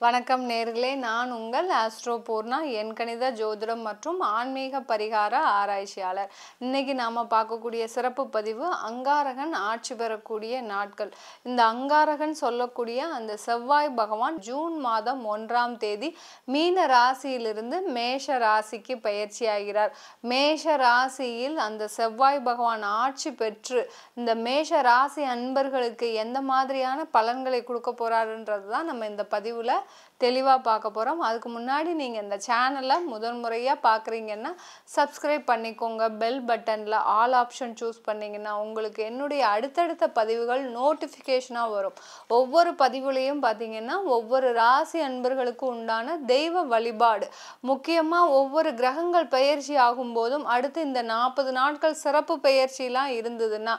வணக்கம் நேர்களே, நான் உங்கள் ஆஸ்ட்ரோ பூர்ணா, எண்கணித ஜோதிடம் மற்றும் ஆன்மீக பரிகார ஆராய்ச்சியாளர். இன்னைக்கு நாம பார்க்கக்கூடிய சிறப்பு பதிவு அங்காரகன் ஆட்சி பெறக்கூடிய நாட்கள். இந்த அங்காரகன் சொல்லக்கூடிய அந்த செவ்வாய் பகவான் ஜூன் மாதம் 1ஆம் தேதி மீன ராசியிலிருந்து மேஷ ராசிக்கு பயிற்சி ஆகிறார். மேஷ ராசியில் அந்த செவ்வாய் பகவான் ஆட்சி பெற்று இந்த மேஷ ராசி அன்பர்களுக்கு எந்த மாதிரியான பலன்களை கொடுக்க போறாருன்றது தான் நம்ம இந்த பதிவுல தெளிவாக பார்க்க போகிறோம். அதுக்கு முன்னாடி நீங்கள் இந்த சேனலை முறையாக பார்க்குறீங்கன்னா சப்ஸ்கிரைப் பண்ணிக்கோங்க. பெல் பட்டனில் ஆல் ஆப்ஷன் சூஸ் பண்ணிங்கன்னா உங்களுக்கு என்னுடைய அடுத்தடுத்த பதிவுகள் நோட்டிஃபிகேஷனாக வரும். ஒவ்வொரு பதிவுலையும் பார்த்தீங்கன்னா ஒவ்வொரு ராசி அன்பர்களுக்கு உண்டான தெய்வ வழிபாடு, முக்கியமாக ஒவ்வொரு கிரகங்கள் பயிற்சி ஆகும்போதும் அடுத்து இந்த 40 நாட்கள் சிறப்பு பயிற்சியெலாம் இருந்ததுன்னா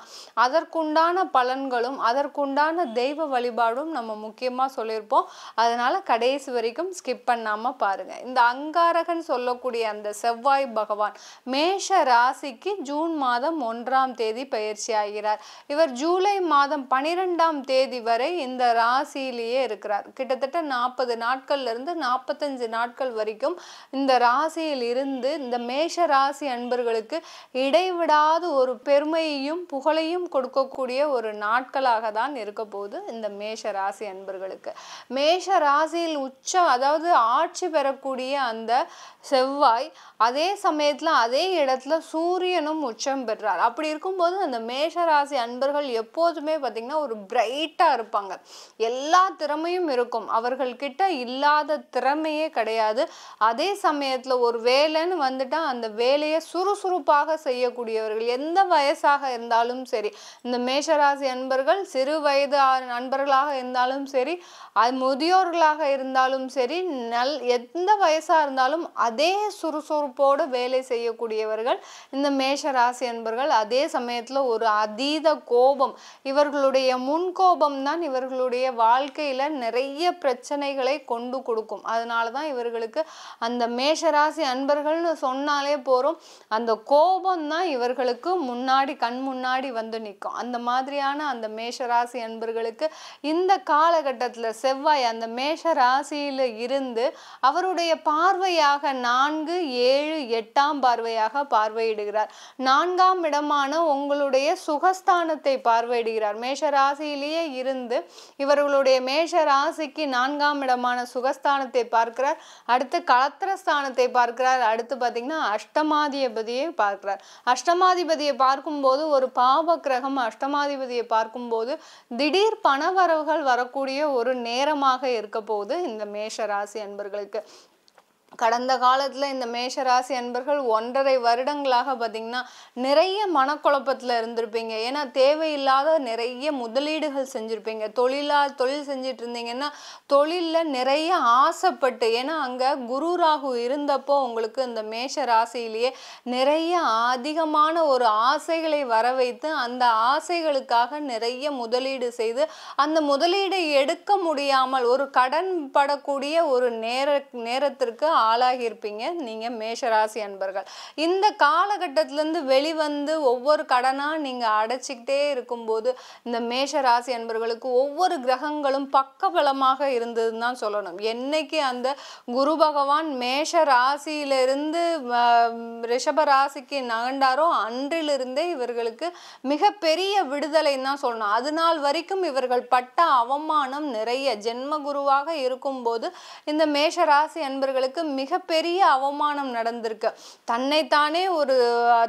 அதற்குண்டான பலன்களும் அதற்குண்டான தெய்வ வழிபாடும் நம்ம முக்கியமாக சொல்லியிருப்போம். அதனால் கடைசி வரைக்கும் ஸ்கிப் பண்ணாமல் பாருங்கள். இந்த அங்காரகன் சொல்லக்கூடிய அந்த செவ்வாய் பகவான் மேஷ ராசிக்கு ஜூன் மாதம் 1ஆம் தேதி பயிற்சி ஆகிறார். இவர் ஜூலை மாதம் 12ஆம் தேதி வரை இந்த ராசியிலேயே இருக்கிறார். கிட்டத்தட்ட 40 நாட்கள்லேருந்து 45 நாட்கள் வரைக்கும் இந்த ராசியில் இருந்து இந்த மேஷ ராசி அன்பர்களுக்கு இடைவிடாது ஒரு பெருமையையும் புகழையும் கொடுக்கக்கூடிய ஒரு நாட்களாக தான் இருக்க போகுது இந்த மேஷ ராசி அன்பர்களுக்கு. மேஷ ராசியில் அதாவது ஆட்சி பெறக்கூடிய அந்த செவ்வாய் அதே சமயத்தில் அதே இடத்துல சூரியனும் உச்சம் பெற்றார். அப்படி இருக்கும்போது அந்த மேஷ ராசி அன்பர்கள் எப்போதுமே பார்த்தீங்கன்னா ஒரு பிரைட்டாக இருப்பாங்க. எல்லா திறமையும் இருக்கும், அவர்கள்கிட்ட இல்லாத திறமையே கிடையாது. அதே சமயத்தில் ஒரு வேலைன்னு வந்துட்டால் அந்த வேலையை சுறுசுறுப்பாக செய்யக்கூடியவர்கள். எந்த வயசாக இருந்தாலும் சரி, இந்த மேஷராசி அன்பர்கள் சிறு வயது அன்பர்களாக இருந்தாலும் சரி, அது முதியோர்களாக இருந்தாலும் சரி, எந்த வயசா இருந்தாலும் அதே சுறுசுறுப்போடு வேலை செய்யக்கூடியவர்கள் இந்த மேஷ ராசி அன்பர்கள். அதே சமயத்துல ஒரு அதீத கோபம், இவர்களுடைய முன்கோபம் தான் இவர்களுடைய வாழ்க்கையில நிறைய பிரச்சனைகளை கொண்டு கொடுக்கும். அதனாலதான் இவர்களுக்கு அந்த மேஷராசி அன்பர்கள்னு சொன்னாலே போறோம், அந்த கோபம் தான் இவர்களுக்கு முன்னாடி கண் முன்னாடி வந்து நிற்கும். அந்த மாதிரியான அந்த மேஷராசி அன்பர்களுக்கு இந்த காலகட்டத்துல செவ்வாய் அந்த மேஷ ராசியில இருந்து அவருடைய பார்வையாக 4, 7, 8ஆம் பார்வையாக பார்வையிடுகிறார். 4ஆம் இடமான உங்களுடைய சுகஸ்தானத்தை பார்வையிடுகிறார். மேஷ ராசியிலேயே இருந்து இவர்களுடைய மேஷ ராசிக்கு 4ஆம் இடமான சுகஸ்தானத்தை பார்க்கிறார். அடுத்து களத்திரஸ்தானத்தை பார்க்கிறார். அடுத்து பார்த்தீங்கன்னா அஷ்டமாதிபதியை பார்க்கிறார். அஷ்டமாதிபதியை பார்க்கும்போது ஒரு பாவ கிரகம் அஷ்டமாதிபதியை பார்க்கும்போது திடீர் பணவரவுகள் வரக்கூடிய ஒரு நேரமாக இருக்க போகுது இந்த மேஷ ராசி அன்பர்களுக்கு. கடந்த காலத்தில் இந்த மேஷராசி அன்பர்கள் 1.5 வருடங்களாக பார்த்தீங்கன்னா நிறைய மனக்குழப்பத்தில் இருந்திருப்பீங்க. ஏன்னா தேவையில்லாத நிறைய முதலீடுகள் செஞ்சுருப்பீங்க. தொழில் செஞ்சுட்டு இருந்தீங்கன்னா தொழிலில் நிறைய ஆசைப்பட்டு, ஏன்னா அங்கே குரு ராகு இருந்தப்போ உங்களுக்கு இந்த மேஷ ராசியிலேயே நிறைய அதிகமான ஒரு ஆசைகளை வர வைத்து அந்த ஆசைகளுக்காக நிறைய முதலீடு செய்து அந்த முதலீடை எடுக்க முடியாமல் ஒரு கடன் படக்கூடிய ஒரு நேரத்திற்கு ஆளாகி இருப்பீங்க நீங்க மேஷராசி அன்பர்கள். இந்த காலகட்டத்திலிருந்து வெளிவந்து ஒவ்வொரு கடனா நீங்க அடைச்சிக்கிட்டே இருக்கும்போது இந்த மேஷராசி அன்பர்களுக்கு ஒவ்வொரு கிரகங்களும் பக்கபலமாக இருந்ததுன்னு தான் சொல்லணும். என்னைக்கு அந்த குரு பகவான் மேஷ ராசியிலிருந்து ரிஷப ராசிக்கு நகண்டாரோ அன்றிலிருந்தே இவர்களுக்கு மிகப்பெரிய விடுதலைன்னு தான் சொல்லணும். அது நாள் வரைக்கும் இவர்கள் பட்ட அவமானம் நிறைய. ஜென்ம குருவாக இருக்கும்போது இந்த மேஷ ராசி அன்பர்களுக்கு மிகப்பெரிய அவமானம் நடந்திருக்கு. தன்னைத்தானே ஒரு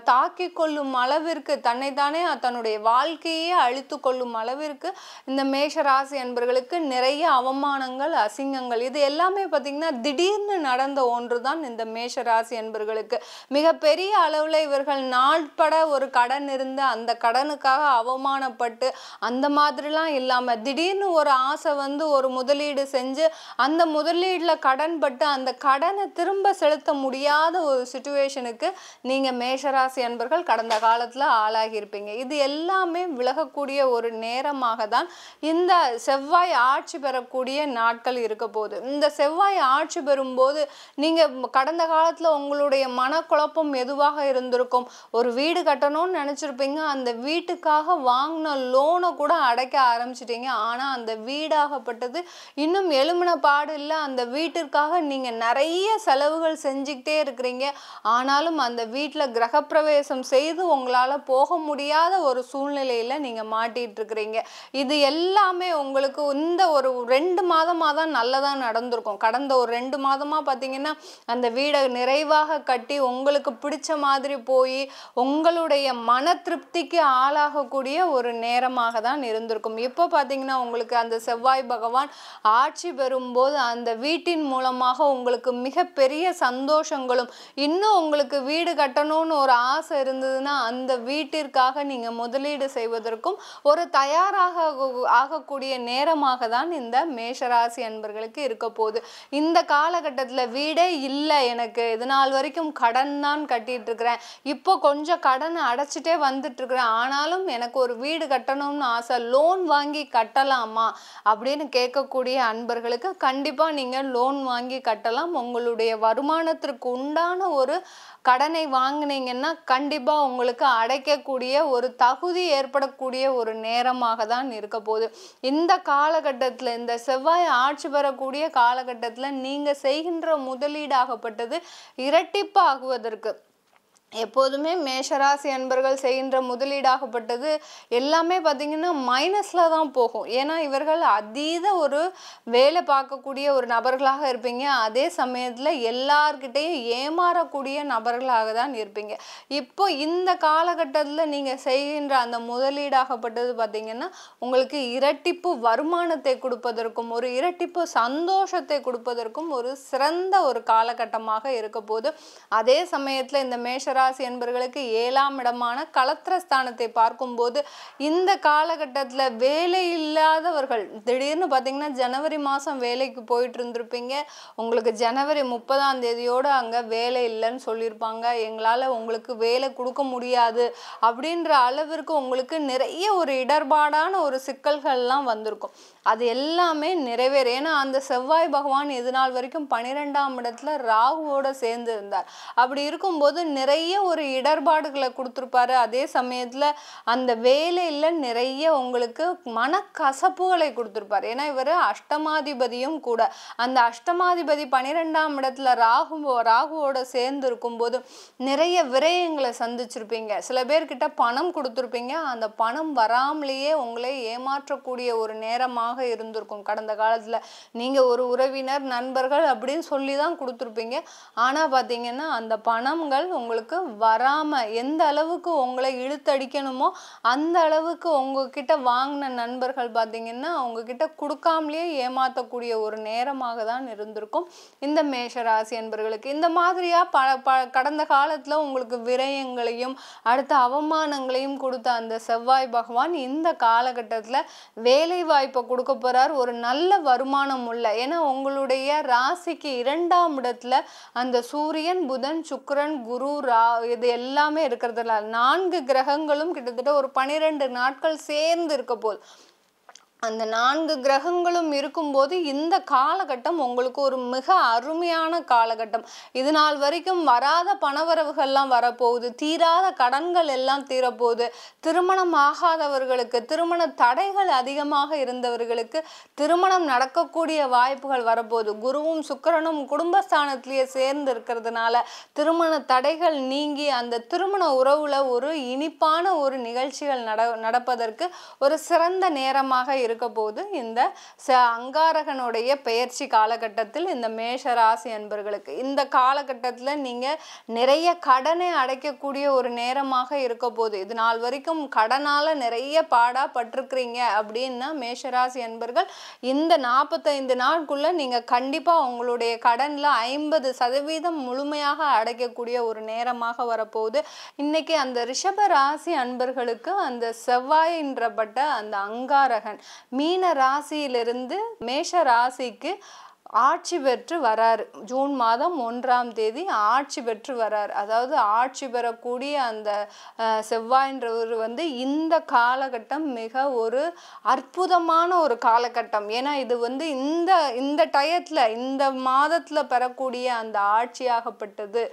தாக்கி கொள்ளும் அளவிற்கு, தன்னைத்தானே தன்னுடைய வாழ்க்கையே அழித்து கொள்ளும் அளவிற்கு இந்த மேஷ ராசி அன்பர்களுக்கு நிறைய அவமானங்கள், அசிங்கங்கள், இது எல்லாமே பார்த்தீங்கன்னா திடீர்னு நடந்த ஒன்று தான் இந்த மேஷ ராசி அன்பர்களுக்கு. மிகப்பெரிய அளவில் இவர்கள் நாட்பட ஒரு கடன் இருந்து அந்த கடனுக்காக அவமானப்பட்டு அந்த மாதிரிலாம் இல்லாமல் திடீர்னு ஒரு ஆசை வந்து ஒரு முதலீடு செஞ்சு அந்த முதலீடுல கடன் பட்டு அந்த கடன் கடனை திரும்ப செலுத்த முடியாத ஒரு சிச்சுவேஷனுக்கு நீங்கள் மேஷராசி அன்பர்கள் கடந்த காலத்தில் ஆளாகியிருப்பீங்க. இது எல்லாமே விலகக்கூடிய ஒரு நேரமாக தான் இந்த செவ்வாய் ஆட்சி பெறக்கூடிய நாட்கள் இருக்க போகுது. இந்த செவ்வாய் ஆட்சி பெறும்போது நீங்கள் கடந்த காலத்தில் உங்களுடைய மனக்குழப்பம் எதுவாக இருந்திருக்கும்? ஒரு வீடு கட்டணும்னு நினச்சிருப்பீங்க, அந்த வீட்டுக்காக வாங்கின லோனை கூட அடைக்க ஆரம்பிச்சிட்டீங்க. ஆனால் அந்த வீடாகப்பட்டது இன்னும் எழுமின பாடு இல்லை. அந்த வீட்டிற்காக நீங்கள் நிறைய செலவுகள் செஞ்சுக்கிட்டே இருக்கிறீங்க. ஆனாலும் அந்த வீட்டில் கிரகப்பிரவேசம் செய்து உங்களால் போக முடியாத ஒரு சூழ்நிலையில் நீங்கள் மாட்டிகிட்டு இருக்கிறீங்க. இது எல்லாமே உங்களுக்கு இந்த ஒரு 2 மாதமாக தான் நல்லதாக நடந்திருக்கும். கடந்த ஒரு 2 மாதமாக பார்த்தீங்கன்னா அந்த வீடை நிறைவாக கட்டி உங்களுக்கு பிடிச்ச மாதிரி போய் உங்களுடைய மன திருப்திக்கு ஆளாகக்கூடிய ஒரு நேரமாக தான் இருந்திருக்கும். இப்போ பார்த்தீங்கன்னா உங்களுக்கு அந்த செவ்வாய் பகவான் ஆட்சி பெறும்போது அந்த வீட்டின் மூலமாக உங்களுக்கு மிகப்பெரிய சந்தோஷங்களும், இன்னும் உங்களுக்கு வீடு கட்டணும்னு ஒரு ஆசை இருந்ததுன்னா அந்த வீட்டிற்காக நீங்கள் முதலீடு செய்வதற்கும் ஒரு தயாராக ஆகக்கூடிய நேரமாக தான் இந்த மேஷராசி அன்பர்களுக்கு இருக்க போகுது. இந்த காலகட்டத்தில் வீடே இல்லை, எனக்கு இது நாள் வரைக்கும் கடன் தான் கட்டிட்டு இருக்கிறேன், இப்போ கொஞ்சம் கடனை அடைச்சிட்டே வந்துட்டு இருக்கிறேன், ஆனாலும் எனக்கு ஒரு வீடு கட்டணும்னு ஆசை, லோன் வாங்கி கட்டலாமா அப்படின்னு கேட்கக்கூடிய அன்பர்களுக்கு கண்டிப்பாக நீங்கள் லோன் வாங்கி கட்டலாம். உங்களுடைய வருமானத்திற்கு உண்டான ஒரு கடனை வாங்கினீங்கன்னா கண்டிப்பாக உங்களுக்கு அடைக்கக்கூடிய ஒரு தகுதி ஏற்படக்கூடிய ஒரு நேரமாக தான் இருக்க போகுது. இந்த காலகட்டத்தில், இந்த செவ்வாய் ஆட்சி பெறக்கூடிய காலகட்டத்தில் நீங்கள் செய்கின்ற முதலீடாகப்பட்டது இரட்டிப்பு ஆகுவதற்கு, எப்போதுமே மேஷராசி அன்பர்கள் செய்கின்ற முதலீடாகப்பட்டது எல்லாமே பார்த்திங்கன்னா மைனஸில் தான் போகும். ஏன்னா இவர்கள் அதீத ஒரு வேலை பார்க்கக்கூடிய ஒரு நபர்களாக இருப்பீங்க. அதே சமயத்தில் எல்லார்கிட்டையும் ஏமாறக்கூடிய நபர்களாக தான் இருப்பீங்க. இப்போ இந்த காலகட்டத்தில் நீங்கள் செய்கின்ற அந்த முதலீடாகப்பட்டது பார்த்திங்கன்னா உங்களுக்கு இரட்டிப்பு வருமானத்தை கொடுப்பதற்கும் ஒரு இரட்டிப்பு சந்தோஷத்தை கொடுப்பதற்கும் ஒரு சிறந்த ஒரு காலகட்டமாக இருக்க போது. அதே சமயத்தில் இந்த மேஷராசி என்பவர்களுக்கு 7ஆம் இடமான களத்திரஸ்தானத்தை பார்க்கும்போது இந்த காலகட்டத்தில் வேலை இல்லாதவர்கள் திடீர்னு பார்த்தீங்கன்னா ஜனவரி மாதம் வேலைக்கு போயிட்டு இருந்திருப்பீங்க. உங்களுக்கு ஜனவரி 30ஆம் தேதியோடு அங்கே வேலை இல்லைன்னு சொல்லியிருப்பாங்க. எங்களால் உங்களுக்கு வேலை கொடுக்க முடியாது அப்படின்ற அளவிற்கு உங்களுக்கு நிறைய ஒரு இடர்பாடான ஒரு சிக்கல்கள்லாம் வந்திருக்கும். அது எல்லாமே நிறைவேறு. ஏன்னா அந்த செவ்வாய் பகவான் இது நாள் வரைக்கும் 12ஆம் இடத்துல ராகுவோட சேர்ந்து இருந்தார். அப்படி இருக்கும்போது நிறைய ஒரு இடர்பாடுகளை கொடுத்துருப்பாரு. அதே சமயத்தில் அந்த வேலையில் நிறைய உங்களுக்கு மனக்கசப்புகளை கொடுத்துருப்பார். ஏன்னா இவர் அஷ்டமாதிபதியும் கூட. அந்த அஷ்டமாதிபதி 12ஆம் இடத்துல ராகுவோட சேர்ந்து இருக்கும்போது நிறைய விரயங்களை சந்திச்சிருப்பீங்க. சில பேர்கிட்ட பணம் கொடுத்துருப்பீங்க. அந்த பணம் வராமலேயே உங்களை ஏமாற்றக்கூடிய ஒரு நேரமாக இருந்திருக்கும். கடந்த காலத்தில் நீங்கள் ஒரு உறவினர் நண்பர்கள் அப்படின்னு சொல்லி தான் கொடுத்துருப்பீங்க. ஆனால் பார்த்தீங்கன்னா அந்த பணங்கள் உங்களுக்கு வராமல் எந்த அளவுக்கு உங்களை இழுத்தடிக்கணுமோ அந்த அளவுக்கு உங்ககிட்ட வாங்கின நண்பர்கள் பார்த்தீங்கன்னா உங்ககிட்ட கொடுக்காமலேயே ஏமாற்றக்கூடிய ஒரு நேரமாக தான் இருந்திருக்கும் இந்த மேஷராசி என்பவர்களுக்கு. இந்த மாதிரியா கடந்த காலத்தில் உங்களுக்கு விரயங்களையும் அடுத்த அவமானங்களையும் கொடுத்த அந்த செவ்வாய் பகவான் இந்த காலகட்டத்தில் வேலை வாய்ப்பை கொடுக்க போறார். ஒரு நல்ல வருமானம் உள்ள, ஏன்னா உங்களுடைய ராசிக்கு 2ஆம் இடத்துல அந்த சூரியன் புதன் சுக்கிரன் குரு இது எல்லாமே இருக்கிறதுல 4 கிரகங்களும் கிட்டத்தட்ட ஒரு 12 நாட்கள் சேர்ந்து இருக்க போகுது. அந்த 4 கிரகங்களும் இருக்கும்போது இந்த காலகட்டம் உங்களுக்கு ஒரு மிக அருமையான காலகட்டம். இது நாள் வரைக்கும் வராத பணவரவுகள்லாம் வரப்போகுது. தீராத கடன்கள் எல்லாம் தீரப்போகுது. திருமணம் ஆகாதவர்களுக்கு, திருமண தடைகள் அதிகமாக இருந்தவர்களுக்கு திருமணம் நடக்கக்கூடிய வாய்ப்புகள் வரப்போகுது. குருவும் சுக்கிரனும் குடும்பஸ்தானத்திலேயே சேர்ந்து இருக்கிறதுனால திருமண தடைகள் நீங்கி அந்த திருமண உறவுல ஒரு இனிப்பான ஒரு நிகழ்ச்சிகள் நடப்பதற்கு ஒரு சிறந்த நேரமாக இருக்க போது இந்த அங்காரகனுடைய பெயர்ச்சி காலகட்டத்தில் இந்த மேஷ ராசி அன்பர்களுக்கு இந்த காலகட்டத்தில் நீங்க நிறைய கடனை அடைக்கக்கூடிய ஒரு நேரமாக இருக்க போது. இது நாள் வரைக்கும் கடனால நிறைய பாடா பட்டிருக்கிறீங்க அப்படின்னா மேஷராசி அன்பர்கள் இந்த 45 நாளுக்குள்ள நீங்க கண்டிப்பா உங்களுடைய கடன்ல 50% முழுமையாக அடைக்கக்கூடிய ஒரு நேரமாக வரப்போகுது. இன்னைக்கு அந்த ரிஷப ராசி அன்பர்களுக்கு அந்த செவ்வாய் என்றப்பட்ட அந்த அங்காரகன் மீன ராசியிலிருந்து மேஷ ராசிக்கு ஆட்சி பெற்று வராரு. ஜூன் மாதம் 1ஆம் தேதி ஆட்சி பெற்று வராரு. அதாவது ஆட்சி பெறக்கூடிய அந்த செவ்வாயின்றவர் வந்து இந்த காலகட்டம் மிக ஒரு அற்புதமான ஒரு காலகட்டம். ஏன்னா இது வந்து இந்த டயத்துல இந்த மாதத்துல பெறக்கூடிய அந்த ஆட்சியாகப்பட்டது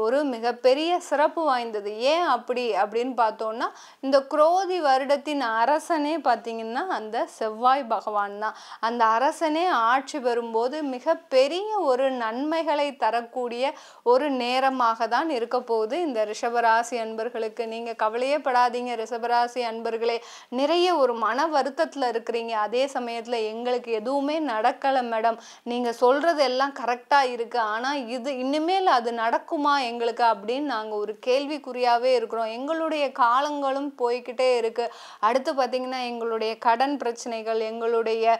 ஒரு மிகப்பெரிய சிறப்பு வாய்ந்தது. ஏன் அப்படின்னு பார்த்தோம்னா, இந்த குரோதி வருடத்தின் அரசனே பார்த்தீங்கன்னா அந்த செவ்வாய் பகவான் தான். அந்த அரசனே ஆட்சி பெறும்போது மிகப்பெரிய ஒரு நன்மைகளை தரக்கூடிய ஒரு நேரமாக தான் இருக்க போகுது இந்த ரிஷபராசி அன்பர்களுக்கு. நீங்க கவலையே படாதீங்க ரிஷபராசி அன்பர்களே. நிறைய ஒரு மன வருத்தத்துல இருக்கிறீங்க. அதே சமயத்துல எங்களுக்கு எதுவுமே நடக்கல மேடம், நீங்க சொல்றது எல்லாம் கரெக்டா இருக்கு, ஆனா இது இனிமேல் அது நடக்குமா எங்களுக்கு அப்படின்னு நாங்க ஒரு கேள்விக்குறியாவே இருக்கிறோம். எங்களுடைய காலங்களும் போய்கிட்டே இருக்கு. அடுத்து பாத்தீங்கன்னா எங்களுடைய கடன் பிரச்சனைகள், எங்களுடைய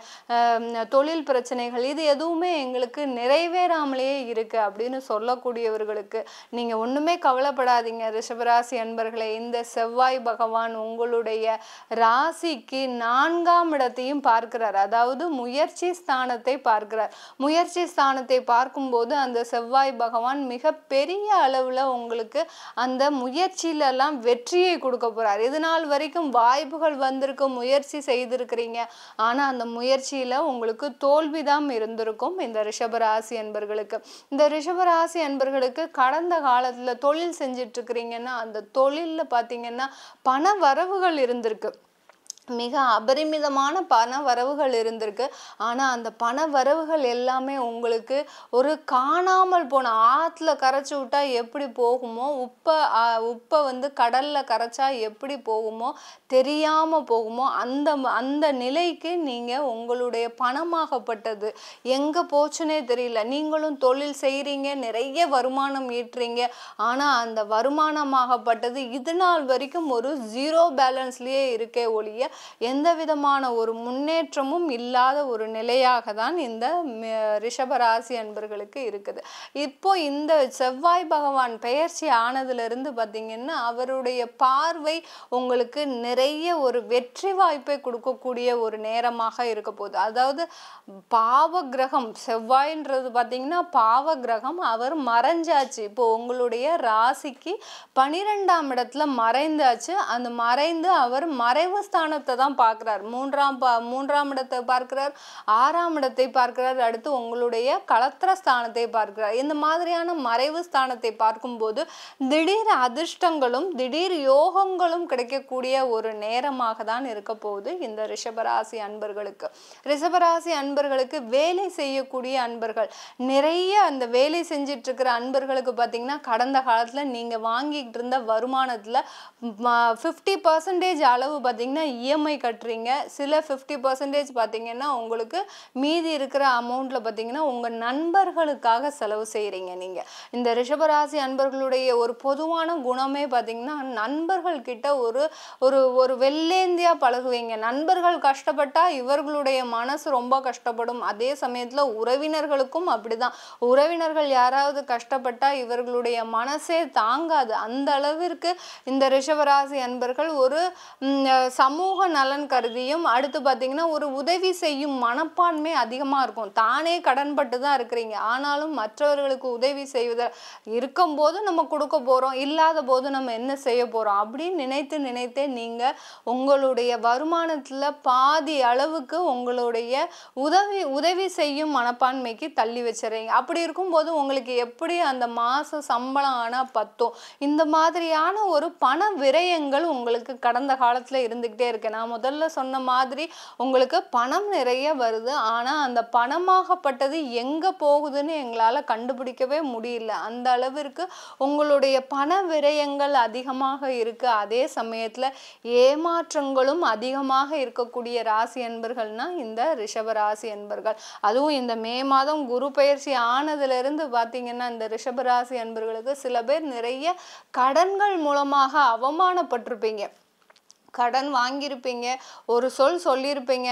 தொழில் பிரச்சனைகள், இது எதுவுமே எங்களுக்கு நிறைவேறாமலேயே இருக்கு அப்படின்னு சொல்லக்கூடியவர்களுக்கு நீங்க ஒண்ணுமே கவலைப்படாதீங்க ரிஷபராசி அன்பர்களே. இந்த செவ்வாய் பகவான் உங்களுடைய ராசிக்கு 4ஆம் இடத்தையும் பார்க்கிறார். அதாவது முயற்சி ஸ்தானத்தை பார்க்கிறார். முயற்சி ஸ்தானத்தை பார்க்கும்போது அந்த செவ்வாய் பகவான் மிக பெரிய அளவுல உங்களுக்கு அந்த முயற்சியில எல்லாம் வெற்றியை கொடுக்க போறார். இது நாள் வரைக்கும் வாய்ப்புகள் வந்திருக்கு, முயற்சி செய்திருக்கிறீங்க, ஆனா அந்த முயற்சியில உங்களுக்கு தோல்விதான் இருந்திருக்கும் இந்த ரிஷபராசி அன்பர்களுக்கு. இந்த ரிஷபராசி அன்பர்களுக்கு கடந்த காலத்துல தொழில் செஞ்சிட்டு இருக்கிறீங்கன்னா அந்த தொழில்ல பாத்தீங்கன்னா பண வரவுகள் இருந்திருக்கு. மிக அபரிமிதமான பண வரவுகள் இருந்திருக்கு. ஆனா அந்த பண வரவுகள் எல்லாமே உங்களுக்கு ஒரு காணாமல் போன ஆத்துல கரைச்சி விட்டா எப்படி போகுமோ, உப்பை வந்து கடல்ல கரைச்சா எப்படி போகுமோ, தெரியாம போகுமோ, அந்த நிலைக்கு நீங்க உங்களுடைய பணமாகப்பட்டது எங்க போச்சுன்னே தெரியல. நீங்களும் தொழில் செய்றீங்க, நிறைய வருமானம் ஈட்டுறீங்க, ஆனா அந்த வருமானமாகப்பட்டது இது நாள் வரைக்கும் ஒரு 0 பேலன்ஸ்லயே இருக்கே ஒழிய எந்த விதமான ஒரு முன்னேற்றமும் இல்லாத ஒரு நிலையாக தான் இந்த ரிஷபராசி அன்பர்களுக்கு இருக்குது. இப்போ இந்த செவ்வாய் பகவான் பெயர்ச்சி ஆனதுல இருந்து பாத்தீங்கன்னா அவருடைய பார்வை உங்களுக்கு நிறைய ஒரு வெற்றி வாய்ப்பை கொடுக்கக்கூடிய ஒரு நேரமாக இருக்க போகுது. அதாவது பாவ கிரகம் செவ்வாய்ன்றது பாத்தீங்கன்னா பாவ கிரகம், அவர் மறைஞ்சாச்சு. இப்போ உங்களுடைய ராசிக்கு 12ஆம் இடத்துல மறைந்தாச்சு. அந்த மறைந்து அவர் மறைவு ஸ்தானத்தை தான் பார்க்கிறார். 3ஆம் இடத்தை பார்க்கிறார், 6ஆம் இடத்தை பார்க்கிறார், அடுத்து உங்களுடைய களத்திர ஸ்தானத்தை பார்க்கிறார். இந்த மாதிரியான மறைவு ஸ்தானத்தை பார்க்கும்போது திடீர் அதிர்ஷ்டங்களும் திடீர் யோகங்களும் கிடைக்கக்கூடிய ஒரு நேரமாக தான் இருக்க போகுது இந்த ரிஷபராசி அன்பர்களுக்கு. ரிஷபராசி அன்பர்களுக்கு வேலை செய்யக்கூடிய அன்பர்கள், நிறைய அந்த வேலை செஞ்சிட்டு இருக்கிற அன்பர்களுக்கு பார்த்தீங்கன்னா கடந்த காலத்துல நீங்க வாங்கிட்டு இருந்த வருமானத்துல 50% அளவு பார்த்தீங்கன்னா இஎம்ஐ கட்டுறீங்க. சில 50% பார்த்தீங்கன்னா உங்களுக்கு மீதி இருக்கிற அமௌண்ட்ல பார்த்தீங்கன்னா உங்க நண்பர்களுக்காக செலவு செய்யறீங்க. நீங்க இந்த ரிஷபராசி அன்பர்களுடைய ஒரு பொதுவான குணமே பார்த்தீங்கன்னா நண்பர்கள் கிட்ட ஒரு வெள்ளேந்தியா பழகுவீங்க. நண்பர்கள் கஷ்டப்பட்டா இவர்களுடைய மனசு ரொம்ப கஷ்டப்படும். அதே சமயத்துல உறவினர்களுக்கும் அப்படிதான். உறவினர்கள் யாராவது கஷ்டப்பட்டா இவர்களுடைய மனசே தாங்காது. அந்த அளவிற்கு இந்த ரிஷபராசி அன்பர்கள் ஒரு சமூக நலன் கருதியும் அடுத்து பார்த்தீங்கன்னா ஒரு உதவி செய்யும் மனப்பான்மை அதிகமா இருக்கும். தானே கடன்பட்டு தான் இருக்கிறீங்க, ஆனாலும் மற்றவர்களுக்கு உதவி செய்வத இருக்கும்போது நம்ம கொடுக்க போறோம், இல்லாத போது நம்ம என்ன செய்ய போறோம் அப்படின்னு நினைத்தே நீங்க உங்களுடைய வருமானத்துல பாதி அளவுக்கு உங்களுடைய உதவி செய்யும் மனப்பான்மைக்கு தள்ளி வச்சிடறீங்க. அப்படி இருக்கும்போது உங்களுக்கு எப்படி அந்த மாச சம்பளம் ஆனா பத்தும்? இந்த மாதிரியான ஒரு பண விரயங்கள் உங்களுக்கு கடந்த காலத்துல இருந்துகிட்டே இருக்கு. நான் முதல்ல சொன்ன மாதிரி உங்களுக்கு பணம் நிறைய வருது, ஆனா அந்த பணமாகப்பட்டது எங்க போகுதுன்னு எங்களால கண்டுபிடிக்கவே முடியல. அந்த அளவிற்கு உங்களுடைய பண விரயங்கள் அதிகமாக இருக்கு. அதே சமயத்துல ஏமாற்றங்களும் அதிகமாக இருக்கக்கூடிய ராசி என்பர்கள்னா இந்த ரிஷப ராசி என்பர்கள். அதுவும் இந்த மே மாதம் குரு பயிற்சி ஆனதுல இருந்து பாத்தீங்கன்னா இந்த ரிஷபராசி அன்பர்களுக்கு சில பேர் நிறைய கடன்கள் மூலமாக அவமானப்பட்டிருப்பீங்க. கடன் வாங்கியிருப்பீங்க, ஒரு சொல்லியிருப்பீங்க,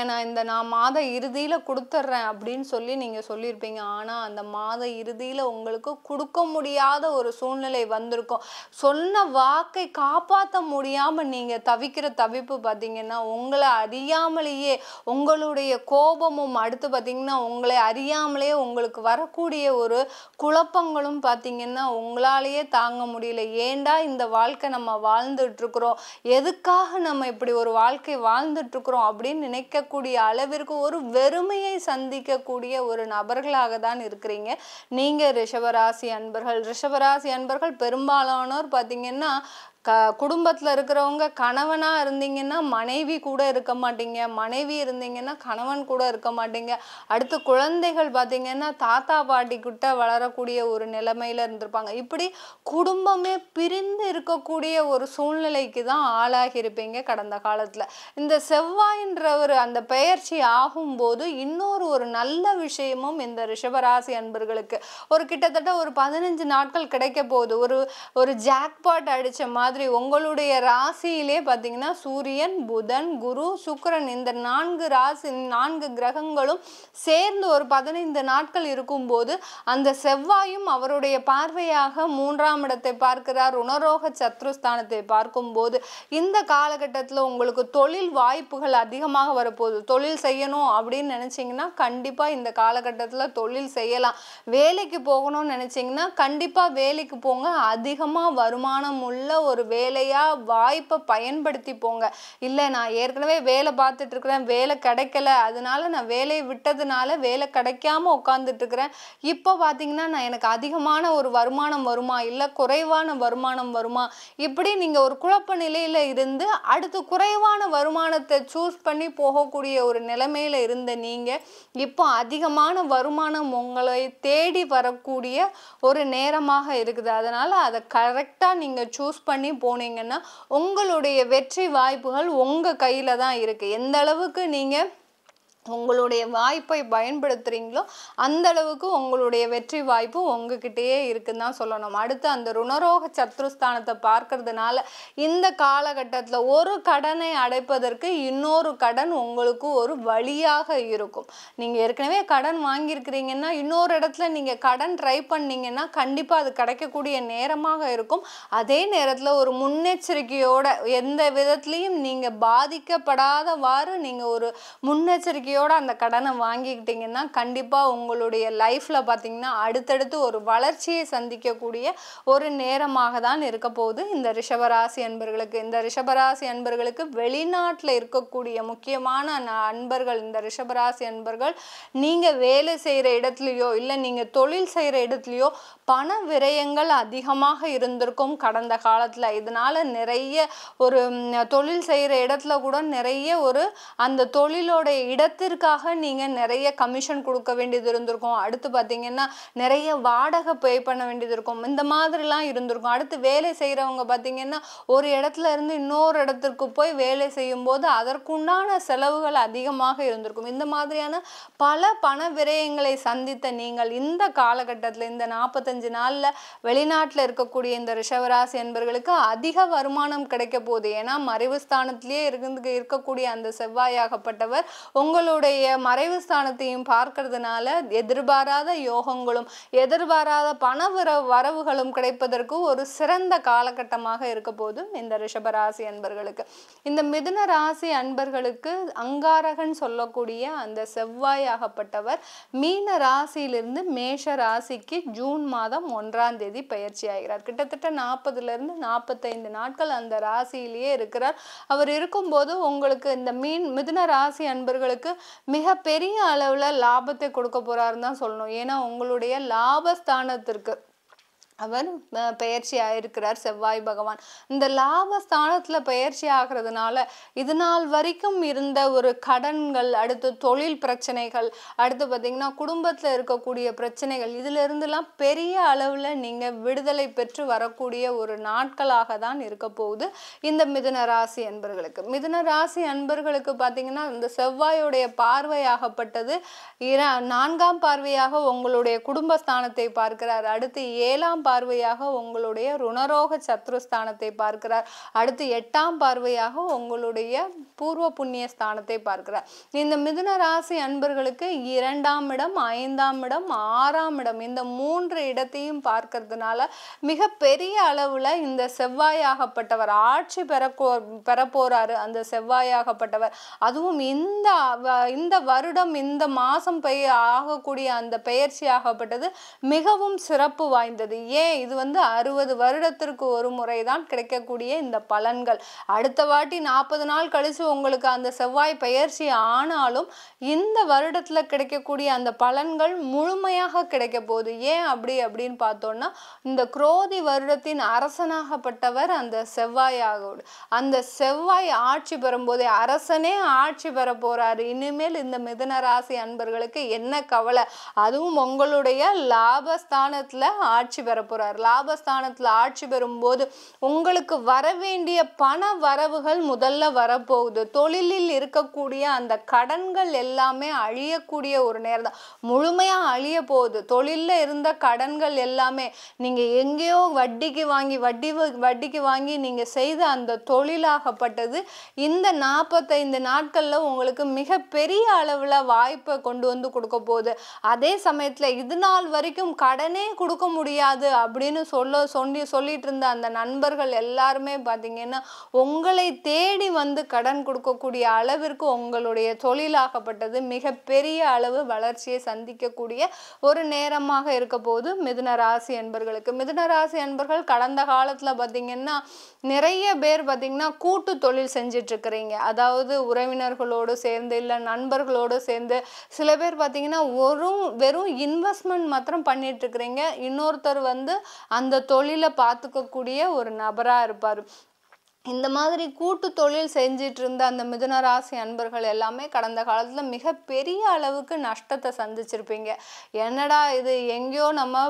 நான் மாத இறுதியில குடுத்துர்றேன் அப்படின்னு சொல்லி நீங்க சொல்லியிருப்பீங்க. ஆனா அந்த மாத இறுதியில உங்களுக்கு குடுக்க முடியாத ஒரு சூழ்நிலை வந்திருக்கும். சொன்ன வாக்கை காப்பாத்த முடியாம நீங்க தவிக்கிற தவிப்பு பார்த்தீங்கன்னா, உங்கள அறியாமலேயே உங்களுடைய கோபமும், அடுத்து பார்த்தீங்கன்னா உங்களை அறியாமலேயே உங்களுக்கு வரக்கூடிய ஒரு குழப்பங்களும் பார்த்தீங்கன்னா, உங்களாலேயே தாங்க முடியல. ஏன்டா இந்த வாழ்க்கை நம்ம வாழ்ந்துட்டு இருக்கிறோம்? எதுக்காக நம்ம இப்படி ஒரு வாழ்க்கை வாழ்ந்துட்டு இருக்கிறோம் அப்படின்னு நினைக்கக்கூடிய அளவிற்கு ஒரு வெறுமையை சந்திக்கக்கூடிய ஒரு நபர்களாக தான் இருக்கிறீங்க நீங்க ரிஷபராசி அன்பர்கள். ரிஷபராசி அன்பர்கள் பெரும்பாலானோர் பார்த்தீங்கன்னா குடும்பத்துல இருக்கிறவங்க கணவனா இருந்தீங்கன்னா மனைவி கூட இருக்க மாட்டீங்க, மனைவி இருந்தீங்கன்னா கணவன் கூட இருக்க மாட்டீங்க. அடுத்து குழந்தைகள் பார்த்தீங்கன்னா தாத்தா பாட்டி கிட்ட வளரக்கூடிய ஒரு நிலைமையில இருந்திருப்பாங்க. இப்படி குடும்பமே பிரிந்து இருக்கக்கூடிய ஒரு சூழ்நிலைக்கு தான் ஆளாகி இருப்பீங்க கடந்த காலத்துல. இந்த செவ்வாயின்றவர் அந்த பெயர்ச்சி ஆகும்போது ஒரு நல்ல விஷயமும் இந்த ரிஷபராசி அன்பர்களுக்கு கிட்டத்தட்ட ஒரு 15 நாட்கள் கிடைக்க போகுது. ஒரு ஜாக்பாட் அடிச்ச மாதிரி உங்களுடைய ராசியிலே பார்த்தீங்கன்னா சூரியன், புதன், குரு, சுக்கிரன் இந்த 4 கிரகங்களும் சேர்ந்து ஒரு 15 நாட்கள் இருக்கும்போது அந்த செவ்வாயும் அவருடைய பார்வையாக 3ஆம் இடத்தை பார்க்கிறார். ருணரோக சத்ருஸ்தானத்தை பார்க்கும்போது இந்த காலகட்டத்தில் உங்களுக்கு தொழில் வாய்ப்புகள் அதிகமாக வரப்போகுது. தொழில் செய்யணும் அப்படின்னு நினைச்சீங்கன்னா கண்டிப்பா இந்த காலகட்டத்தில் தொழில் செய்யலாம். வேலைக்கு போகணும்னு நினைச்சீங்கன்னா கண்டிப்பா வேலைக்கு போங்க. அதிகமா வருமானம் உள்ள ஒரு வேலையா வாய்ப்பை பயன்படுத்தி போங்க. இல்லை நான் ஏற்கனவே வேலை பார்த்துட்டு இருக்கிறேன், வேலை கிடைக்கல, அதனால நான் வேலையை விட்டதுனால வேலை கிடைக்காம உட்காந்துட்டு இருக்கிறேன், இப்போ பார்த்தீங்கன்னா நான் எனக்கு அதிகமான ஒரு வருமானம் வருமா இல்லை குறைவான வருமானம் வருமா, இப்படி நீங்க ஒரு குழப்ப நிலையில இருந்து அடுத்து குறைவான வருமானத்தை சூஸ் பண்ணி போகக்கூடிய ஒரு நிலைமையில இருந்த நீங்க இப்போ அதிகமான வருமானம் உங்களை தேடி வரக்கூடிய ஒரு நேரமாக இருக்குது. அதனால அதை கரெக்டா நீங்க சூஸ் பண்ணி போனீங்கன்னா உங்களுடைய வெற்றி வாய்ப்புகள் உங்க கையில தான் இருக்கு. எந்த அளவுக்கு நீங்க உங்களுடைய வாய்ப்பை பயன்படுத்துறீங்களோ அந்த அளவுக்கு உங்களுடைய வெற்றி வாய்ப்பு உங்ககிட்டயே இருக்குன்னு தான் சொல்லணும். அடுத்து அந்த ருணரோக சத்ருஸ்தானத்தை பார்க்கறதுனால இந்த காலகட்டத்தில் ஒரு கடனை அடைப்பதற்கு இன்னொரு கடன் உங்களுக்கு ஒரு வழியாக இருக்கும். நீங்க ஏற்கனவே கடன் வாங்கியிருக்கிறீங்கன்னா இன்னொரு இடத்துல நீங்க கடன் ட்ரை பண்ணீங்கன்னா கண்டிப்பா அது கிடைக்கக்கூடிய நேரமாக இருக்கும். அதே நேரத்தில் ஒரு முன்னெச்சரிக்கையோட எந்த விதத்திலையும் நீங்க பாதிக்கப்படாதவாறு நீங்க ஒரு முன்னெச்சரிக்கை அந்த கடனை வாங்கிக்கிட்டீங்கன்னா கண்டிப்பா உங்களுடைய லைஃப்ல பாத்தீங்கன்னா அடுத்தடுத்து ஒரு வளர்ச்சியை சந்திக்கக்கூடிய ஒரு நேரமாக தான் இருக்க போகுது இந்த ரிஷபராசி அன்பர்களுக்கு. இந்த ரிஷபராசி அன்பர்களுக்கு வெளிநாட்டுல இருக்கக்கூடிய முக்கியமான அன்பர்கள், இந்த ரிஷபராசி அன்பர்கள் நீங்க வேலை செய்யற இடத்துலயோ இல்ல நீங்க தொழில் செய்யற இடத்துலயோ பண விரயங்கள் அதிகமாக இருந்திருக்கும் கடந்த காலத்துல. இதனால நிறைய ஒரு தொழில் செய்யற இடத்துல கூட நிறைய அந்த தொழிலோட இடத்திற்காக நீங்க நிறைய கமிஷன் கொடுக்க வேண்டியது இருந்திருக்கும். அடுத்து பாத்தீங்கன்னா நிறைய வாடகை பே பண்ண வேண்டியது இருக்கும். இந்த மாதிரிலாம் இருந்திருக்கும். அடுத்து வேலை செய்யறவங்க பாத்தீங்கன்னா ஒரு இடத்துல இருந்து இன்னொரு இடத்திற்கு போய் வேலை செய்யும் போது அதற்குண்டான செலவுகள் அதிகமாக இருந்திருக்கும். இந்த மாதிரியான பல பண விரயங்களை சந்தித்த நீங்கள் இந்த காலகட்டத்தில் இந்த 45 நாள்ல வெளிநாட்டுல இருக்கக்கூடிய இந்த ரிஷபராசி என்பர்களுக்கு அதிக வருமானம் கிடைக்க போகுது. ஏன்னா மறைவு ஸ்தானத்திலேயே இருக்கக்கூடிய அந்த செவ்வாயாகப்பட்டவர் உங்களுடைய மறைவு ஸ்தானத்தையும் பார்க்கறதுனால எதிர்பாராத யோகங்களும் எதிர்பாராத பண வரவுகளும் கிடைப்பதற்கு ஒரு சிறந்த காலகட்டமாக இருக்க போதும் இந்த ரிஷபராசி அன்பர்களுக்கு. இந்த மிதுன ராசி அன்பர்களுக்கு அங்காரகன் சொல்லக்கூடிய அந்த செவ்வாயாகப்பட்டவர் மீன ராசியிலிருந்து மேஷ ராசிக்கு ஜூன் மாதம் 1ஆம் தேதி பயிற்சி ஆகிறார். கிட்டத்தட்ட 40 to 45 நாட்கள் அந்த ராசியிலேயே இருக்கிறார். அவர் இருக்கும்போது உங்களுக்கு இந்த மிதுன ராசி அன்பர்களுக்கு மிக பெரிய அளவுல லாபத்தை கொடுக்க போறாருன்னு தான் சொல்லணும். ஏன்னா உங்களுடைய லாபஸ்தானத்திற்கு அவர் பெயர்ச்சி ஆயிருக்கிறார் செவ்வாய் பகவான். இந்த லாபஸ்தானத்துல பெயர்ச்சி ஆகிறதுனால இது நாள் வரைக்கும் இருந்த ஒரு கடன்கள், அடுத்து தொழில் பிரச்சனைகள், அடுத்து பார்த்தீங்கன்னா குடும்பத்துல இருக்கக்கூடிய பிரச்சனைகள், இதுல இருந்துலாம் பெரிய அளவுல நீங்க விடுதலை பெற்று வரக்கூடிய ஒரு நாட்களாக தான் இருக்க போகுது இந்த மிதுன ராசி அன்பர்களுக்கு. மிதுன ராசி அன்பர்களுக்கு பார்த்தீங்கன்னா இந்த செவ்வாயுடைய பார்வையாகப்பட்டது 4ஆம் பார்வையாக உங்களுடைய குடும்பஸ்தானத்தை பார்க்கிறார். அடுத்து 7ஆம் பார்வையாக உங்களுடைய ருணரோக சத்ருஸ்தானத்தை பார்க்கிறார். அடுத்து 8ஆம் பார்வையாக உங்களுடைய பூர்வ புண்ணிய ஸ்தானத்தை பார்க்கிறார். இந்த மிதுன ராசி அன்பர்களுக்கு 2ஆம் இடம், 5ஆம் இடம், 6ஆம் இடம் இந்த 3 இடத்தையும் பார்க்கறதுனால மிக பெரிய அளவுல இந்த செவ்வாயாகப்பட்டவர் ஆட்சி பெற போறாரு. அந்த செவ்வாயாகப்பட்டவர் அதுவும் இந்த வருடம் இந்த மாசம் ஆகக்கூடிய அந்த பெயர்ச்சி ஆகப்பட்டது மிகவும் சிறப்பு வாய்ந்தது. ஏன் இது 60 வருடத்திற்கு ஒரு முறைதான் கிடைக்கக்கூடிய இந்த பலன்கள். அடுத்த வாட்டி 40 நாள் கழிச்சு உங்களுக்கு அந்த செவ்வாய் பெயர்ச்சி ஆனாலும் இந்த வருடத்துல கிடைக்கக்கூடிய அந்த பலன்கள் முழுமையாக கிடைக்க போகுது. ஏன் அப்படின்னு பார்த்தோம்னா இந்த குரோதி வருடத்தின் அரசனாகப்பட்டவர் அந்த செவ்வாயாக, அந்த செவ்வாய் ஆட்சி பெறும்போதே அரசனே ஆட்சி பெற போறாரு. இனிமேல் இந்த மிதுன ராசி அன்பர்களுக்கு என்ன கவலை? அதுவும் உங்களுடைய லாபஸ்தானத்துல ஆட்சி பெற போறார். லாபஸ்தானத்துல ஆட்சி பெறும்போது உங்களுக்கு வர வேண்டிய பண வரவுகள் முதல்ல வரப்போகுது. தொழிலில் இருக்கக்கூடிய அந்த கடன்கள் எல்லாமே அழியக்கூடிய ஒரு நேரம் தான். முழுமையா அழிய போகுது. தொழில்ல இருந்த கடன்கள் எல்லாமே நீங்க எங்கேயோ வட்டிக்கு வாங்கி நீங்க செய்த அந்த தொழிலாகப்பட்டது இந்த 45 நாட்கள்ல உங்களுக்கு மிக பெரிய அளவுல வாய்ப்பை கொண்டு வந்து கொடுக்க போகுது. அதே சமயத்துல இது நாள் வரைக்கும் கடனே கொடுக்க முடியாது அப்படின்னு சொல்லிட்டு இருந்த அந்த நண்பர்கள் எல்லாருமே பாத்தீங்கன்னா உங்களை தேடி வந்து கடன் கொடுக்கக்கூடிய அளவிற்கு உங்களுடைய தொழிலாகப்பட்டது மிக பெரிய அளவு வளர்ச்சியை சந்திக்கக்கூடிய ஒரு நேரமாக இருக்க போது மிதுன ராசி அன்பர்களுக்கு. மிதுன ராசி அன்பர்கள் கடந்த காலத்துல பாத்தீங்கன்னா நிறைய பேர் பாத்தீங்கன்னா கூட்டு தொழில் செஞ்சிட்டு இருக்கிறீங்க. அதாவது உறவினர்களோடு சேர்ந்து இல்ல நண்பர்களோடு சேர்ந்து சில பேர் பாத்தீங்கன்னா வெறும் இன்வெஸ்ட்மெண்ட் மாத்திரம் பண்ணிட்டு இருக்கிறீங்க. இன்னொருத்தர் அந்த தொழிலை பார்த்துக்கக்கூடிய ஒரு நபரா இருப்பாரு. இந்த மாதிரி கூட்டு தொழில் செஞ்சிட்டு இருந்த அந்த மிதுன ராசி அன்பர்கள் எல்லாமே கடந்த காலத்துல மிக பெரிய அளவுக்கு நஷ்டத்தை சந்திச்சிருப்பீங்க. என்னடா இது, எங்கேயோ நம்ம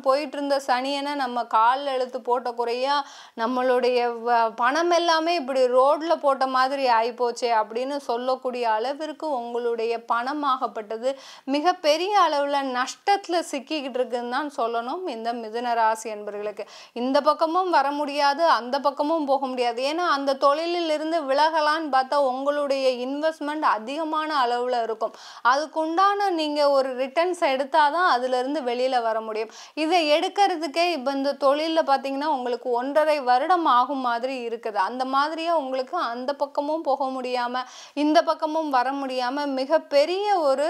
போயிட்டு இருந்த சனியனை நம்ம காலில் எழுத்து போட்ட குறையா நம்மளுடைய பணம் எல்லாமே இப்படி ரோட்ல போட்ட மாதிரி ஆயிப்போச்சே அப்படின்னு சொல்லக்கூடிய அளவிற்கு உங்களுடைய பணமாகப்பட்டது மிக பெரிய அளவுல நஷ்டத்துல சிக்கிக்கிட்டு இருக்குன்னு தான் சொல்லணும் இந்த மிதுன ராசி அன்பர்களுக்கு. இந்த பக்கமும் வர முடியாது, அந்த பக்கமும் போக முடியாது. ஏன்னா அந்த தொழிலில் இருந்து விலகலான்னு பார்த்தா உங்களுடைய இன்வெஸ்ட்மெண்ட் அதிகமான அளவுல இருக்கும். அதுக்குண்டான நீங்க ஒரு ரிட்டர்ன்ஸ் எடுத்தாதான் அதுல இருந்து வெளியில வர முடியும். இதை எடுக்கிறதுக்கே இப்ப இந்த தொழில பாத்தீங்கன்னா உங்களுக்கு 1.5 வருடம் ஆகும் மாதிரி இருக்குது. அந்த மாதிரியே உங்களுக்கு அந்த பக்கமும் போக முடியாம இந்த பக்கமும் வர முடியாம மிக பெரிய ஒரு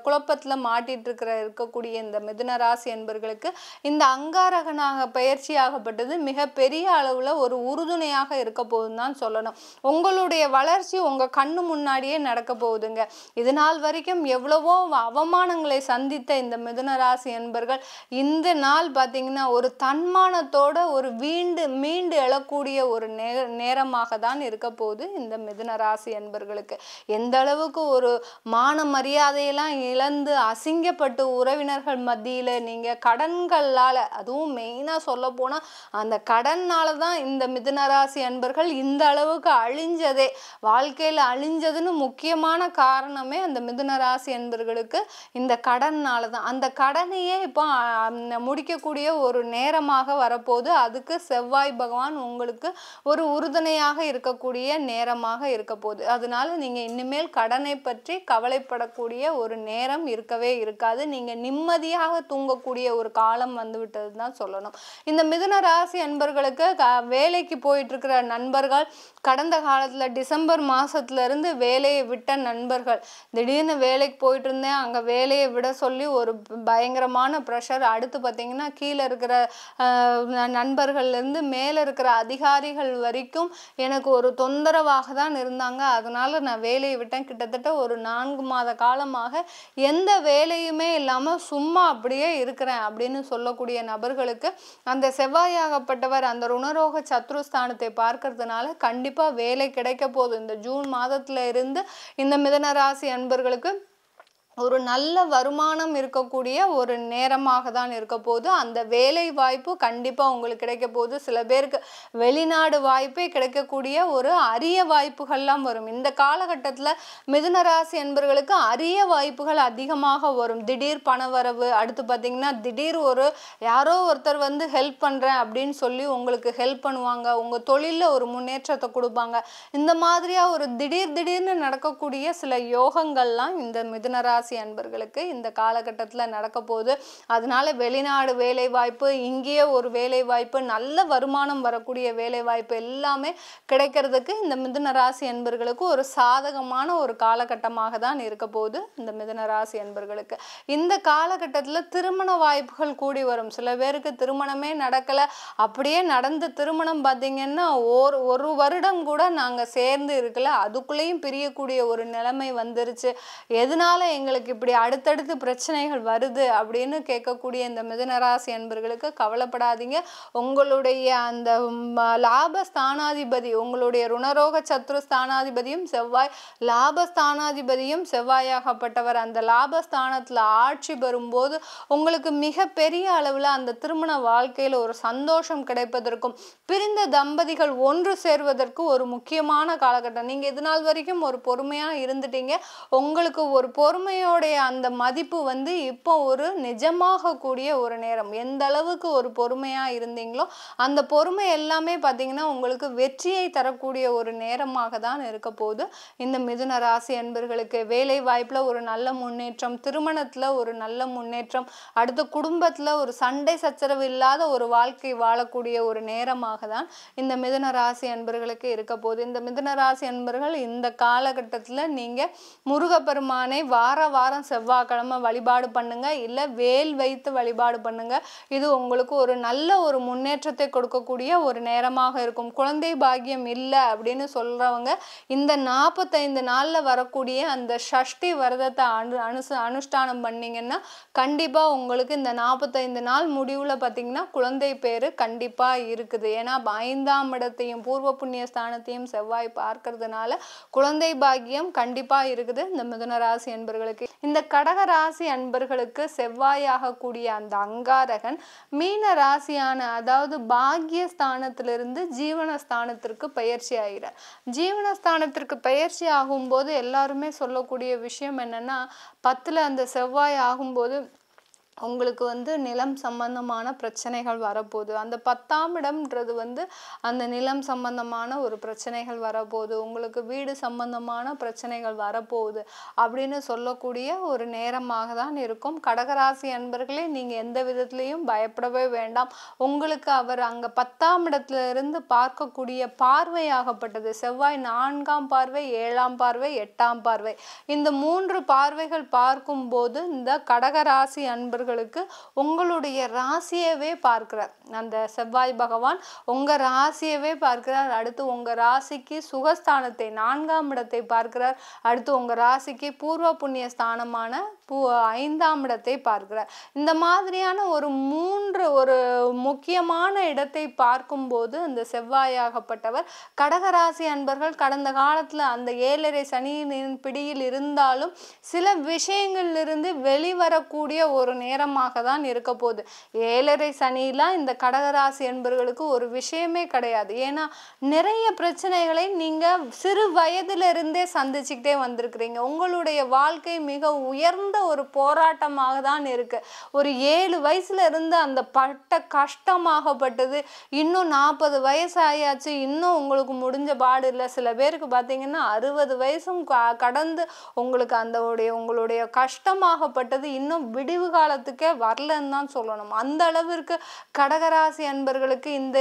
குழப்பத்துல மாட்டிட்டு இருக்கக்கூடிய இந்த மிதுன ராசி என்பர்களுக்கு இந்த அங்காரகனாக பயிற்சியாகப்பட்டது மிக பெரிய அளவுல ஒரு உறுதுணையாக இருக்க போகுதுன்னு தான் சொல்லணும். உங்களுடைய வளர்ச்சி உங்க கண்ணு முன்னாடியே நடக்க போகுதுங்க. இது நாள் வரைக்கும் எவ்வளவோ அவமானங்களை சந்தித்த இந்த மிதுன ராசி என்பர்கள் இந்த நாள் பாத்தீங்கன்னா ஒரு தன்மானத்தோட ஒரு மீண்டு எழக்கூடிய ஒரு நேரமாக தான் இருக்க போகுது இந்த மிதுன ராசி என்பர்களுக்கு. எந்த அளவுக்கு ஒரு மான மரியாதையெல்லாம் இழந்து அசிங்கப்பட்டு உறவினர்கள் மத்தியில நீங்க கடன்களால, அதுவும் மெயினா சொல்ல போனா அந்த கடன்னால தான் இந்த மிதுன ராசி அன்பர்கள் இந்த அளவுக்கு அழிஞ்சதே, வாழ்க்கையில அழிஞ்சதுன்னு முக்கியமான காரணமே அந்த மிதுன ராசி அன்பர்களுக்கு இந்த கடன்னால தான். அந்த கடனையே இப்போ முடிக்கக்கூடிய ஒரு நேரமாக வரப்போகுது. அதுக்கு செவ்வாய் பகவான் உங்களுக்கு ஒரு உறுதுணையாக இருக்கக்கூடிய நேரமாக இருக்க போகுது. அதனால நீங்க இனிமேல் கடனை பற்றி கவலைப்படக்கூடிய ஒரு நேரம் இருக்கவே இருக்காது. நீங்க நிம்மதியாக தூங்கக்கூடிய ஒரு காலம் வந்து விட்டது தான் சொல்லணும். இந்த மிதுன ராசி அன்பர்களுக்கு வேலைக்கு போயிட்டு இருக்கிற நண்பர்கள், கடந்த காலத்துல டிசம்பர் மாசத்துல இருந்து வேலையை விட்ட நண்பர்கள், திடீர்னு வேலைக்கு போயிட்டு இருந்தேன் அங்க வேலையை விட சொல்லி ஒரு பயங்கரமான ப்ரெஷர். அடுத்து பார்த்தீங்கன்னா கீழே இருக்கிற நண்பர்கள்ல இருந்து மேல இருக்கிற அதிகாரிகள் வரைக்கும் எனக்கு ஒரு தொந்தரவாக தான் இருந்தாங்க. அதனால நான் வேலையை விட்டேன். கிட்டத்தட்ட ஒரு 4 மாத காலமாக எந்த வேலையுமே இல்லாம சும்மா அப்படியே இருக்கிறேன் அப்படின்னு சொல்லக்கூடிய நபர்களுக்கு அந்த செவ்வாயாகப்பட்டவர் அந்த ருணரோக சத்ருஸ்தானத்தை பார்க்கறதுனால கண்டிப்பா வேலை கிடைக்க போகுது. இந்த ஜூன் மாதத்துல இருந்து இந்த மிதுன ராசி அன்பர்களுக்கு ஒரு நல்ல வருமானம் இருக்கக்கூடிய ஒரு நேரமாக தான் இருக்க போது. அந்த வேலை வாய்ப்பு கண்டிப்பா உங்களுக்கு கிடைக்க போகுது. சில பேருக்கு வெளிநாடு வாய்ப்பே கிடைக்கக்கூடிய ஒரு அரிய வாய்ப்புகள்லாம் வரும். இந்த காலகட்டத்துல மிதுன ராசி என்பவர்களுக்கு அரிய வாய்ப்புகள் அதிகமாக வரும். திடீர் பணவரவு, அடுத்து பார்த்தீங்கன்னா திடீர் யாரோ ஒருத்தர் வந்து ஹெல்ப் பண்றேன் அப்படின்னு சொல்லி உங்களுக்கு ஹெல்ப் பண்ணுவாங்க. உங்க தொழில்ல ஒரு முன்னேற்றத்தை கொடுப்பாங்க. இந்த மாதிரியா ஒரு திடீர்னு நடக்கக்கூடிய சில யோகங்கள்லாம் இந்த மிதுன ராசி அன்பர்களுக்கு இந்த காலகட்டத்துல நடக்க போகுது. அதனால வெளிநாடு வேலை வாய்ப்பு, இங்கேயே ஒரு வேலை வாய்ப்பு, நல்ல வருமானம் வரக்கூடிய வேலை வாய்ப்பு எல்லாமே கிடைக்கிறதுக்கு இந்த மிதுன ராசி அன்பர்களுக்கு ஒரு சாதகமான ஒரு காலகட்டமாக தான் இருக்க போகுது. இந்த மிதுன ராசி அன்பர்களுக்கு இந்த காலகட்டத்துல திருமண வாய்ப்புகள் கூடி வரும். சில பேருக்கு திருமணமே நடக்கல, அப்படியே நடந்த திருமணம் பார்த்தீங்கன்னா ஒரு வருடம் கூட நாங்க சேர்ந்து இருக்கல, அதுக்குள்ளேயும் பிரியக்கூடிய ஒரு நிலைமை வந்துருச்சு. எதனால எங்களுக்கு இப்படி அடுத்தடுத்து பிரச்சனைகள் வருது அப்படின்னு கேட்கக்கூடிய இந்த மிதுனராசி அன்பர்களுக்கு கவலைப்படாதீங்க. உங்களுடைய அந்த லாபஸ்தானாதிபதி, உங்களுடைய ருணரோக சத்ரு ஸ்தானாதிபதியும் செவ்வாய், லாபஸ்தானாதிபதியும் செவ்வாயாகப்பட்டவர் அந்த லாபஸ்தானத்துல ஆட்சி பெறும்போது உங்களுக்கு மிக பெரிய அளவுல அந்த திருமண வாழ்க்கையில ஒரு சந்தோஷம் கிடைப்பதற்கும், பிரிந்த தம்பதிகள் ஒன்று சேர்வதற்கு ஒரு முக்கியமான காலகட்டம். நீங்க இது நாள் வரைக்கும் ஒரு பொறுமையா இருந்துட்டீங்க. உங்களுக்கு ஒரு பொறுமையோடைய அந்த மதிப்பு வந்து இப்போ ஒரு நிஜமாக கூடிய ஒரு நேரம். எந்த அளவுக்கு ஒரு பொறுமையா இருந்தீங்களோ அந்த பொறுமை எல்லாமே பார்த்தீங்கன்னா உங்களுக்கு வெற்றியை தரக்கூடிய ஒரு நேரமாக தான் இருக்க போகுது. இந்த மிதுன ராசி அன்பர்களுக்கு வேலை வாய்ப்புல ஒரு நல்ல முன்னேற்றம், திருமணத்துல ஒரு நல்ல முன்னேற்றம், அடுத்து குடும்பத்துல ஒரு சண்டை சச்சரவு இல்லாத ஒரு வாழ்க்கை வாழக்கூடிய ஒரு நேரமாக தான் இந்த மிதுன ராசி அன்பர்களுக்கு இருக்க போகுது. இந்த மிதுன ராசி அன்பர்கள் இந்த காலகட்டத்துல நீங்க முருகப்பெருமானை வாரம் செவ்வாய்க்கிழமை வழிபாடு பண்ணுங்க, இல்ல வேல் வைத்து வழிபாடு பண்ணுங்க. இது உங்களுக்கு ஒரு நல்ல ஒரு முன்னேற்றத்தை கொடுக்கக்கூடிய ஒரு நேரமாக இருக்கும். குழந்தை பாக்கியம் இல்லை அப்படின்னு சொல்றவங்க இந்த 45 நாள்ல வரக்கூடிய அந்த சஷ்டி விரதத்தை அனுஷ்டானம் பண்ணீங்கன்னா கண்டிப்பா உங்களுக்கு இந்த 45 நாள் முடிவுல பார்த்தீங்கன்னா குழந்தை பேரு கண்டிப்பா இருக்குது. ஏன்னா 5ஆம் இடத்தையும் பூர்வ புண்ணிய ஸ்தானத்தையும் செவ்வாய் பார்க்கறதுனால குழந்தை பாக்கியம் கண்டிப்பா இருக்குது இந்த மிதுன ராசி அன்பர்களுக்கு. இந்த கடக ராசி அன்பர்களுக்கு செவ்வாயாக கூடிய அந்த அங்காரகன் மீன ராசியான அதாவது பாக்கியஸ்தானத்திலிருந்து ஜீவனஸ்தானத்திற்கு பயிற்சி ஆகிறார். ஜீவனஸ்தானத்திற்கு பயிற்சி ஆகும்போது எல்லாருமே சொல்லக்கூடிய விஷயம் என்னன்னா 10ல் அந்த செவ்வாய் ஆகும்போது உங்களுக்கு வந்து நிலம் சம்பந்தமான பிரச்சனைகள் வரப்போகுது. அந்த 10ஆம் இடம்ன்றது வந்து அந்த நிலம் சம்பந்தமான ஒரு பிரச்சனைகள் வரப்போகுது, உங்களுக்கு வீடு சம்பந்தமான பிரச்சனைகள் வரப்போகுது அப்படின்னு சொல்லக்கூடிய ஒரு நேரமாக தான் இருக்கும். கடகராசி அன்பர்களே நீங்க எந்த விதத்திலையும் பயப்படவே வேண்டாம். உங்களுக்கு அவர் அங்க 10ஆம் இடத்துல இருந்து பார்க்கக்கூடிய பார்வையாகப்பட்டது செவ்வாய் 4ஆம் பார்வை, 7ஆம் பார்வை, 8ஆம் பார்வை, இந்த 3 பார்வைகள் பார்க்கும்போது இந்த கடகராசி அன்பர்கள் உங்களுடைய ராசியவே பார்க்கிறார். அந்த செவ்வாய் பகவான் உங்க ராசியவே பார்க்கிறார். அடுத்து உங்க ராசிக்கு சுகஸ்தானத்தை 4ஆம் இடத்தை பார்க்கிறார். அடுத்து உங்க ராசிக்கு பூர்வ புண்ணிய ஸ்தானமான 5ஆம் இடத்தை பார்க்கிறார். இந்த மாதிரியான ஒரு 3 ஒரு முக்கியமான இடத்தை பார்க்கும்போது அந்த செவ்வாயாகப்பட்டவர் கடகராசி அன்பர்கள் கடந்த காலத்துல அந்த 7.5 சனியின் பிடியில் இருந்தாலும் சில விஷயங்களிலிருந்து வெளிவரக்கூடிய ஒரு நேரமாக தான் இருக்க போகுது. 7.5 சனிலாம் இந்த கடகராசி என்பவர்களுக்கு ஒரு விஷயமே கிடையாது. ஏன்னா நிறைய பிரச்சனைகளை நீங்க சிறு வயதிலிருந்தே சந்திச்சுக்கிட்டே வந்திருக்கிறீங்க. உங்களுடைய வாழ்க்கை மிக உயர்ந்த ஒரு போராட்டமாக தான் இருக்கு. ஒரு 7 வயசுல இருந்து அந்த பட்ட கஷ்டமாகப்பட்டது இன்னும் 40 வயசு ஆயாச்சு, இன்னும் உங்களுக்கு முடிஞ்ச பாடு இல்லை. சில பேருக்கு பார்த்தீங்கன்னா 60 வயசும் கடந்து உங்களுக்கு உங்களுடைய கஷ்டமாகப்பட்டது இன்னும் விடிவு காலத்துக்கே வரலன்னு தான் சொல்லணும். அந்த அளவிற்கு கடகராசி அன்பர்களுக்கு இந்த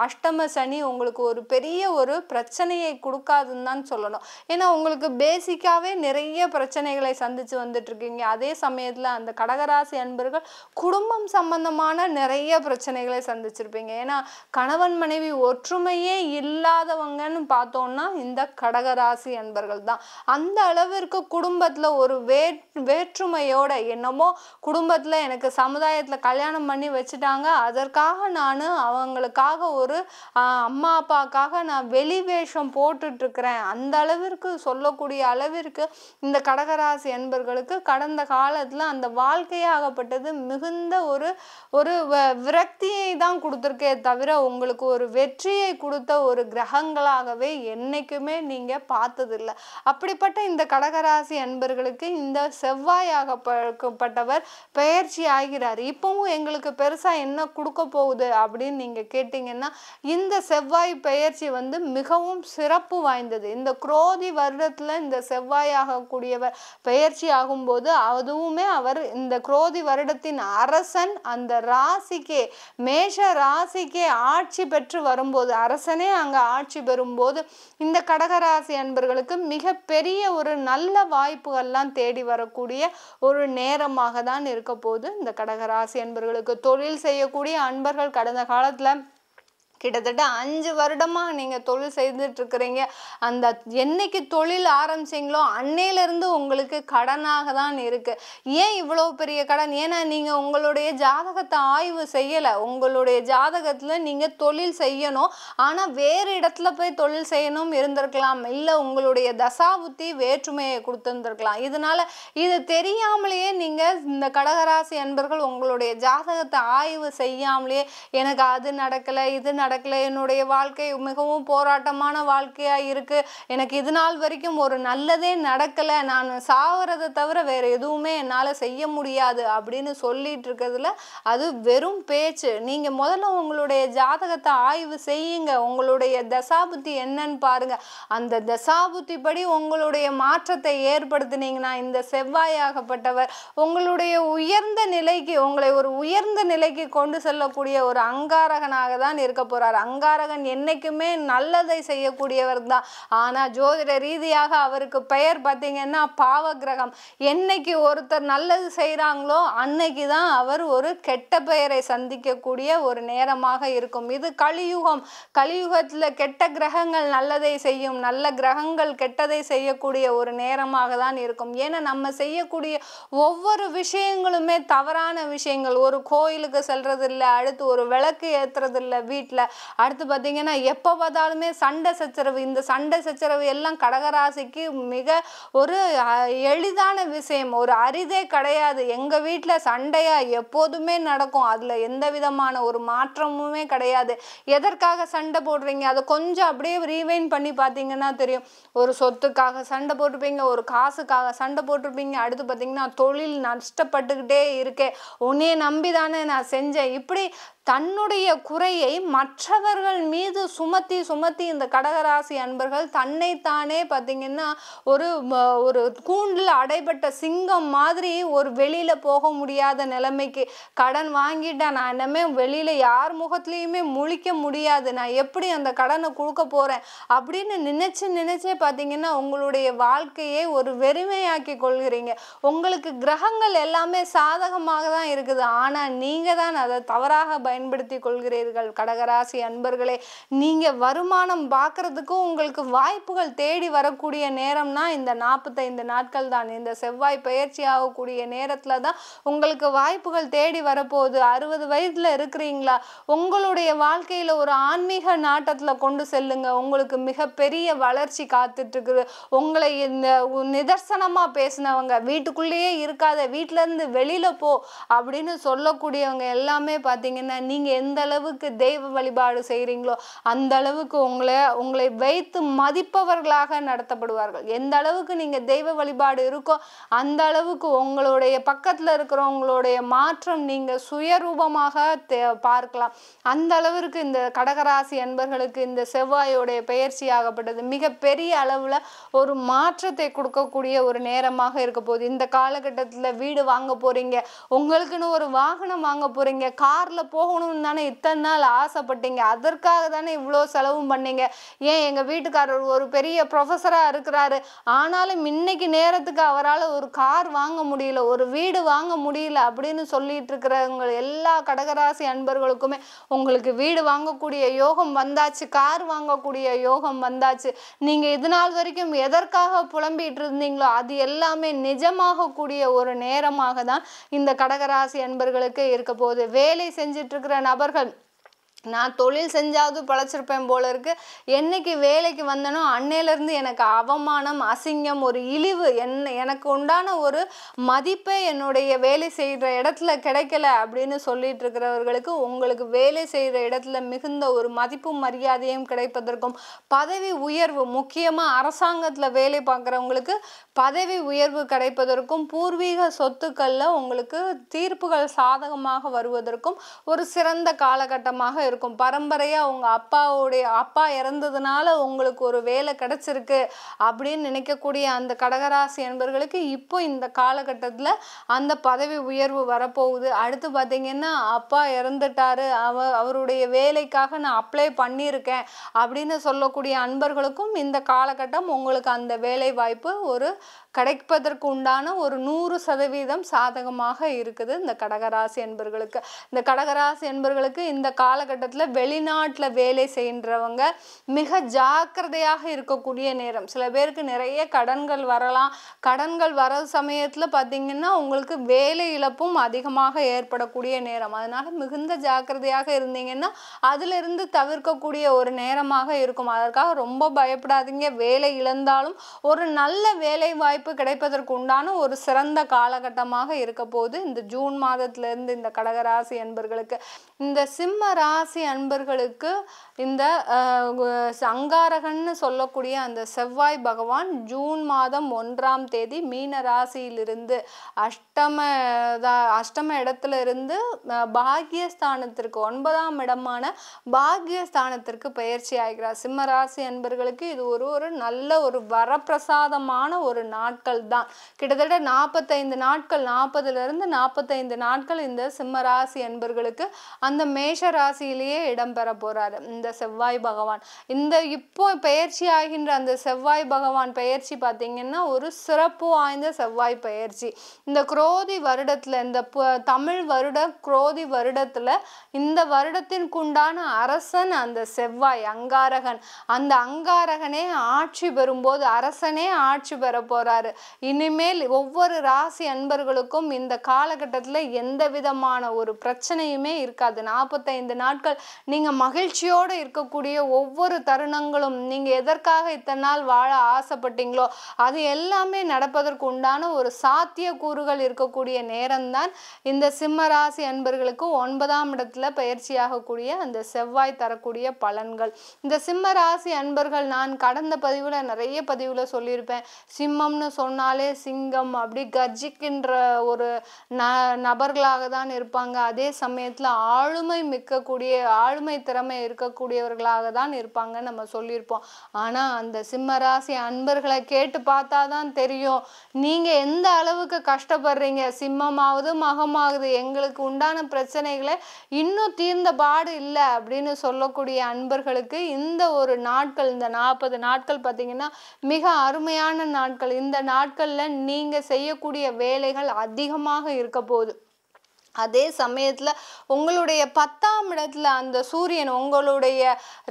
அஷ்டம சனி உங்களுக்கு ஒரு பெரிய ஒரு பிரச்சனையை கொடுக்காதுன்னு தான் சொல்லணும். ஏன்னா உங்களுக்கு பேசிக்காவே நிறைய பிரச்சனைகளை சந்திச்சு வந்துட்டு இருக்கீங்க. அதே சமயத்துல அந்த கடகராசி அன்பர்கள் குடும்பம் சம்பந்தமான நிறைய பிரச்சனைகளை சந்திச்சிருப்பீங்க. ஏன்னா கணவன் மனைவி ஒற்றுமையே இல்லாதவங்கன்னு பார்த்தோம்னா இந்த கடகராசி அன்பர்கள் தான். அந்த அளவிற்கு குடும்பத்துல ஒரு வேற்றுமையோட என்னமோ குடும்பத்துல எனக்கு சமுதாயத்துல கல்யாணம் பண்ணி வச்சுட்டாங்க, அதற்காக நான் அவங்களுக்காக ஒரு அம்மா அப்பாக்காக நான் வெளி வேஷம் போட்டுட்டு இருக்கிறேன், அந்த அளவிற்கு சொல்லக்கூடிய அளவிற்கு இந்த கடகராசி அன்பர்களுக்கு கடந்த காலத்துல அந்த வாழ்க்கையாகப்பட்டது மிகுந்த ஒரு ஒரு விரக்தியை தான் கொடுத்துருக்கே தவிர உங்களுக்கு ஒரு வெற்றியை கொடுத்த ஒரு கிரகங்களாகவே என்னைக்குமே நீங்க பார்த்ததில்லை. அப்படிப்பட்ட இந்த கடகராசி அன்பர்களுக்கு இந்த செவ்வாயாகப்பட்டவர் பெயர்ச்சி ஆகிறார். இப்பவும் எங்களுக்கு பெருசா என்ன கொடுக்க போகுது அப்படின்னு நீங்க கேட்டீங்கன்னா, இந்த செவ்வாய் பெயர்ச்சி மிகவும் சிறப்பு வாய்ந்தது. இந்த குரோதி வருடத்துல இந்த செவ்வாயாகக்கூடியவர் பெயர்ச்சி ஆகும்போது, அதுவுமே அவர் இந்த குரோதி வருடத்தின் அரசன் அந்த ராசிக்கே, மேஷ ராசிக்கே ஆட்சி பெற்று வரும்போது, அரசனே அங்க ஆட்சி பெறும்போது இந்த கடகராசி அன்பர்களுக்கு மிக பெரிய ஒரு நல்ல வாய்ப்புகள்லாம் தேடி வரக்கூடிய ஒரு நேரமாக தான் இருக்க போது. இந்த கடகராசி அன்பர்களுக்கு தொழில் செய்யக்கூடிய அன்பர்கள் கடந்த காலத்துல கிட்டத்தட்ட 5 வருடமா நீங்க தொழில் செய்துட்டு இருக்கிறீங்க. அந்த என்னைக்கு தொழில் ஆரம்பிச்சீங்களோ அன்னையிலிருந்து உங்களுக்கு கடனாக தான் இருக்கு. ஏன் இவ்வளவு பெரிய கடன்? ஏன்னா நீங்க உங்களுடைய ஜாதகத்தை ஆய்வு செய்யல. உங்களுடைய ஜாதகத்துல நீங்க தொழில் செய்யணும், ஆனா வேறு இடத்துல போய் தொழில் செய்யணும் இருந்திருக்கலாம், இல்ல உங்களுடைய தசாபுத்தி வேற்றுமையை கொடுத்திருந்திருக்கலாம். இதனால இது தெரியாமலேயே நீங்க இந்த கடகராசி அன்பர்கள் உங்களுடைய ஜாதகத்தை ஆய்வு செய்யாமலேயே எனக்கு அது நடக்கல, இது நடக்கல, என்னுடைய வாழ்க்கை மிகவும் போராட்டமான வாழ்க்கையா இருக்கு, எனக்கு இது நாள் வரைக்கும் ஒரு நல்லதே நடக்கல, நான் சாவறதை தவிர வேற எதுவுமே என்னால செய்ய முடியாது அப்படின்னு சொல்லிட்டு இருக்கிறதுல அது வெறும் பேச்சு. நீங்க முதல்ல உங்களுடைய ஜாதகத்தை ஆய்வு செய்யுங்க, உங்களுடைய தசாபுத்தி என்னன்னு பாருங்க. அந்த தசாபுத்தி படி உங்களுடைய மாற்றத்தை ஏற்படுத்தினீங்கன்னா இந்த செவ்வாயாகப்பட்டவர் உங்களுடைய உயர்ந்த நிலைக்கு, உங்களை ஒரு உயர்ந்த நிலைக்கு கொண்டு செல்லக்கூடிய ஒரு அங்காரகனாக தான் இருக்க போறார். அங்காரகன் என்னைக்குமே நல்லதை செய்யக்கூடியவர் தான். ஆனா ஜோதிட ரீதியாக அவருக்கு பெயர் பார்த்தீங்கன்னா பாவ கிரகம். என்னைக்கு ஒருத்தர் நல்லது செய்யறாங்களோ அன்னைக்கு தான் அவர் ஒரு கெட்ட பெயரை சந்திக்கக்கூடிய ஒரு நேரமாக இருக்கும். இது கலியுகம். கலியுகத்துல கெட்ட கிரகங்கள் நல்லதை செய்யும், நல்ல கிரகங்கள் கெட்டதை செய்யக்கூடிய ஒரு நேரமாக தான் இருக்கும். ஏன்னா நம்ம செய்யக்கூடிய ஒவ்வொரு விஷயங்களுமே தவறான விஷயங்கள். ஒரு கோயிலுக்கு செல்றது இல்லை, அடுத்து ஒரு விளக்கு ஏத்துறது இல்லை வீட்டுல, அடுத்து பார்த்தீங்கன்னா எப்போ பார்த்தாலுமே சண்டை சச்சரவு. இந்த சண்டை சச்சரவு எல்லாம் கடகராசிக்கு மிக ஒரு எளிதான விஷயம், ஒரு அரிதே கிடையாது. எங்க வீட்டுல சண்டையா எப்போதுமே நடக்கும், அதுல எந்த விதமான ஒரு மாற்றமுமே கிடையாது. எதற்காக சண்டை போடுறீங்க அதை கொஞ்சம் அப்படியே ரீவைண்ட் பண்ணி பார்த்தீங்கன்னா தெரியும். ஒரு சொத்துக்காக சண்டை போட்டிருப்பீங்க, ஒரு காசுக்காக சண்டை போட்டிருப்பீங்க, அடுத்து பார்த்தீங்கன்னா தொழில் நஷ்டப்பட்டுக்கிட்டே இருக்கே, உன்னையே நம்பி தானே நான் செஞ்சேன், இப்படி தன்னுடைய குறையை மற்றவர்கள் மீது சுமத்தி சுமத்தி இந்த கடகராசி அன்பர்கள் தன்னைத்தானே பார்த்தீங்கன்னா ஒரு ஒரு கூண்டில் அடைபட்ட சிங்கம் மாதிரி ஒரு வெளியில போக முடியாத நிலைமைக்கு, கடன் வாங்கிட்டா நான் என்னமே வெளியில யார் முகத்திலையுமே முழிக்க முடியாது, நான் எப்படி அந்த கடனை கொடுக்க போறேன் அப்படின்னு நினைச்சே பார்த்தீங்கன்னா உங்களுடைய வாழ்க்கையை ஒரு வெறுமையாக்கி கொள்கிறீங்க. உங்களுக்கு கிரகங்கள் எல்லாமே சாதகமாக தான் இருக்குது, ஆனா நீங்க தான் அதை தவறாக பயன்படுத்தி கொள்கிறீர்கள். கடகராசி அன்பர்களே, நீங்க வருமானம் பார்க்கறதுக்கும் உங்களுக்கு வாய்ப்புகள் தேடி வரக்கூடிய நேரம்னா இந்த 45 நாட்கள் தான். இந்த செவ்வாய் பயிற்சி ஆகக்கூடிய நேரத்துல தான் உங்களுக்கு வாய்ப்புகள் தேடி வரப்போகுது. 60 வயதுல இருக்கிறீங்களா, உங்களுடைய வாழ்க்கையில ஒரு ஆன்மீக நாட்டத்துல கொண்டு செல்லுங்க, உங்களுக்கு மிகப்பெரிய வளர்ச்சி காத்துட்டு இருக்குது. உங்களை இந்த நிதர்சனமா பேசினவங்க, வீட்டுக்குள்ளேயே இருக்காத, வீட்டுல இருந்து வெளியில போ அப்படின்னு சொல்லக்கூடியவங்க எல்லாமே பார்த்தீங்கன்னா நீங்க எந்த அளவுக்கு தெய்வ வழிபாடு செய்றீங்களோ அந்த அளவுக்கு உங்களை வைத்து மதிப்பவர்களாக நடத்தப்படுவார்கள். எந்த அளவுக்கு நீங்க தெய்வ வழிபாடு இருக்கோ அந்த அளவுக்கு உங்களுடைய பக்கத்துல இருக்கிறவங்களுடைய மாற்றம் நீங்க சுயரூபமாக பார்க்கலாம். அந்த அளவிற்கு இந்த கடகராசி அன்பர்களுக்கு இந்த செவ்வாயோடைய பெயர்ச்சி ஆகப்பட்டது மிக பெரிய அளவுல ஒரு மாற்றத்தை கொடுக்கக்கூடிய ஒரு நேரமாக இருக்க போகுது. இந்த காலகட்டத்துல வீடு வாங்க போறீங்க, உங்களுக்குன்னு ஒரு வாகனம் வாங்க போறீங்க, கார்ல போகணும்னு தானே இத்தனை நாள் ஆசைப்பட்டீங்க, அதற்காக தானே இவ்வளோ செலவும் பண்ணீங்க. ஏன் எங்க வீட்டுக்காரர் ஒரு பெரிய ப்ரொஃபஸரா இருக்கிறாரு, ஆனாலும் இன்னைக்கு நேரத்துக்கு அவரால் ஒரு கார் வாங்க முடியல, ஒரு வீடு வாங்க முடியல அப்படின்னு சொல்லிட்டு இருக்கிறவங்க எல்லா கடகராசி அன்பர்களுக்குமே உங்களுக்கு வீடு வாங்கக்கூடிய யோகம் வந்தாச்சு, கார் வாங்கக்கூடிய யோகம் வந்தாச்சு. நீங்க இது நாள் வரைக்கும் எதற்காக புலம்பிட்டு இருந்தீங்களோ அது எல்லாமே நிஜமாக கூடிய ஒரு நேரமாக தான் இந்த கடகராசி அன்பர்களுக்கு இருக்க போகுது. வேலை செஞ்சிட்டு இருக்கிற நபர்கள் நான் தொழில் செஞ்சாவது பிழைச்சிருப்பேன் போல இருக்கு. என்னைக்கு வேலைக்கு வந்தனோ அன்னையிலேருந்து எனக்கு அவமானம், அசிங்கம், ஒரு இழிவு, எனக்கு உண்டான ஒரு மதிப்பே என்னுடைய வேலை செய்கிற இடத்துல கிடைக்கல அப்படின்னு சொல்லிட்டு இருக்கிறவர்களுக்கு உங்களுக்கு வேலை செய்கிற இடத்துல மிகுந்த ஒரு மதிப்பும் மரியாதையும் கிடைப்பதற்கும், பதவி உயர்வு, முக்கியமாக அரசாங்கத்தில் வேலை பார்க்குறவங்களுக்கு பதவி உயர்வு கிடைப்பதற்கும், பூர்வீக சொத்துக்களில் உங்களுக்கு தீர்ப்புகள் சாதகமாக வருவதற்கும் ஒரு சிறந்த காலகட்டமாக இருக்கும். பரம்பரையா உங்க அப்பா இறந்ததுனால உங்களுக்கு ஒரு வேலை கிடைச்சிருக்கு அப்படின்னு நினைக்கக்கூடிய அந்த கடகராசி என்பர்களுக்கு இப்போ இந்த காலகட்டத்துல அந்த பதவி உயர்வு வரப்போகுது. அடுத்து பார்த்தீங்கன்னா அப்பா இறந்துட்டாரு, அவருடைய வேலைக்காக நான் அப்ளை பண்ணியிருக்கேன் அப்படின்னு சொல்லக்கூடிய அன்பர்களுக்கும் இந்த காலகட்டம் உங்களுக்கு அந்த வேலை வாய்ப்பு ஒரு கிடைப்பதற்கு உண்டான ஒரு 100% சாதகமாக இருக்குது இந்த கடகராசி என்பர்களுக்கு. இந்த கடகராசி என்பர்களுக்கு இந்த காலகட்டத்தில் வெளிநாட்டில் வேலை செய்கின்றவங்க மிக ஜாக்கிரதையாக இருக்கக்கூடிய நேரம். சில பேருக்கு நிறைய கடன்கள் வரலாம். கடன்கள் வர சமயத்தில் பார்த்தீங்கன்னா உங்களுக்கு வேலை இழப்பும் அதிகமாக ஏற்படக்கூடிய நேரம். அதனால மிகுந்த ஜாக்கிரதையாக இருந்தீங்கன்னா அதிலிருந்து தவிர்க்கக்கூடிய ஒரு நேரமாக இருக்கும். அதற்காக ரொம்ப பயப்படாதீங்க. வேலை இழந்தாலும் ஒரு நல்ல வேலை வாய்ப்பு கிடைப்பதற்கு உண்டான ஒரு சிறந்த காலகட்டமாக இருக்க போது இந்த ஜூன் மாதத்திலிருந்து இந்த கடகராசி அன்பர்களுக்கு. இந்த சிம்ம ராசி அன்பர்களுக்கு இந்த அங்காரகன்னு சொல்லக்கூடிய அந்த செவ்வாய் பகவான் ஜூன் மாதம் 1ஆம் தேதி மீன ராசியிலிருந்து அஷ்டம இடத்துல இருந்து பாக்கியஸ்தானத்திற்கு 9ஆம் இடமான பாக்கியஸ்தானத்திற்கு பயிற்சி ஆகிறார். சிம்ம ராசி அன்பர்களுக்கு இது ஒரு நல்ல ஒரு வரப்பிரசாதமான ஒரு நாட்கள் தான். கிட்டத்தட்ட 45 நாட்கள், 40லிருந்து 45 நாட்கள் இந்த சிம்ம ராசி அன்பர்களுக்கு அந்த மேஷ ராசியிலேயே இடம்பெற போறாரு இந்த செவ்வாய் பகவான். இந்த இப்போ பயிற்சி ஆகின்ற அந்த செவ்வாய் பகவான் பயிற்சி பார்த்தீங்கன்னா ஒரு சிறப்பு வாய்ந்த செவ்வாய் பயிற்சி. இந்த குரோதி வருடத்துல, இந்த தமிழ் வருட குரோதி வருடத்துல இந்த வருடத்திற்குண்டான அரசன் அந்த செவ்வாய் அங்காரகன். அந்த அங்காரகனே ஆட்சி பெறும்போது அரசனே ஆட்சி பெற போறாரு. இனிமேல் ஒவ்வொரு ராசி அன்பர்களுக்கும் இந்த காலகட்டத்தில் எந்த விதமான ஒரு பிரச்சனையுமே இருக்காது. 45 நாட்கள் நீங்க மகிழ்ச்சியோடு இருக்கக்கூடிய ஒவ்வொரு தருணங்களும், நீங்க எதற்காக இத்தனை நாள் வாழ ஆசைப்பட்டீங்களோ அது எல்லாமே நடப்பதற்கு உண்டான ஒரு சாத்திய கூறுகள் இருக்கக்கூடிய நேரம்தான் இந்த சிம்ம ராசி அன்பர்களுக்கு 9ஆம் இடத்துல பயிற்சியாகக்கூடிய அந்த செவ்வாய் தரக்கூடிய பலன்கள். இந்த சிம்ம ராசி அன்பர்கள் நான் கடந்த பதிவுல நிறைய பதிவுல சொல்லியிருப்பேன். சிம்மம்னு சொன்னாலே சிங்கம் அப்படி கர்ஜிக்கின்ற ஒரு நபர்களாக தான் இருப்பாங்க. அதே சமயத்துல ஆளுமை திறமை இருக்கக்கூடியவர்களாக தான் இருப்பாங்க நம்ம சொல்லியிருப்போம். ஆனா அந்த சிம்ம ராசி அன்பர்களை கேட்டு பார்த்தாதான் தெரியும் நீங்க எந்த அளவுக்கு கஷ்டப்படுறீங்க. சிம்மமாவது மகமாகுது, எங்களுக்கு உண்டான பிரச்சனைகளை இன்னும் தீர்ந்த பாடு இல்லை அப்படின்னு சொல்லக்கூடிய அன்பர்களுக்கு இந்த ஒரு நாட்கள், இந்த 40 நாட்கள் பார்த்தீங்கன்னா மிக அருமையான நாட்கள். இந்த நாட்கள்ல நீங்க செய்யக்கூடிய வேலைகள் அதிகமாக இருக்க போகுது. அதே சமயத்துல உங்களுடைய 10ஆம் இடத்துல அந்த சூரியன், உங்களுடைய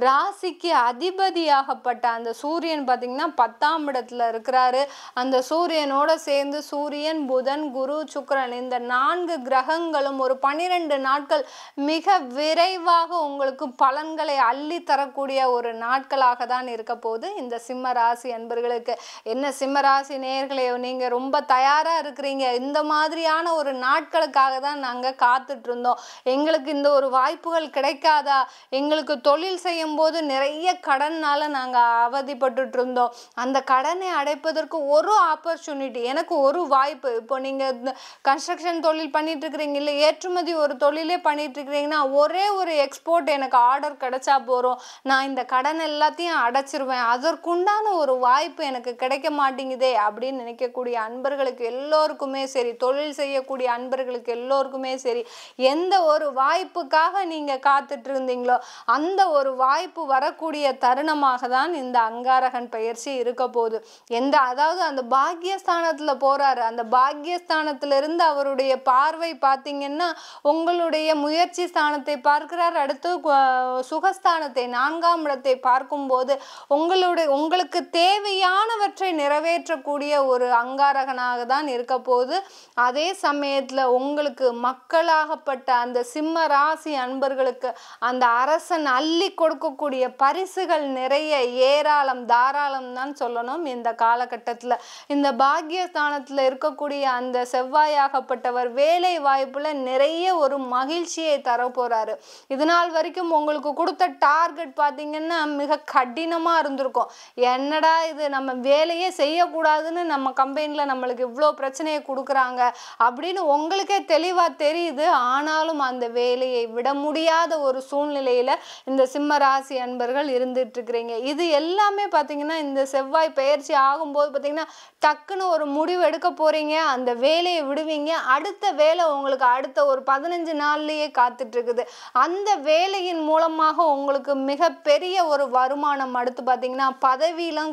ராசிக்கு அதிபதியாகப்பட்ட அந்த சூரியன் பார்த்தீங்கன்னா 10ஆம் இடத்துல இருக்கிறாரு. அந்த சூரியனோட சேர்ந்து சூரியன், புதன், குரு, சுக்கிரன் இந்த 4 கிரகங்களும் ஒரு 12 நாட்கள் மிக விரைவாக உங்களுக்கு பலன்களை அள்ளி தரக்கூடிய ஒரு நாட்களாக தான் இருக்க போது இந்த சிம்ம ராசி அன்பர்களுக்கு. என்ன சிம்ம ராசி நேயர்களே, நீங்க ரொம்ப தயாரா இருக்கிறீங்க. இந்த மாதிரியான ஒரு நாட்களுக்காக தான் நாங்கள் காத்துட்டு இருந்தோம். எங்களுக்கு இந்த ஒரு வாய்ப்புகள் கிடைக்காதா? எங்களுக்கு தொழில் செய்யும் போது நிறைய கடன்னால நாங்கள் அவதிப்பட்டு இருந்தோம். அந்த கடனை அடைப்பதற்கு ஒரு ஆப்பர்ச்சுனிட்டி, எனக்கு ஒரு வாய்ப்பு. இப்போ நீங்கள் கன்ஸ்ட்ரக்ஷன் தொழில் பண்ணிட்டு இருக்கிறீங்க, இல்லை ஏற்றுமதி ஒரு தொழிலே பண்ணிட்டு இருக்கிறீங்கன்னா ஒரே ஒரு எக்ஸ்போர்ட் எனக்கு ஆர்டர் கிடைச்சா போகிறோம், நான் இந்த கடன் எல்லாத்தையும் அடைச்சிருவேன். அதற்குண்டான ஒரு வாய்ப்பு எனக்கு கிடைக்க மாட்டேங்குதே அப்படின்னு நினைக்கக்கூடிய அன்பர்களுக்கு எல்லோருக்குமே சரி, தொழில் செய்யக்கூடிய அன்பர்களுக்கு எல்லோருக்குமே சரி, எந்த ஒரு வாய்ப்புக்காக நீங்க காத்துட்டு இருந்தீங்களோ அந்த ஒரு வாய்ப்பு வரக்கூடிய தருணமாக தான் இந்த அங்காரகன் பயிற்சி இருக்க போகுது. அதாவது அந்த பாக்கியஸ்தானத்துல போறாரு. அந்த பாக்கியஸ்தானத்திலிருந்து அவருடைய பார்வை பார்த்தீங்கன்னா உங்களுடைய முயற்சி ஸ்தானத்தை பார்க்கிறார். அடுத்து சுகஸ்தானத்தை 4ஆம் இடத்தை பார்க்கும்போது உங்களுக்கு தேவையானவற்றை நிறைவேற்றக்கூடிய ஒரு அங்காரகனாக தான் இருக்க போகுது. அதே சமயத்துல உங்களுக்கு மக்களாகப்பட்ட அந்த சிம்ம ராசி அன்பர்களுக்கு அந்த அரசன் அள்ளி கொடுக்கக்கூடிய பரிசுகள் நிறைய ஏராளம் தாராளம் தான் சொல்லணும். இந்த காலகட்டத்துல இந்த பாக்கியஸ்தானத்துல இருக்கக்கூடிய அந்த செவ்வாயாகப்பட்டவர் வேலை வாய்ப்புல நிறைய ஒரு மகிழ்ச்சியை தர போறாரு. இது நாள் வரைக்கும் உங்களுக்கு கொடுத்த டார்கெட் பாத்தீங்கன்னா மிக கடினமா இருந்திருக்கும். என்னடா இது, நம்ம வேலையே செய்யக்கூடாதுன்னு நம்ம கம்பெனில நம்மளுக்கு இவ்வளோ பிரச்சனையை கொடுக்குறாங்க அப்படின்னு உங்களுக்கே தெளிவா தெரியுது. ஆனாலும் அந்த வேலையை விட முடியாத ஒரு சூழ்நிலையில இந்த சிம்ம ராசி அன்பர்கள் இருந்துட்டு இருக்கிறீங்க. இது எல்லாமே பாத்தீங்கன்னா இந்த செவ்வாய் பெயர்ச்சி ஆகும்போது பாத்தீங்கன்னா டக்குன்னு ஒரு முடிவு எடுக்க போறீங்க, அந்த வேலையை விடுவீங்க. அடுத்த வேலை உங்களுக்கு அடுத்த ஒரு 15 நாள்லயே காத்துட்டு இருக்குது. அந்த வேலையின் மூலமாக உங்களுக்கு மிகப்பெரிய ஒரு வருமானம், அடுத்து பாத்தீங்கன்னா பதவியெல்லாம்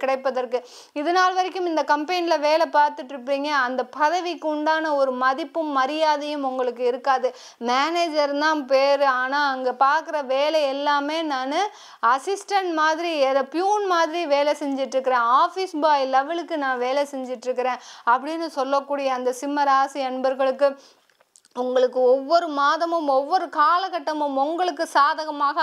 கிடைப்பதற்கு இது நாள் வரைக்கும் இந்த கம்பெனில வேலை பார்த்துட்டு இருப்பீங்க. அந்த பதவிக்கு உண்டான ஒரு மதிப்பும் மரியாதையும் உங்களுக்கு இருக்காது. மேனேஜர் தான் பேரு, ஆனா அங்க பாக்குற வேலை எல்லாமே நான் அசிஸ்டன்ட் மாதிரி பியூன் மாதிரி வேலை செஞ்சுட்டு இருக்கிறேன், ஆபீஸ் பாய் லெவலுக்கு நான் வேலை செஞ்சுட்டு இருக்கிறேன் அப்படின்னு சொல்லக்கூடிய அந்த சிம்ம ராசி அன்பர்களுக்கு உங்களுக்கு ஒவ்வொரு மாதமும் ஒவ்வொரு காலகட்டமும் உங்களுக்கு சாதகமாக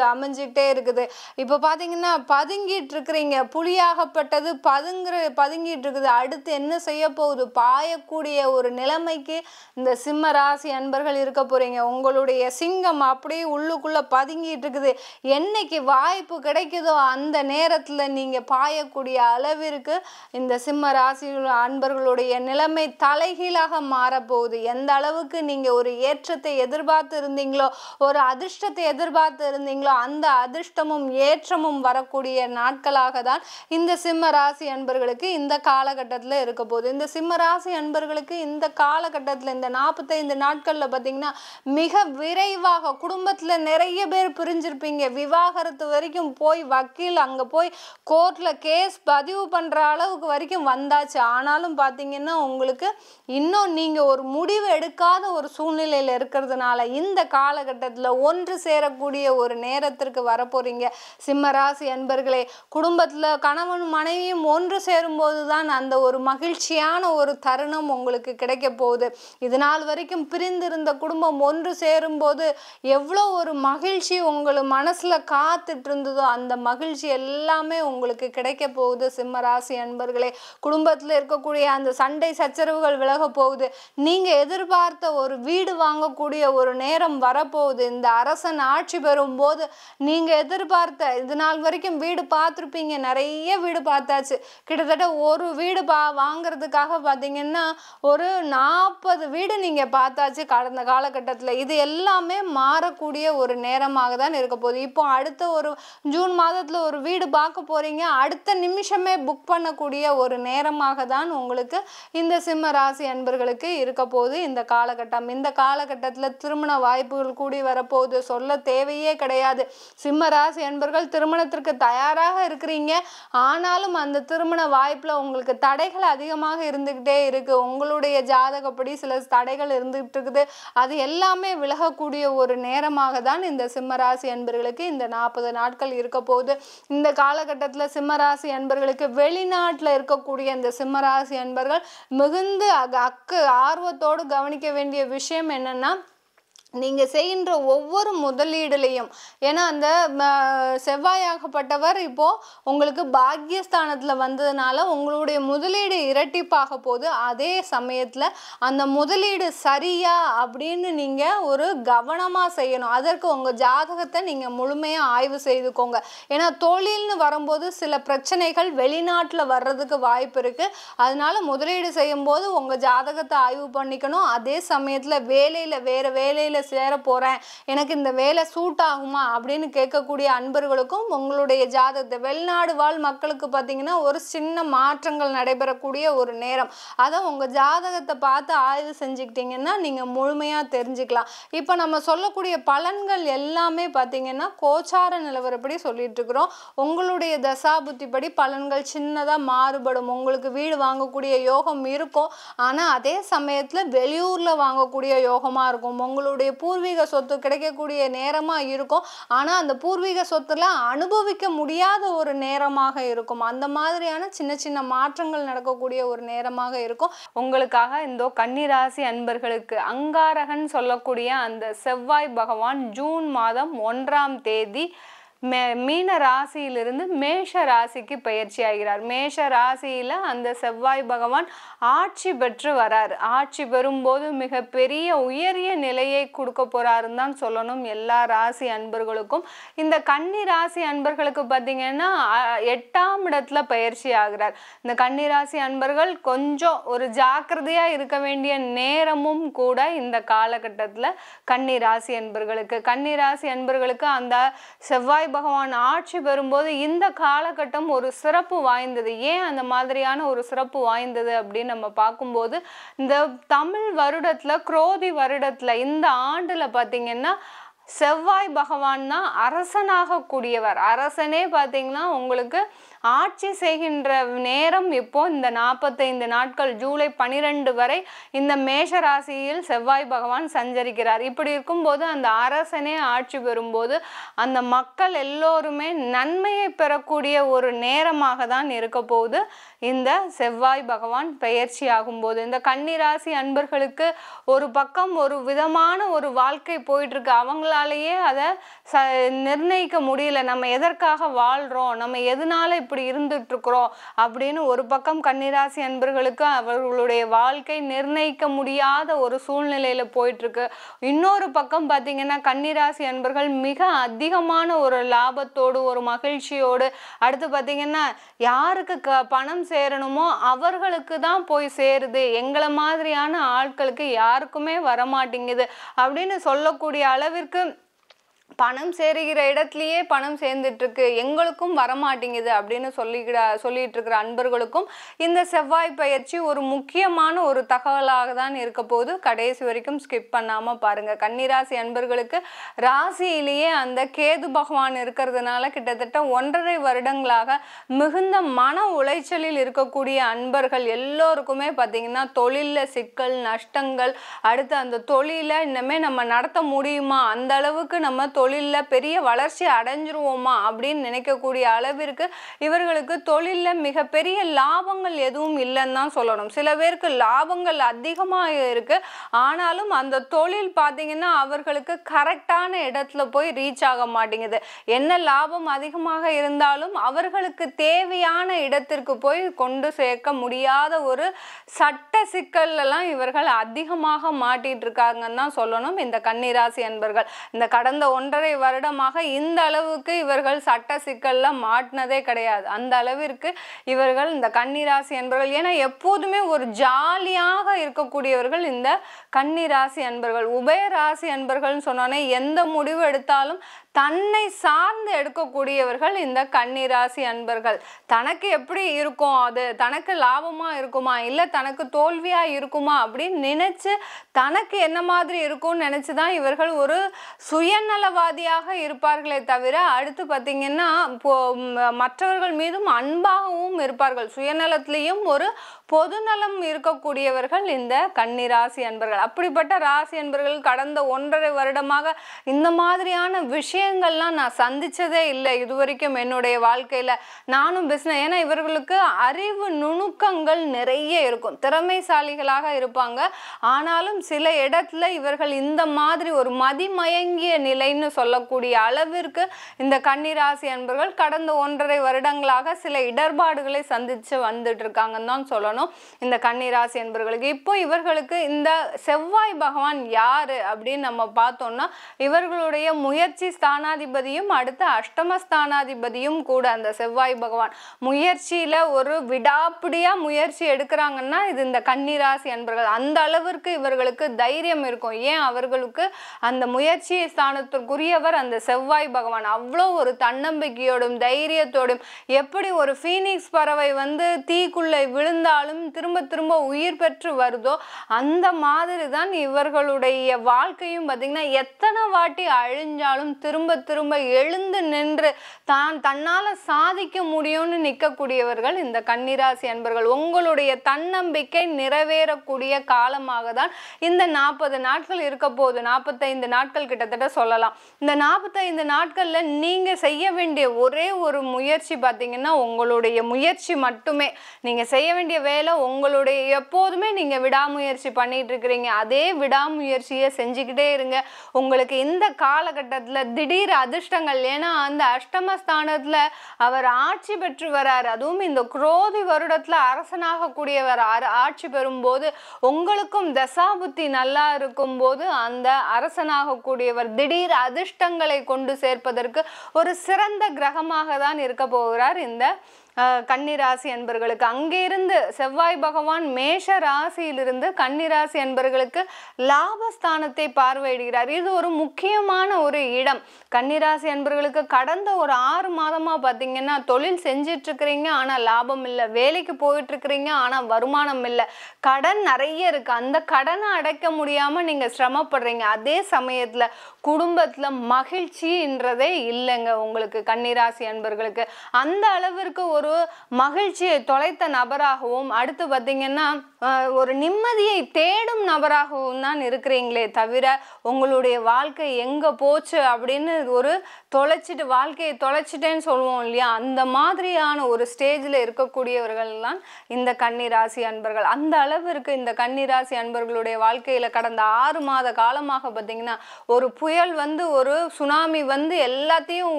அமைஞ்சிட்டே இருக்குது. இப்போ பார்த்தீங்கன்னா பதுங்கிட்டு இருக்கிறீங்க, புலியாகப்பட்டது பதுங்கிட்டு இருக்குது. அடுத்து என்ன செய்ய போகுது, பாயக்கூடிய ஒரு நிலைமைக்கு இந்த சிம்ம ராசி அன்பர்கள் இருக்க போறீங்க. உங்களுடைய சிங்கம் அப்படியே உள்ளுக்குள்ள பதுங்கிட்டு இருக்குது. என்னைக்கு வாய்ப்பு கிடைக்குதோ அந்த நேரத்துல நீங்க பாயக்கூடிய அளவிற்கு இந்த சிம்ம ராசி அன்பர்களுடைய நிலைமை தலைகீழாக மாறப்போகுது. எந்த அளவுக்கு நீங்க ஒரு ஏற்றத்தை எதிர்பார்த்து இருந்தீங்களோ, ஒரு அதிர்ஷ்டத்தை எதிர்பார்த்து இருந்தீங்களோ, அந்த அதிர்ஷ்டமும் ஏற்றமும் வரக்கூடிய நாட்களாக தான் இந்த சிம்ம ராசி அன்பர்களுக்கு இந்த காலகட்டத்துல இருக்க போகுது. இந்த சிம்ம ராசி அன்பர்களுக்கு இந்த காலகட்டத்துல இந்த 45 நாட்கள்ல பாத்தீங்கன்னா மிக விரைவாக குடும்பத்துல நிறைய பேர் பிரிஞ்சிருப்பீங்க. விவாகரத்து வரைக்கும் போய் வக்கீல் அங்க போய் கோர்ட்ல கேஸ் பதிவு பண்ற அளவுக்கு வரைக்கும் வந்தாச்சு. ஆனாலும் பாத்தீங்கன்னா உங்களுக்கு இன்னும் நீங்க ஒரு முடிவு எடுக்காத ஒரு சூழ்நிலையில இருக்கிறதுனால இந்த காலகட்டத்துல ஒன்று சேரக்கூடிய ஒரு நேரத்திற்கு வரப்போறீங்க சிம்ம ராசி அன்பர்களே. குடும்பத்துல கணவன் மனைவியும் ஒன்று சேரும் போதுதான் அந்த ஒரு மகிழ்ச்சியான ஒரு தருணம் உங்களுக்கு கிடைக்க போகுது. இது நாள் வரைக்கும் பிரிந்திருந்த குடும்பம் ஒன்று சேரும் போது எவ்வளோ ஒரு மகிழ்ச்சி உங்களுக்கு மனசுல காத்துட்டு இருந்ததோ அந்த மகிழ்ச்சி எல்லாமே உங்களுக்கு கிடைக்க போகுது சிம்ம ராசி அன்பர்களே. குடும்பத்துல இருக்கக்கூடிய அந்த சண்டை சச்சரவுகள் விலக போகுது. நீங்க எதிர்பார்த்த ஒரு வீடு வாங்கக்கூடிய ஒரு நேரம் வரப்போகுது. இந்த அரசன் ஆட்சி பெறும் போது நீங்க எதிர்பார்த்த இது நாள் வரைக்கும் வீடு பார்த்துருப்பீங்க, நிறைய வீடு பார்த்தாச்சு. கிட்டத்தட்ட ஒரு வீடு வாங்குறதுக்காக பார்த்தீங்கன்னா ஒரு 40 வீடு நீங்க பார்த்தாச்சு கடந்த காலகட்டத்தில். இது எல்லாமே மாறக்கூடிய ஒரு நேரமாக தான் இருக்க போகுது. இப்போ அடுத்த ஒரு ஜூன் மாதத்துல ஒரு வீடு பார்க்க போறீங்க, அடுத்த நிமிஷமே புக் பண்ணக்கூடிய ஒரு நேரமாக தான் உங்களுக்கு இந்த சிம்ம ராசி அன்பர்களுக்கு இருக்க போகுது இந்த காலகட்டம். இந்த காலகட்டத்துல திருமண வாய்ப்புகள் கூடி வரப்போகுது, சொல்ல தேவையே கிடையாது. சிம்ம ராசி அன்பர்கள் திருமணத்திற்கு தயாராக இருக்கிறீங்க. ஆனாலும் அந்த திருமண வாய்ப்புல உங்களுக்கு தடைகள் அதிகமாக இருந்துகிட்டே இருக்கு. உங்களுடைய ஜாதகப்படி சில தடைகள் இருந்துகிட்டு இருக்குது. அது எல்லாமே விலகக்கூடிய ஒரு நேரமாக தான் இந்த சிம்ம ராசி அன்பர்களுக்கு இந்த 40 நாட்கள் இருக்க போகுது. இந்த காலகட்டத்துல சிம்ம ராசி அன்பர்களுக்கு வெளிநாட்டுல இருக்கக்கூடிய இந்த சிம்ம ராசி அன்பர்கள் மிகுந்து ஆர்வத்தோடு கவனிக்க வேண்டிய விஷயம் என்னன்னா, நீங்க செய்கின்ற ஒவ்வொரு முதலீடுலையும், ஏன்னா அந்த செவ்வாயாகப்பட்டவர் இப்போ உங்களுக்கு பாக்கியஸ்தானத்துல வந்ததுனால உங்களுடைய முதலீடு இரட்டிப்பாக போகுது. அதே சமயத்துல அந்த முதலீடு சரியா அப்படின்னு நீங்க ஒரு கவனமா செய்யணும். அதற்கு உங்க ஜாதகத்தை நீங்க முழுமையா ஆய்வு செய்துக்கோங்க. ஏன்னா தொழில்னு வரும்போது சில பிரச்சனைகள் வெளிநாட்டுல வர்றதுக்கு வாய்ப்பு இருக்கு. அதனால முதலீடு செய்யும் போது உங்க ஜாதகத்தை ஆய்வு பண்ணிக்கணும். அதே சமயத்துல வேற வேலையில சேர போறேன், எனக்கு இந்த வேலை சூட் ஆகுமா அப்படின்னு கேட்கக்கூடிய அன்பர்களுக்கும் உங்களுடைய ஜாதகத்தை, வெளிநாடு வாழ் மக்களுக்கு பார்த்தீங்கன்னா ஒரு சின்ன மாற்றங்கள் நடைபெறக்கூடிய ஒரு நேரம். அதை உங்க ஜாதகத்தை பார்த்து ஆய்வு செஞ்சுக்கிட்டீங்கன்னா நீங்க முழுமையா தெரிஞ்சுக்கலாம். இப்போ நம்ம சொல்லக்கூடிய பலன்கள் எல்லாமே பார்த்தீங்கன்னா கோச்சார நிலவரப்படி சொல்லிட்டு இருக்கிறோம். உங்களுடைய தசாபுத்திப்படி பலன்கள் சின்னதா மாறுபடும். உங்களுக்கு வீடு வாங்கக்கூடிய யோகம் இருக்கும், ஆனா அதே சமயத்துல வெளியூர்ல வாங்கக்கூடிய யோகமா இருக்கும். உங்களுடைய நம்மளுடைய பூர்வீக சொத்து கிடைக்கக்கூடிய நேரமா இருக்கும். ஆனா அந்த பூர்வீக சொத்துல அனுபவிக்க முடியாத ஒரு நேரமாக இருக்கும். அந்த மாதிரியான சின்ன சின்ன மாற்றங்கள் நடக்கக்கூடிய ஒரு நேரமாக இருக்கும். உங்களுக்காக இந்த கன்னிராசி அன்பர்களுக்கு அங்காரகன் சொல்லக்கூடிய அந்த செவ்வாய் பகவான் ஜூன் மாதம் 1ஆம் தேதி மீன ராசியிலிருந்து மேஷ ராசிக்கு பயிற்சி ஆகிறார். மேஷ ராசியில அந்த செவ்வாய் பகவான் ஆட்சி பெற்று வராரு. ஆட்சி பெறும்போது மிக பெரிய உயரிய நிலையை கொடுக்க போறாருன்னு தான் சொல்லணும் எல்லா ராசி அன்பர்களுக்கும். இந்த கன்னி ராசி அன்பர்களுக்கு பார்த்தீங்கன்னா 8ஆம் இடத்துல பயிற்சி ஆகிறார். இந்த கன்னி ராசி அன்பர்கள் கொஞ்சம் ஒரு ஜாக்கிரதையா இருக்க வேண்டிய நேரமும் கூட இந்த காலகட்டத்துல கன்னி ராசி அன்பர்களுக்கு அந்த செவ்வாய் பகவான் ஆட்சி பெறும்போது இந்த காலகட்டம் ஒரு சிறப்பு வாய்ந்தது. ஏன் அந்த மாதிரியான ஒரு சிறப்பு வாய்ந்தது அப்படின்னு நம்ம பார்க்கும்போது, இந்த தமிழ் வருடத்துல குரோதி வருடத்துல இந்த ஆண்டுல பார்த்தீங்கன்னா செவ்வாய் பகவான் தான் அரசனாக கூடியவர். அரசனே பார்த்தீங்கன்னா உங்களுக்கு ஆட்சி செய்கின்ற நேரம் இப்போ இந்த 45 நாட்கள் ஜூலை 12 வரை இந்த மேஷ ராசியில் செவ்வாய் பகவான் சஞ்சரிக்கிறார். இப்படி இருக்கும்போது அந்த அரசனே ஆட்சி பெறும்போது அந்த மக்கள் எல்லோருமே நன்மையை பெறக்கூடிய ஒரு நேரமாக தான் இருக்க போகுது இந்த செவ்வாய் பகவான் பயிற்சி ஆகும்போது. இந்த கன்னிராசி அன்பர்களுக்கு ஒரு பக்கம் ஒரு விதமான ஒரு வாழ்க்கை போயிட்டு இருக்கு. அவங்களாலேயே அதை நிர்ணயிக்க முடியல. நம்ம எதற்காக வாழ்றோம், நம்ம எதனால இப்படி இருந்துட்டு இருக்கிறோம் அப்படின்னு ஒரு பக்கம் கன்னிராசி அன்பர்களுக்கு அவர்களுடைய வாழ்க்கை நிர்ணயிக்க முடியாத ஒரு சூழ்நிலையில போயிட்டு இருக்கு. இன்னொரு பக்கம் பார்த்தீங்கன்னா கன்னிராசி அன்பர்கள் மிக அதிகமான ஒரு லாபத்தோடு ஒரு மகிழ்ச்சியோடு, அடுத்து பார்த்தீங்கன்னா யாருக்கு பணம் சேரணுமோ அவர்களுக்கு தான் போய் சேருது, எங்களை மாதிரியான ஆட்களுக்கு யாருக்குமே வரமாட்டேங்குது அப்படின்னு சொல்லக்கூடிய அளவிற்கு பணம் சேருகிற இடத்துலயே பணம் சேர்ந்துட்டு இருக்கு, எங்களுக்கும் வரமாட்டேங்குது அப்படின்னு சொல்லிட்டு இருக்கிற அன்பர்களுக்கும் இந்த செவ்வாய் பயிற்சி ஒரு முக்கியமான ஒரு தகவலாக தான் இருக்க போது. கடைசி வரைக்கும் ஸ்கிப் பண்ணாம பாருங்க. கன்னிராசி அன்பர்களுக்கு ராசியிலேயே அந்த கேது பகவான் இருக்கிறதுனால கிட்டத்தட்ட 1.5 வருடங்களாக மிகுந்த மன உளைச்சலில் இருக்கக்கூடிய அன்பர்கள் எல்லோருக்குமே பார்த்தீங்கன்னா தொழில சிக்கல் நஷ்டங்கள், அடுத்து அந்த தொழிலை இன்னமே நம்ம நடத்த முடியுமா, அந்த அளவுக்கு நம்ம தொழில்ல பெரிய வளர்ச்சி அடைஞ்சிருவோமா அப்படின்னு நினைக்கக்கூடிய அளவிற்கு இவர்களுக்கு தொழில்ல மிகப்பெரிய லாபங்கள் எதுவும் இல்லைன்னு தான் சொல்லணும். சில பேருக்கு லாபங்கள் அதிகமாக இருக்கு, ஆனாலும் அந்த தொழில் பார்த்தீங்கன்னா அவர்களுக்கு கரெக்டான இடத்துல போய் ரீச் ஆக மாட்டேங்குது. என்ன லாபம் அதிகமாக இருந்தாலும் அவர்களுக்கு தேவையான இடத்திற்கு போய் கொண்டு சேர்க்க முடியாத ஒரு சட்ட சிக்கல் எல்லாம் இவர்கள் அதிகமாக மாட்டிட்டு இருக்காங்கன்னு தான் சொல்லணும் இந்த கன்னிராசி அன்பர்கள். இந்த கடந்த 1.5 வருடமாக இந்த அளவுக்கு இவர்கள் சட்ட சிக்கல்ல மாட்டினதே கிடையாது. அந்த அளவிற்கு இவர்கள் இந்த கன்னிராசி அன்பர்கள், ஏன்னா எப்போதுமே ஒரு ஜாலியாக இருக்கக்கூடியவர்கள் இந்த கன்னிராசி அன்பர்கள். உபயராசி அன்பர்கள் சொன்னோன்னே எந்த முடிவு எடுத்தாலும் தன்னை சார்ந்து எடுக்கக்கூடியவர்கள் இந்த கன்னிராசி அன்பர்கள். தனக்கு எப்படி இருக்கும், அது தனக்கு லாபமா இருக்குமா இல்லை தனக்கு தோல்வியா இருக்குமா அப்படின்னு நினைச்சு தனக்கு என்ன மாதிரி இருக்கும்னு நினைச்சுதான் இவர்கள் ஒரு சுயநலவாதியாக இருப்பார்களே தவிர அடுத்து பார்த்தீங்கன்னா மற்றவர்கள் மீதும் அன்பாகவும் இருப்பார்கள். சுயநலத்திலையும் ஒரு பொதுநலம் இருக்கக்கூடியவர்கள் இந்த கன்னிராசி அன்பர்கள். அப்படிப்பட்ட ராசி அன்பர்கள் கடந்த 1.5 வருடமாக இந்த மாதிரியான விஷயங்கள்லாம் நான் சந்திச்சதே இல்லை இதுவரைக்கும் என்னுடைய வாழ்க்கையில. நானும் பிஸ்னஸ், ஏன்னா இவர்களுக்கு அறிவு நுணுக்கங்கள் நிறைய இருக்கும், திறமைசாலிகளாக இருப்பாங்க. ஆனாலும் சில இடத்துல இவர்கள் இந்த மாதிரி ஒரு மதிமயங்கிய நிலைன்னு சொல்லக்கூடிய அளவிற்கு இந்த கன்னிராசி அன்பர்கள் கடந்த 1.5 வருடங்களாக சில இடர்பாடுகளை சந்திச்சு வந்துட்டு இருக்காங்கன்னு தான் சொல்லணும் இந்த கன்னிராசி அன்பர்களுக்கு. இப்போ இவர்களுக்கு இந்த செவ்வாய் பகவான் யாரு அப்படின்னு நம்ம பார்த்தோம்னா இவர்களுடைய முயற்சி ஸ்தானாதிபதியும் அடுத்து அஷ்டமஸ்தானாதிபதியும் கூட அந்த செவ்வாய் பகவான். முயற்சியில ஒரு விடாப்பிடியா முயற்சி எடுக்கிறாங்கன்னா இது இந்த கன்னிராசி அன்பர்கள். அந்த அளவிற்கு இவர்களுக்கு தைரியம் இருக்கும். ஏன் அவர்களுக்கு அந்த முயற்சி ஸ்தானத்திற்குரிய அதற்குரியவர் அந்த செவ்வாய் பகவான். அவ்வளோ ஒரு தன்னம்பிக்கையோடும் தைரியத்தோடும், எப்படி ஒரு ஃபீனிக்ஸ் பறவை வந்து தீக்குள்ளே விழுந்தாலும் திரும்ப திரும்ப உயிர் பெற்று வருதோ அந்த மாதிரி தான் இவர்களுடைய வாழ்க்கையும் பார்த்தீங்கன்னா, எத்தனை வாட்டி அழிஞ்சாலும் திரும்ப திரும்ப எழுந்து நின்று தன்னால சாதிக்க முடியும்னு நிற்கக்கூடியவர்கள் இந்த கன்னிராசி அன்பர்கள். உங்களுடைய தன்னம்பிக்கை நிறைவேறக்கூடிய காலமாக தான் இந்த 40 நாட்கள் இருக்க போகுது. 45 நாட்கள் கிட்டத்தட்ட சொல்லலாம். இந்த 45 நாட்கள்ல நீங்க செய்ய வேண்டிய ஒரே ஒரு முயற்சி பார்த்தீங்கன்னா, உங்களுடைய முயற்சி மட்டுமே. நீங்க செய்ய வேண்டிய வேலை உங்களுடைய, எப்போதுமே நீங்க விடாமுயற்சி பண்ணிட்டு இருக்கிறீங்க, அதே விடாமுயற்சியை செஞ்சுக்கிட்டே இருங்க. உங்களுக்கு இந்த காலகட்டத்துல திடீர் அதிர்ஷ்டங்கள், ஏன்னா அந்த அஷ்டமஸ்தானத்துல அவர் ஆட்சி பெற்று வராரு. அதுவும் இந்த குரோதி வருடத்துல அரசனாக கூடியவர் ஆட்சி பெறும்போது, உங்களுக்கும் தசாபுத்தி நல்லா இருக்கும் போது அந்த அரசனாக கூடியவர் திடீர் அதிர்ஷ்டங்களை கொண்டு சேர்ப்பதற்கு ஒரு சிறந்த கிரகமாக தான் இருக்க போகிறார் இந்த கன்னிராசி அன்பர்களுக்கு. அங்கே இருந்து செவ்வாய் பகவான் மேஷ ராசியிலிருந்து கன்னிராசி அன்பர்களுக்கு லாபஸ்தானத்தை பார்வையிடுகிறார். இது ஒரு முக்கியமான ஒரு இடம். கன்னிராசி அன்பர்களுக்கு கடந்த ஒரு 6 மாதமா பார்த்தீங்கன்னா, தொழில் செஞ்சிட்டு இருக்கிறீங்க ஆனா லாபம் இல்லை, வேலைக்கு போயிட்டு இருக்கிறீங்க ஆனா வருமானம் இல்லை, கடன் நிறைய இருக்கு, அந்த கடனை அடைக்க முடியாம நீங்க சிரமப்படுறீங்க. அதே சமயத்துல குடும்பத்துல மகிழ்ச்சின்றதே இல்லைங்க உங்களுக்கு கன்னிராசி அன்பர்களுக்கு. அந்த அளவிற்கு ஒரு மகிழ்ச்சியை தொலைத்த நபராகவும், அடுத்து பார்த்தீங்கன்னா ஒரு நிம்மதியை தேடும் நபராகவும் தான் இருக்கிறீங்களே தவிர, உங்களுடைய வாழ்க்கை எங்க போச்சு அப்படின்னு ஒரு தொலைச்சிட்டு, வாழ்க்கையை தொலைச்சிட்டேன்னு சொல்லுவோம் இல்லையா, அந்த மாதிரியான ஒரு ஸ்டேஜில் இருக்கக்கூடியவர்கள் தான் இந்த கன்னிராசி அன்பர்கள். அந்த அளவிற்கு இந்த கன்னிராசி அன்பர்களுடைய வாழ்க்கையில கடந்த 6 மாத காலமாக பார்த்தீங்கன்னா, ஒரு புயல் வந்து, ஒரு சுனாமி வந்து எல்லாத்தையும்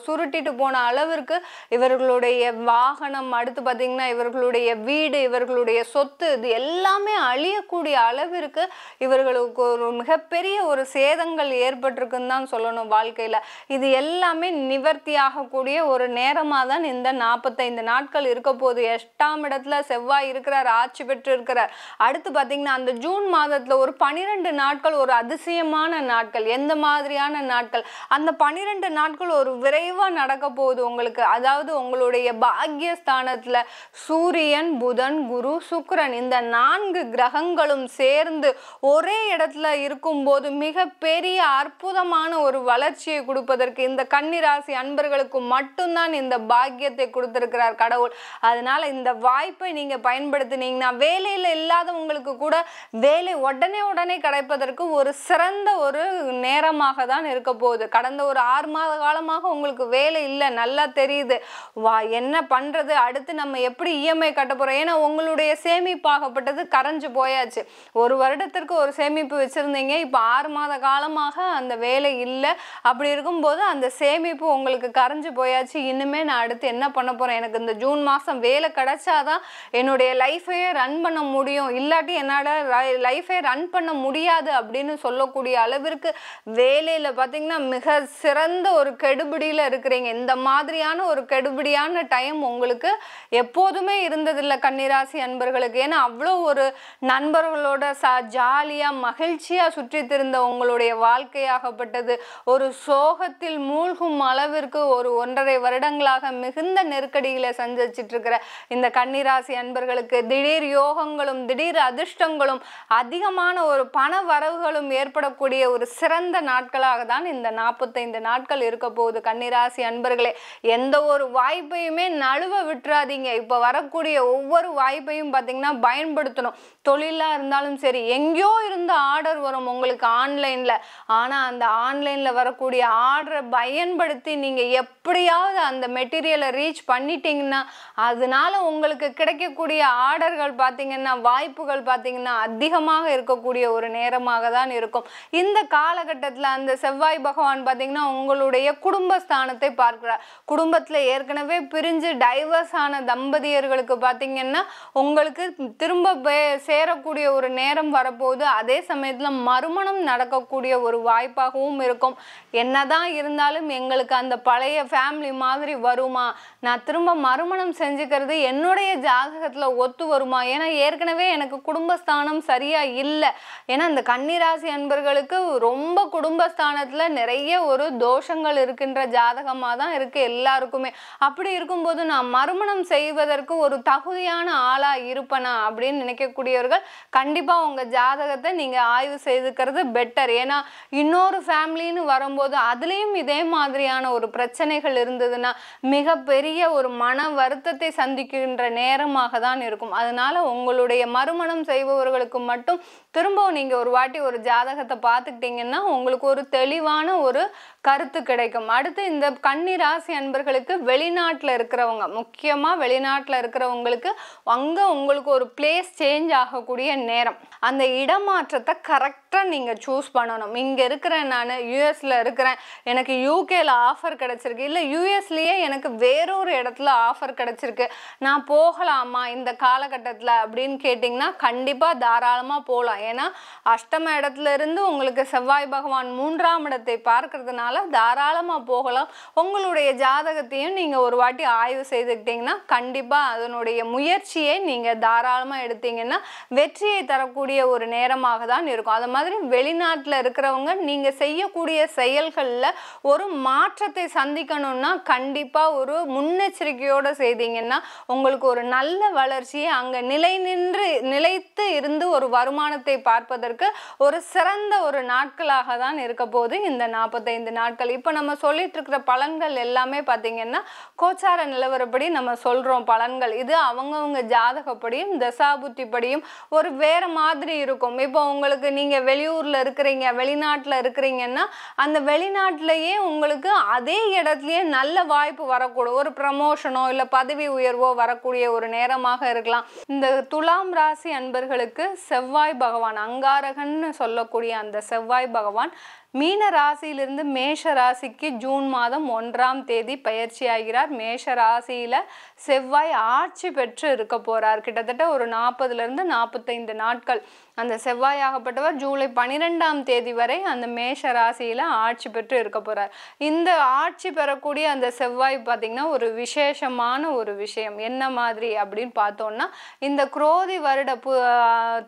சுருட்டிட்டு போன அளவிற்கு இவர்களுடைய வாகனம், அடுத்து பார்த்தீங்கன்னா இவர்களுடைய வீடு, இவர்களுடைய சொத்து, இது எல்லாமே அழியக்கூடிய அளவிற்கு இவர்களுக்கு ஒரு மிகப்பெரிய ஒரு சேதங்கள் ஏற்பட்டிருக்குன்னு தான் சொல்லணும் வாழ்க்கையில. இது எல்லாமே நிவர்த்தி ஆகக்கூடிய ஒரு நேரமா தான் இந்த 45 நாட்கள் இருக்க போது. 8ஆம் இடத்துல செவ்வாய் இருக்கிறார், ஆட்சி பெற்று இருக்கிறார். அடுத்து பார்த்தீங்கன்னா அந்த ஜூன் மாதத்துல ஒரு 12 நாட்கள் ஒரு அதிசயமான நாட்கள். எந்த மாதிரியான நாட்கள்? அந்த 12 நாட்கள் ஒரு விரைவா நடக்க போகுது உங்களுக்கு. அதாவது உங்களுடைய பாக்யஸ்தானத்துல சூரியன், புதன், குரு, சுக்கிரன் இந்த 4 கிரகங்களும் சேர்ந்து ஒரே இடத்துல இருக்கும்போது மிக பெரிய அற்புதமான ஒரு வளர்ச்சியை கொடுப்பதற்கு இந்த கன்னிராசி அன்பர்களுக்கு மட்டும்தான் இந்த பாக்கியத்தை கொடுத்திருக்கிறார் கடவுள். அதனால இந்த வாய்ப்பை நீங்க பயன்படுத்தினீங்கன்னா, வேலையில இல்லாதவங்களுக்கு கூட வேலை உடனே கிடைப்பதற்கு ஒரு சிறந்த ஒரு நேரமாக தான் இருக்க போகுது. கடந்த ஒரு 6 மாத காலமாக உங்களுக்கு வேலை இல்லை, நல்லா தெரியுது, என்ன பண்றது, அடுத்து நம்ம எப்படி இஎம்ஐ கட்ட போறோம், ஏன்னா உங்களுடைய சேமிப்பாகப்பட்டது கரைஞ்சு போயாச்சு. ஒரு வருடத்திற்கு ஒரு சேமிப்பு வச்சிருந்தீங்க, இப்போ 6 மாத காலமாக அந்த வேலை இல்லை. அப்படி இருக்கும்போது அந்த சேமிப்பு உங்களுக்கு கரைஞ்சு போயாச்சு. இனிமே நான் அடுத்து என்ன பண்ண போறேன், எனக்கு இந்த ஜூன் மாதம் வேலை கிடைச்சாதான் என்னுடைய லைஃபையே ரன் பண்ண முடியும், இல்லாட்டி என்னோட லைஃபை ரன் பண்ண முடியாது அப்படின்னு சொல்லக்கூடிய அளவிற்கு வேலையில பார்த்தீங்கன்னா மிக சிறந்த ஒரு கெடுபிடியில் இருக்கிறீங்க. இந்த மாதிரியான ஒரு கெடுபிடியான டைம் உங்களுக்கு எப்போதுமே இருந்ததில்லை கன்னிராசி அன்பர்களுக்கு. ஏன்னா அவ்வளோ ஒரு நண்பர்களோட ஜாலியா மகிழ்ச்சியா சுற்றி திரிந்த உங்களுடைய வாழ்க்கையாகப்பட்டது ஒரு சோகத்தில் மூழ்கும் அளவிற்கு ஒரு 1.5 வருடங்களாக மிகுந்த நெருக்கடியில சந்திச்சிட்டு இருக்கிற இந்த கன்னிராசி அன்பர்களுக்கு திடீர் யோகங்களும் திடீர் அதிர்ஷ்டங்களும் அதிகமான ஒரு பண வரவுகளும் ஏற்படக்கூடிய ஒரு சிறந்த நாட்களாக தான் இந்த 45 நாட்கள் இருக்க போகுது கன்னிராசி அன்பர்களே. எந்த ஒரு வாய்ப்பையுமே நழுவ விட்டுறாதீங்க. இப்போ வரக்கூடிய ஒவ்வொரு வாய்ப்பையும் பார்த்தீங்கன்னா பயன்படுத்தணும். தொழிலா இருந்தாலும் சரி, எங்கேயோ இருந்து ஆர்டர் வரும் உங்களுக்கு ஆன்லைன்ல, ஆனா அந்த ஆன்லைன்ல வரக்கூடிய ஆர்டரை பயன்படுத்தி நீங்க எப்படியாவது அந்த மெட்டீரியலை ரீச் பண்ணிட்டீங்கன்னா, அதனால உங்களுக்கு கிடைக்கக்கூடிய ஆர்டர்கள் பார்த்தீங்கன்னா, வாய்ப்புகள் பார்த்தீங்கன்னா அதிகமாக இருக்கக்கூடிய ஒரு நேரமாக தான் இருக்கும். இந்த காலகட்டத்தில் அந்த செவ்வாய் பகவான் பார்த்தீங்கன்னா உங்களுடைய குடும்பஸ்தானத்தை பார்க்கிறார். குடும்பத்தில் ஏற்கனவே பிரிஞ்சு பிரிஞ்சு டைவர்ஸ் ஆன தம்பதியர்களுக்கு பார்த்தீங்கன்னா உங்களுக்கு திரும்ப சேரக்கூடிய ஒரு நேரம் வரப்போகுது. அதே சமயத்தில் மறுமணம் நடக்கக்கூடிய ஒரு வாய்ப்பாகவும் இருக்கும். என்னதான் இருந்தாலும் எங்களுக்கு அந்த பழைய ஃபேமிலி மாதிரி வருமா, நான் திரும்ப மறுமணம் செஞ்சுக்கிறது என்னுடைய ஜாதகத்தில் ஒத்து வருமா, ஏன்னா ஏற்கனவே எனக்கு குடும்பஸ்தானம் சரியா இல்லை. ஏன்னா இந்த கன்னிராசி அன்பர்களுக்கு ரொம்ப குடும்பஸ்தானத்தில் நிறைய ஒரு தோஷங்கள் இருக்கின்ற ஜாதகமாக தான் இருக்கு எல்லாருக்குமே. அப்படி இருக்கும்போது நான் மறுமணம் செய்வதற்கு ஒரு தகுதியான ஆளா இருப்பனா அப்படின்னு நினைக்கக்கூடியவர்கள் கண்டிப்பா உங்க ஜாதகத்தை நீங்க ஆய்வு செய்துக்கிறது பெட்டர். ஏன்னா இன்னொரு ஃபேமிலின்னு வரும்போது அதுலேயும் இதே மாதிரியான ஒரு பிரச்சனைகள் இருந்ததுன்னா மிகப்பெரிய ஒரு மன வருத்தத்தை சந்திக்கின்ற நேரமாக தான் இருக்கும். அதனால உங்களுடைய மறுமணம் செய்பவர்களுக்கு மட்டும் திரும்பவும் நீங்க ஒரு வாட்டி ஒரு ஜாதகத்தை பார்த்துக்கிட்டீங்கன்னா உங்களுக்கு ஒரு தெளிவான ஒரு கருத்து கிடைக்கும். அடுத்து இந்த கன்னி ராசி அன்பர்களுக்கு வெளிநாட்டில் இருக்கிறவங்க, முக்கியமா வெளிநாட்டில் இருக்கிறவங்களுக்கு அங்க உங்களுக்கு ஒரு பிளேஸ் சேஞ்ச் ஆகக்கூடிய நேரம். அந்த இடமாற்றத்தை கரெக்டாக நீங்கள் சூஸ் பண்ணணும். இங்கே இருக்கிறேன், நான் யூஎஸில் இருக்கிறேன், எனக்கு யூகேல ஆஃபர் கிடச்சிருக்கு, இல்லை யூஎஸ்லேயே எனக்கு வேறொரு இடத்துல ஆஃபர் கிடச்சிருக்கு, நான் போகலாமா இந்த காலகட்டத்தில் அப்படின்னு கேட்டிங்கன்னா கண்டிப்பாக தாராளமாக போகலாம். ஏன்னா அஷ்டம இடத்துல இருந்து உங்களுக்கு செவ்வாய் பகவான் 3ஆம் இடத்தை பார்க்கறதுனால தாராளமாக போகலாம். உங்களுடைய ஜாதகத்தையும் நீங்கள் ஒரு வாட்டி ஆய்வு செய்துக்கிட்டிங்கன்னா கண்டிப்பாக அதனுடைய முயற்சியை நீங்கள் தாராளமாக எடுத்தீங்கன்னா வெற்றியை தரக்கூடிய ஒரு நேரமாக தான் இருக்கும். அது மாதிரி வெளிநாட்டில் இருக்கிறவங்க நீங்கள் செய்யக்கூடிய செயல்களில் ஒரு மாற்றத்தை சந்திக்கணும்னா கண்டிப்பாக ஒரு முன்னெச்சரிக்கையோடு செய்தீங்கன்னா உங்களுக்கு ஒரு நல்ல வளர்ச்சியை அங்கே நிலைத்து இருந்து ஒரு வருமானத்தை பார்ப்பதற்கு ஒரு சிறந்த ஒரு நாட்களாக தான் இருக்க போது இந்த 45 நாட்கள். இப்போ நம்ம சொல்லிட்டு இருக்கிற பலன்கள் எல்லாமே பார்த்தீங்கன்னா கோச்சார நிலவரப்படி நம்ம சொல்கிறோம் பலன்கள். இது அவங்கவுங்க ஜாதகப்படியும் தசாபுத்திப்படியும் ஒரு வேற மாதிரி இருக்கும். இப்போ உங்களுக்கு நீங்கள் வெளியூரில் இருக்கிறீங்க, வெளிநாட்டில் இருக்கிறீங்கன்னா அந்த வெளிநாட்டிலேயே உங்களுக்கு அதே இடத்துலையே நல்ல வாய்ப்பு வரக்கூடும். ஒரு ப்ரமோஷனோ இல்லை பதவி உயர்வோ வரக்கூடிய ஒரு நேரமாக இருக்கலாம். இந்த துலாம் ராசி அன்பர்களுக்கு செவ்வாய் பகவான், அங்காரகன்னு சொல்லக்கூடிய அந்த செவ்வாய் பகவான் மீன ராசியிலிருந்து மேஷ ராசிக்கு ஜூன் மாதம் 1ஆம் தேதி பயிற்சி ஆகிறார். மேஷ ராசியில் செவ்வாய் ஆட்சி பெற்று இருக்க போகிறார். கிட்டத்தட்ட ஒரு 40லிருந்து 45 நாட்கள் அந்த செவ்வாயாகப்பட்டவர் ஜூலை 12ஆம் தேதி வரை அந்த மேஷ ராசியில் ஆட்சி பெற்று இருக்க போகிறார். இந்த ஆட்சி பெறக்கூடிய அந்த செவ்வாய் பார்த்திங்கன்னா ஒரு விசேஷமான ஒரு விஷயம் என்ன மாதிரி அப்படின்னு பார்த்தோன்னா, இந்த குரோதி வருட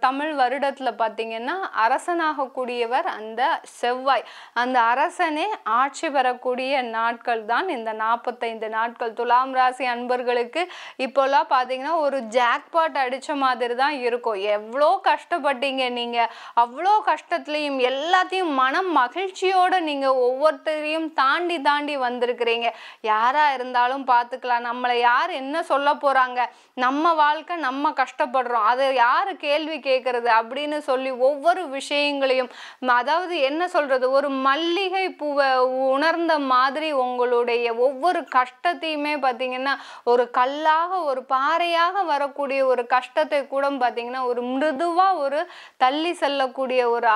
தமிழ் வருடத்தில் பார்த்திங்கன்னா அரசனாகக்கூடியவர் அந்த செவ்வாய். அந்த அரசனே ஆட்சி பெறக்கூடிய நாட்கள் தான் இந்த 45 நாட்கள். துலாம் ராசி அன்பர்களுக்கு இப்போல்லாம் பார்த்தீங்கன்னா ஒரு ஜாக்பாட் அடித்த மாதிரி தான் இருக்கும். எவ்வளோ கஷ்டப்பட்டீங்க நீங்கள், அவ்வளோ கஷ்டத்துலையும் எல்லாத்தையும் மனம் மகிழ்ச்சியோடு நீங்கள் ஒவ்வொருத்தரையும் தாண்டி வந்திருக்கிறீங்க. யாராக இருந்தாலும் பார்த்துக்கலாம், நம்மளை யார் என்ன சொல்ல போகிறாங்க, நம்ம வாழ்க்கை நம்ம கஷ்டப்படுறோம், அதை யார் கேள்வி கேட்கறது அப்படின்னு சொல்லி ஒவ்வொரு விஷயங்களையும், அதாவது என்ன சொல்கிறது, ஒரு மல்லிகை பூவை உணர்ந்த மாதிரி உங்களுடைய ஒவ்வொரு கஷ்டத்தையுமே பார்த்தீங்கன்னா ஒரு கல்லாக ஒரு பாறையாக வரக்கூடிய ஒரு கஷ்டத்தை கூட பார்த்தீங்கன்னா ஒரு மிருதுவாக ஒரு தள்ளி செல்லக்கூடிய ஒரு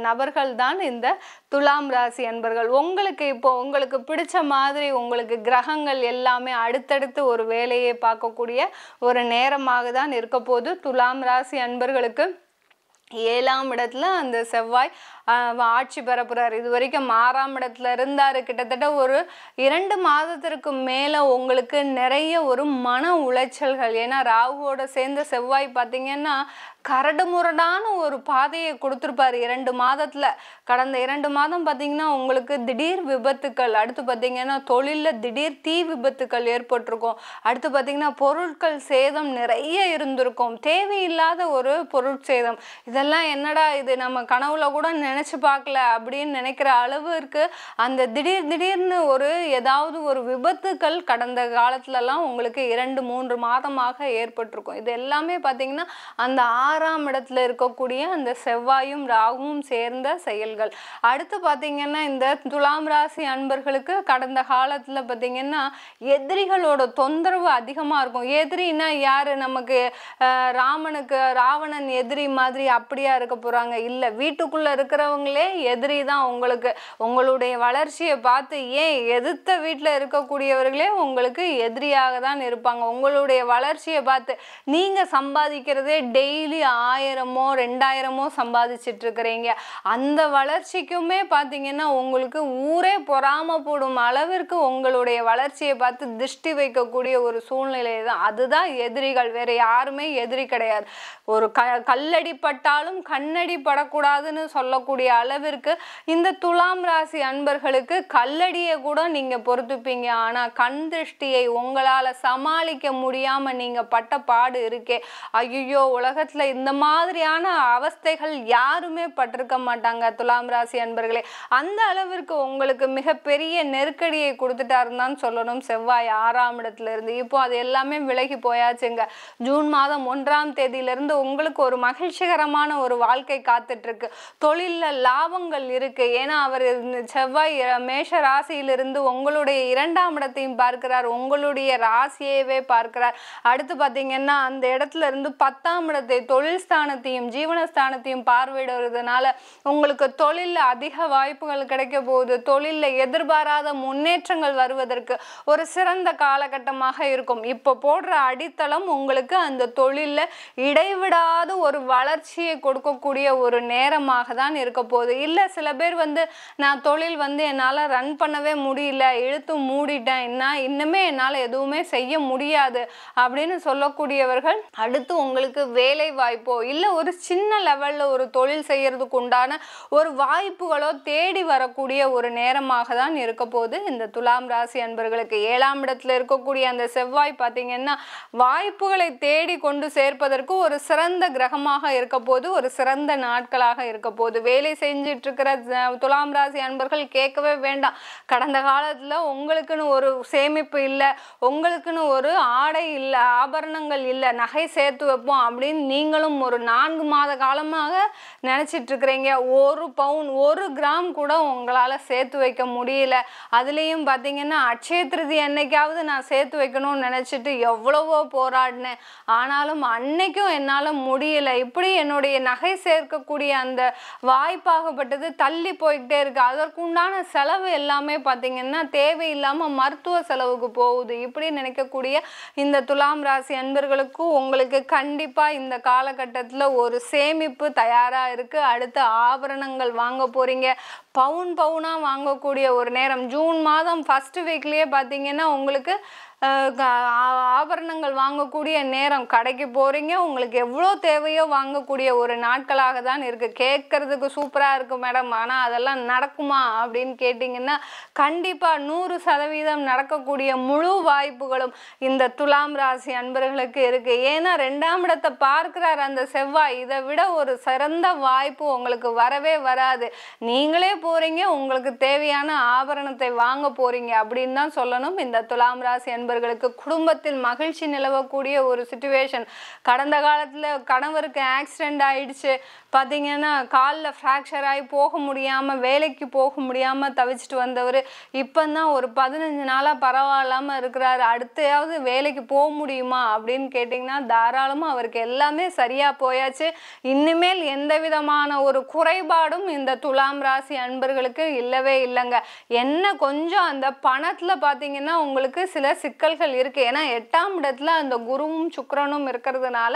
நபர்கள் தான் இந்த துலாம் ராசி அன்பர்கள். உங்களுக்கு பிடிச்ச மாதிரி உங்களுக்கு கிரகங்கள் எல்லாமே அடுத்தடுத்து ஒரு வேலையை பார்க்கக்கூடிய ஒரு நேரமாக தான் இருக்க போது. துலாம் ராசி அன்பர்களுக்கு 7ஆம் இடத்துல அந்த செவ்வாய் ஆட்சி பெறப்படுறார். இது வரைக்கும் 6ஆம் இடத்துல இருந்தார். கிட்டத்தட்ட ஒரு 2 மாதத்திற்கு மேலே உங்களுக்கு நிறைய ஒரு மன உளைச்சல்கள். ஏன்னா ராகுவோட சேர்ந்த செவ்வாய் பார்த்தீங்கன்னா கரடு முரடான ஒரு பாதையை கொடுத்துருப்பார் 2 மாதத்தில். கடந்த 2 மாதம் பார்த்தீங்கன்னா உங்களுக்கு திடீர் விபத்துக்கள், அடுத்து பார்த்தீங்கன்னா தொழிலில் திடீர் தீ விபத்துக்கள் ஏற்பட்டிருக்கும், அடுத்து பார்த்தீங்கன்னா பொருட்கள் சேதம் நிறைய இருந்திருக்கும், தேவையில்லாத ஒரு பொருட்சேதம். இதெல்லாம் என்னடா இது நம்ம கனவுல கூட நினச்சி பார்க்கல அப்படின்னு நினைக்கிற அளவுக்கு அந்த திடீர்னு ஏதாவது ஒரு விபத்துக்கள் கடந்த காலத்துலலாம் உங்களுக்கு 2-3 மாதமாக ஏற்பட்டிருக்கும். இது எல்லாமே பார்த்தீங்கன்னா அந்த 6 6ஆம் இடத்துல இருக்கக்கூடிய அந்த செவ்வாயும் ராகுவும் சேர்ந்த செயல்கள். அடுத்து பார்த்தீங்கன்னா இந்த துலாம் ராசி அன்பர்களுக்கு கடந்த காலத்துல பார்த்தீங்கன்னா எதிரிகளோட தொந்தரவு அதிகமா இருக்கும். எதிரின்னா யாரு? நமக்கு ராவணன் எதிரி மாதிரி அப்படியா இருக்க போறாங்க? இல்ல, வீட்டுக்குள்ள இருக்கிறவங்களே எதிரி தான் உங்களுக்கு. உங்களுடைய வளர்ச்சியை பார்த்து ஏன் எதிர்த்த வீட்டுல இருக்கக்கூடியவர்களே உங்களுக்கு எதிரியாக தான் இருப்பாங்க. உங்களுடைய வளர்ச்சியை பார்த்து நீங்க சம்பாதிக்கிறதே டெய்லி 1000மோ 2000மோ சம்பாதிச்சிட்டு இருக்கிறீங்க. அந்த வளர்ச்சிக்குமே பார்த்தீங்கன்னா உங்களுக்கு ஊரே பொறாம போடும் அளவிற்கு உங்களுடைய வளர்ச்சியை பார்த்து திருஷ்டி வைக்கக்கூடிய ஒரு சூழ்நிலை தான். அதுதான் எதிரிகள், வேற யாருமே எதிரி கிடையாது. ஒரு கல்லடி பட்டாலும் கண்ணடி படக்கூடாதுன்னு சொல்லக்கூடிய அளவிற்கு இந்த துலாம் ராசி அன்பர்களுக்கு கல்லடியை கூட நீங்க பொறுத்துப்பீங்க. ஆனா கண் திருஷ்டியை உங்களால சமாளிக்க முடியாம நீங்க பட்ட பாடு இருக்கே, ஐயோ, உலகத்துல இந்த மாதிரியான அவஸ்தைகள் யாருமே பட்டிருக்க மாட்டாங்க துலாம் ராசி அன்பர்களே. அந்த அளவிற்கு உங்களுக்கு மிகப்பெரிய நெருக்கடியை கொடுத்துட்டாருன்னு சொல்லணும் செவ்வாய் 6ஆம் இடத்துல இருந்து. இப்போ அது எல்லாமே விலகி போயாச்சுங்க. ஜூன் மாதம் 1ஆம் தேதியிலிருந்து உங்களுக்கு ஒரு மகிழ்ச்சிகரமான ஒரு வாழ்க்கை காத்துட்டு இருக்கு. தொழில்ல லாபங்கள் இருக்கு. ஏன்னா அவர் செவ்வாய் மேஷ ராசியிலிருந்து உங்களுடைய 2ஆம் இடத்தையும் பார்க்கிறார், உங்களுடைய ராசியவே பார்க்கிறார். அடுத்து பார்த்தீங்கன்னா அந்த இடத்துல இருந்து 10ஆம் இடத்தை, தொழில் ஸ்தானத்தையும் ஜீவனஸ்தானத்தையும் பார்வையிடுவதனால உங்களுக்கு தொழில்ல அதிக வாய்ப்புகள் கிடைக்க போகுது. தொழில்ல எதிர்பாராத முன்னேற்றங்கள் வருவதற்கு ஒரு சிறந்த காலகட்டமாக இருக்கும். இப்போ போடுற அடித்தளம் உங்களுக்கு அந்த தொழில்ல இடைவிடாத ஒரு வளர்ச்சியை கொடுக்கக்கூடிய ஒரு நேரமாக தான் இருக்க போகுது. இல்ல, சில பேர் நான் தொழில் என்னால ரன் பண்ணவே முடியல, இழுத்து மூடிட்டேன், இன்னுமே என்னால எதுவுமே செய்ய முடியாது அப்படின்னு சொல்லக்கூடியவர்கள் அடுத்து உங்களுக்கு வேலை வாய்ப்போ இல்ல ஒரு சின்ன லெவல்ல ஒரு தொழில் செய்யறதுக்கு உண்டான ஒரு வாய்ப்புகளோ தேடி வரக்கூடிய ஒரு நேரமாக தான் இருக்க போகுது இந்த துலாம் ராசி அன்பர்களுக்கு. 7ஆம் இடத்துல இருக்கக்கூடிய அந்த செவ்வாய் பார்த்தீங்கன்னா வாய்ப்புகளை தேடி கொண்டு சேர்ப்பதற்கு ஒரு சிறந்த கிரகமாக இருக்க போது, ஒரு சிறந்த நாட்களாக இருக்க போது. வேலை செஞ்சிட்டு இருக்கிற துலாம் ராசி அன்பர்கள் கேட்கவே வேண்டாம். கடந்த காலத்துல உங்களுக்குன்னு ஒரு சேமிப்பு இல்லை, உங்களுக்குன்னு ஒரு ஆடை இல்லை, ஆபரணங்கள் இல்லை, நகை சேர்த்து வைப்போம் அப்படின்னு நீங்களும் ஒரு 4 மாத காலமாக நினைச்சிட்டு இருக்கிறீங்க. 1 பவுன் 1 கிராம் கூட உங்களால சேர்த்து வைக்க முடியல. அதுலேயும் பார்த்தீங்கன்னா அட்சய திருதி அன்னைக்காவது நான் சேர்த்து வைக்கணும்னு நினைச்சிட்டு எவ்வளவோ போராடினேன், ஆனாலும் அன்னைக்கும் என்னால் முடியல. இப்படி என்னுடைய நகை சேர்க்கக்கூடிய அந்த வாய்ப்பாகப்பட்டது தள்ளி போய்கிட்டே இருக்கு. அதற்குண்டான செலவு எல்லாமே பார்த்தீங்கன்னா தேவையில்லாமல் மருத்துவ செலவுக்கு போகுது. இப்படி நினைக்கக்கூடிய இந்த துலாம் ராசி அன்பர்களுக்கு உங்களுக்கு கண்டிப்பாக இந்த காலகட்டத்தில் ஒரு சேமிப்பு தயாராக இருக்கு. அடுத்து ஆபரணங்கள் வாங்க போறீங்க, பவுனா வாங்கக்கூடிய ஒரு நேரம். ஜூன் மாதம் ஃபர்ஸ்ட் வீக்லயே பார்த்தீங்கன்னா உங்களுக்கு ஆபரணங்கள் வாங்கக்கூடிய நேரம். கடைக்கு போறீங்க, உங்களுக்கு எவ்வளோ தேவையோ வாங்கக்கூடிய ஒரு நாட்களாக தான் இருக்கு. கேட்கறதுக்கு சூப்பரா இருக்கு மேடம், ஆனா அதெல்லாம் நடக்குமா அப்படின்னு கேட்டீங்கன்னா கண்டிப்பா 100% நடக்கக்கூடிய முழு வாய்ப்புகளும் இந்த துலாம் ராசி அன்பர்களுக்கு இருக்கு. ஏன்னா 2ஆம் இடத்தை பார்க்கிறார் அந்த செவ்வாய். இதை விட ஒரு சிறந்த வாய்ப்பு உங்களுக்கு வரவே வராது. நீங்களே போறீங்க, உங்களுக்கு தேவையான ஆபரணத்தை வாங்க போறீங்க அப்படின்னு தான் சொல்லணும் இந்த துலாம் ராசி அன்பர்களுக்கு. குடும்பத்தில் மகிழ்ச்சி நிலவக்கூடிய ஒரு சிச்சுவேஷன். கடந்த காலத்துல கணவருக்கு ஆக்சிடென்ட் ஆயிடுச்சு, பார்த்தீங்கன்னா காலில் ஃப்ராக்சர் ஆகி போக முடியாமல், வேலைக்கு போக முடியாமல் தவிச்சிட்டு வந்தவர் இப்போதான் ஒரு 15 நாளாக பரவாயில்லாமல் இருக்கிறாரு. அடுத்தையாவது வேலைக்கு போக முடியுமா அப்படின்னு கேட்டிங்கன்னா தாராளமாக அவருக்கு எல்லாமே சரியாக போயாச்சு. இனிமேல் எந்த விதமான ஒரு குறைபாடும் இந்த துலாம் ராசி அன்பர்களுக்கு இல்லவே இல்லைங்க. என்ன கொஞ்சம் அந்த பணத்தில் பார்த்தீங்கன்னா உங்களுக்கு சில சிக்கல்கள் இருக்கு. ஏன்னா 8ஆம் இடத்துல அந்த குருவும் சுக்கிரனும் இருக்கிறதுனால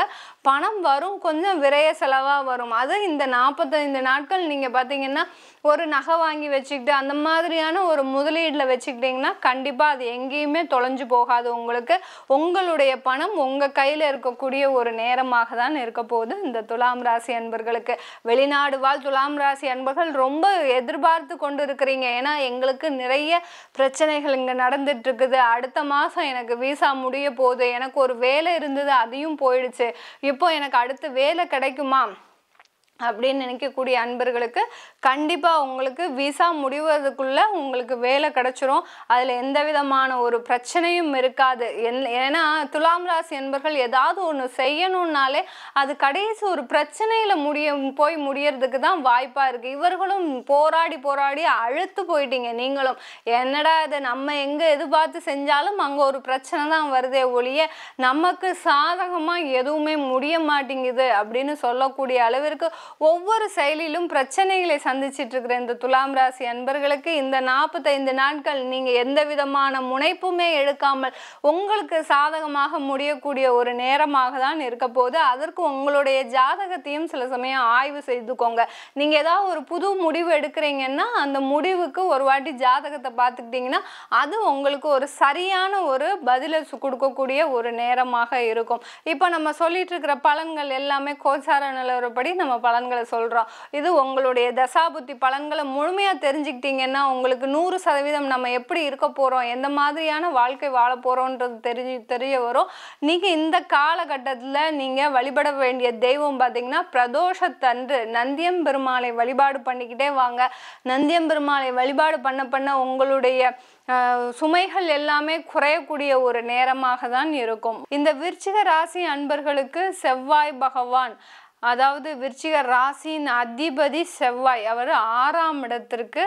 பணம் வரும், கொஞ்சம் விரய செலவா வரும். அது இந்த 45 நாட்கள் நீங்க பாத்தீங்கன்னா ஒரு நகை வாங்கி வச்சுக்கிட்டு அந்த மாதிரியான ஒரு முதலீடுல வச்சுக்கிட்டீங்கன்னா கண்டிப்பா அது எங்கேயுமே தொலைஞ்சு போகாது. உங்களுக்கு உங்களுடைய பணம் உங்க கையில இருக்கக்கூடிய ஒரு நேரமாக தான் இருக்க போகுது இந்த துலாம் ராசி அன்பர்களுக்கு. வெளிநாடு வாழ் துலாம் ராசி அன்பர்கள் ரொம்ப எதிர்பார்த்து கொண்டு இருக்கிறீங்க. ஏன்னா எங்களுக்கு நிறைய பிரச்சனைகள் இங்க நடந்துட்டு இருக்குது. அடுத்த மாசம் எனக்கு விசா முடிய போகுது, எனக்கு ஒரு வேலை இருந்தது அதையும் போயிடுச்சு, இப்போ எனக்கு அடுத்து வேலை கிடைக்குமா அப்படின்னு நினைக்கக்கூடிய அன்பர்களுக்கு கண்டிப்பா உங்களுக்கு விசா முடிவதற்குள்ள உங்களுக்கு வேலை கிடைச்சிரும். அதுல எந்த விதமான ஒரு பிரச்சனையும் இருக்காது. ஏன்னா துலாம் ராசி என்பர்கள் ஏதாவது ஒண்ணு செய்யணும்னாலே அது கடைசி ஒரு பிரச்சனையில போய் முடியறதுக்கு தான் வாய்ப்பா இருக்கு. இவர்களும் போராடி போராடி அழுத்து போயிட்டீங்க நீங்களும். என்னடா இது, நம்ம எங்க எதிர்பார்த்து செஞ்சாலும் அங்க ஒரு பிரச்சனை தான் வருதே ஒழிய நமக்கு சாதகமா எதுவுமே முடிய மாட்டேங்குது அப்படின்னு சொல்லக்கூடிய அளவிற்கு ஒவ்வொரு செயலிலும் பிரச்சனைகளை சந்திச்சிட்டு இருக்கிற இந்த துலாம் ராசி அன்பர்களுக்கு இந்த 45 நாட்கள் நீங்க எந்த விதமான முனைப்புமே எடுக்காமல் உங்களுக்கு சாதகமாக முடியக்கூடிய ஒரு நேரமாக தான் இருக்க போகுது. அதற்கு உங்களுடைய ஜாதகத்தையும் சில சமயம் ஆய்வு செய்துக்கோங்க. நீங்க ஏதாவது ஒரு புது முடிவு எடுக்கிறீங்கன்னா அந்த முடிவுக்கு ஒரு வாட்டி ஜாதகத்தை பார்த்துக்கிட்டீங்கன்னா அது உங்களுக்கு ஒரு சரியான ஒரு பதிலை கொடுக்கக்கூடிய ஒரு நேரமாக இருக்கும். இப்போ நம்ம சொல்லிட்டு இருக்கிற பலன்கள் எல்லாமே கோச்சார நிலவரப்படி நம்ம பலன்களை சொல்றோம். இது உங்களுடைய தசாபுத்தி பலன்களை முழுமையா தெரிஞ்சுக்கிட்டீங்கன்னா உங்களுக்கு 100% நம்ம எப்படி இருக்க போறோம், எந்த மாதிரியான வாழ்க்கை வாழ போறோம்ன்றது தெரிய வரும். நீங்க இந்த காலகட்டத்துல நீங்க வழிபட வேண்டிய தெய்வம் பார்த்தீங்கன்னா பிரதோஷத்தன்று நந்தியம் பெருமாளை வழிபாடு பண்ணிக்கிட்டே வாங்க. நந்தியம் பெருமாளை வழிபாடு பண்ண உங்களுடைய சுமைகள் எல்லாமே குறையக்கூடிய ஒரு நேரமாக தான் இருக்கும். இந்த விருச்சிக ராசி அன்பர்களுக்கு செவ்வாய் பகவான், அதாவது விருச்சிக ராசியின் அதிபதி செவ்வாய், அவர் 6ஆம் இடத்திற்கு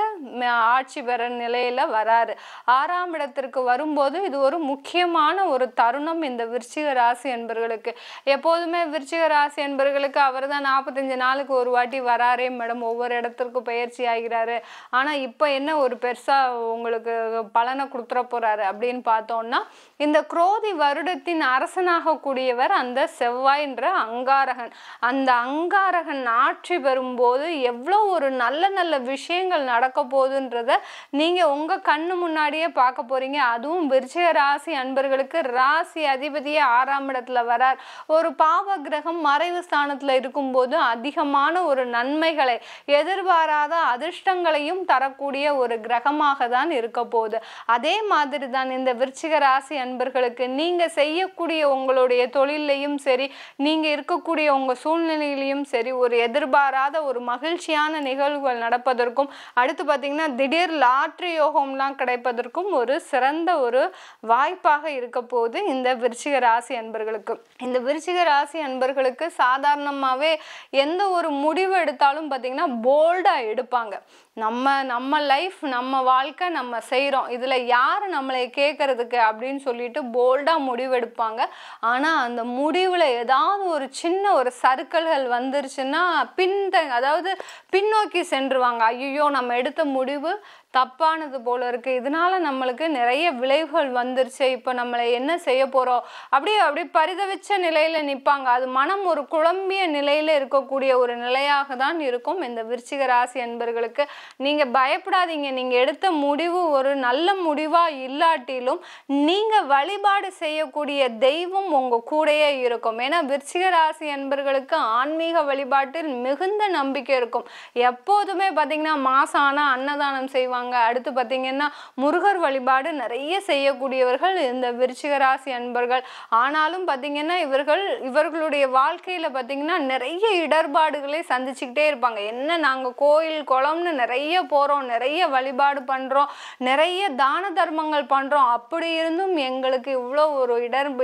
ஆட்சி பெற நிலையில வராரு. 6ஆம் இடத்திற்கு வரும்போது இது ஒரு முக்கியமான ஒரு தருணம் இந்த விருச்சிக ராசி என்பர்களுக்கு. எப்போதுமே விருச்சிக ராசி என்பர்களுக்கு அவர் தான் 45 நாளுக்கு ஒரு வாட்டி வராரே மேடம், ஒவ்வொரு இடத்திற்கு பயிற்சி ஆகிறாரு. ஆனா இப்ப என்ன ஒரு பெருசா உங்களுக்கு பலனை கொடுத்துட போறாரு அப்படின்னு பார்த்தோம்னா, இந்த குரோதி வருடத்தின் அரசனாக கூடியவர் அந்த செவ்வாய்ன்ற அங்காரகன். அந்த அங்காரகன் ஆட்சி பெறும்போது எவ்வளோ ஒரு நல்ல நல்ல விஷயங்கள் நடக்க போகுதுன்றத நீங்க உங்க கண்ணு முன்னாடியே பார்க்க போறீங்க. அதுவும் விருச்சிக ராசி அன்பர்களுக்கு ராசி அதிபதியே 6ஆம் இடத்துல வரார். ஒரு பாவ கிரகம் மறைவு ஸ்தானத்துல இருக்கும்போது அதிகமான ஒரு நன்மைகளை, எதிர்பாராத அதிர்ஷ்டங்களையும் தரக்கூடிய ஒரு கிரகமாக தான் இருக்க போகுது. அதே மாதிரி தான் இந்த விருச்சிக ராசி அன்பர்களுக்கு நீங்க செய்யக்கூடிய உங்களுடைய தொழிலையும் சரி, நீங்க இருக்கக்கூடிய உங்க சூழ்நிலையிலையும் சரி, ஒரு எதிர்பாராத ஒரு மகிழ்ச்சியான நிகழ்வுகள் நடப்பதற்கும், அடுத்து பார்த்தீங்கன்னா திடீர் லாட்ரி யோகம்லாம் கிடைப்பதற்கும் ஒரு சிறந்த ஒரு வாய்ப்பாக இருக்க போகுது இந்த விருச்சிக ராசி அன்பர்களுக்கு. இந்த விருச்சிக ராசி அன்பர்களுக்கு சாதாரணமாகவே எந்த ஒரு முடிவு எடுத்தாலும் பார்த்தீங்கன்னா போல்டா எடுப்பாங்க. நம்ம லைஃப், நம்ம வாழ்க்கை, நம்ம செய்கிறோம், இதில் யார் நம்மளை கேட்கறதுக்கு அப்படின்னு சொல்லிட்டு போல்டாக முடிவெடுப்பாங்க. ஆனால் அந்த முடிவில் ஏதாவது ஒரு சின்ன ஒரு சறுக்கல்கள் வந்துருச்சுன்னா அதாவது பின்னோக்கி சென்றுவாங்க. ஐயோ நம்ம எடுத்த முடிவு தப்பானது போல இருக்கு, இதனால நம்மளுக்கு நிறைய விளைவுகள் வந்துருச்சு, இப்போ நம்மளை என்ன செய்ய போறோம் அப்படி பரிதவிச்ச நிலையில நிற்பாங்க. அது மனம் ஒரு குழம்பிய நிலையில இருக்கக்கூடிய ஒரு நிலையாக தான் இருக்கும் இந்த விருச்சிக ராசி அன்பர்களுக்கு. நீங்க பயப்படாதீங்க. நீங்க எடுத்த முடிவு ஒரு நல்ல முடிவா இல்லாட்டிலும் நீங்க வழிபாடு செய்யக்கூடிய தெய்வம் உங்க கூடயே இருக்கும். ஏன்னா விருச்சிக ராசி அன்பர்களுக்கு ஆன்மீக வழிபாட்டில் மிகுந்த நம்பிக்கை இருக்கும். எப்போதுமே பார்த்தீங்கன்னா மாசம் ஆனா அன்னதானம் செய்வாங்க. அடுத்து பார்த்தீங்கன்னா முருகர் வழிபாடு நிறைய செய்யக்கூடியவர்கள் இந்த விருச்சிக ராசி அன்பர்கள். ஆனாலும் பார்த்தீங்கன்னா இவர்களுடைய வாழ்க்கையில பார்த்தீங்கன்னா நிறைய இடர்பாடுகளை சந்திச்சுக்கிட்டே இருப்பாங்க. என்ன நாங்க கோயில் குளம்னு நிறைய போறோம், நிறைய வழிபாடு பண்றோம், நிறைய தான தர்மங்கள் பண்றோம், அப்படி இருந்தும் எங்களுக்கு இவ்வளோ ஒரு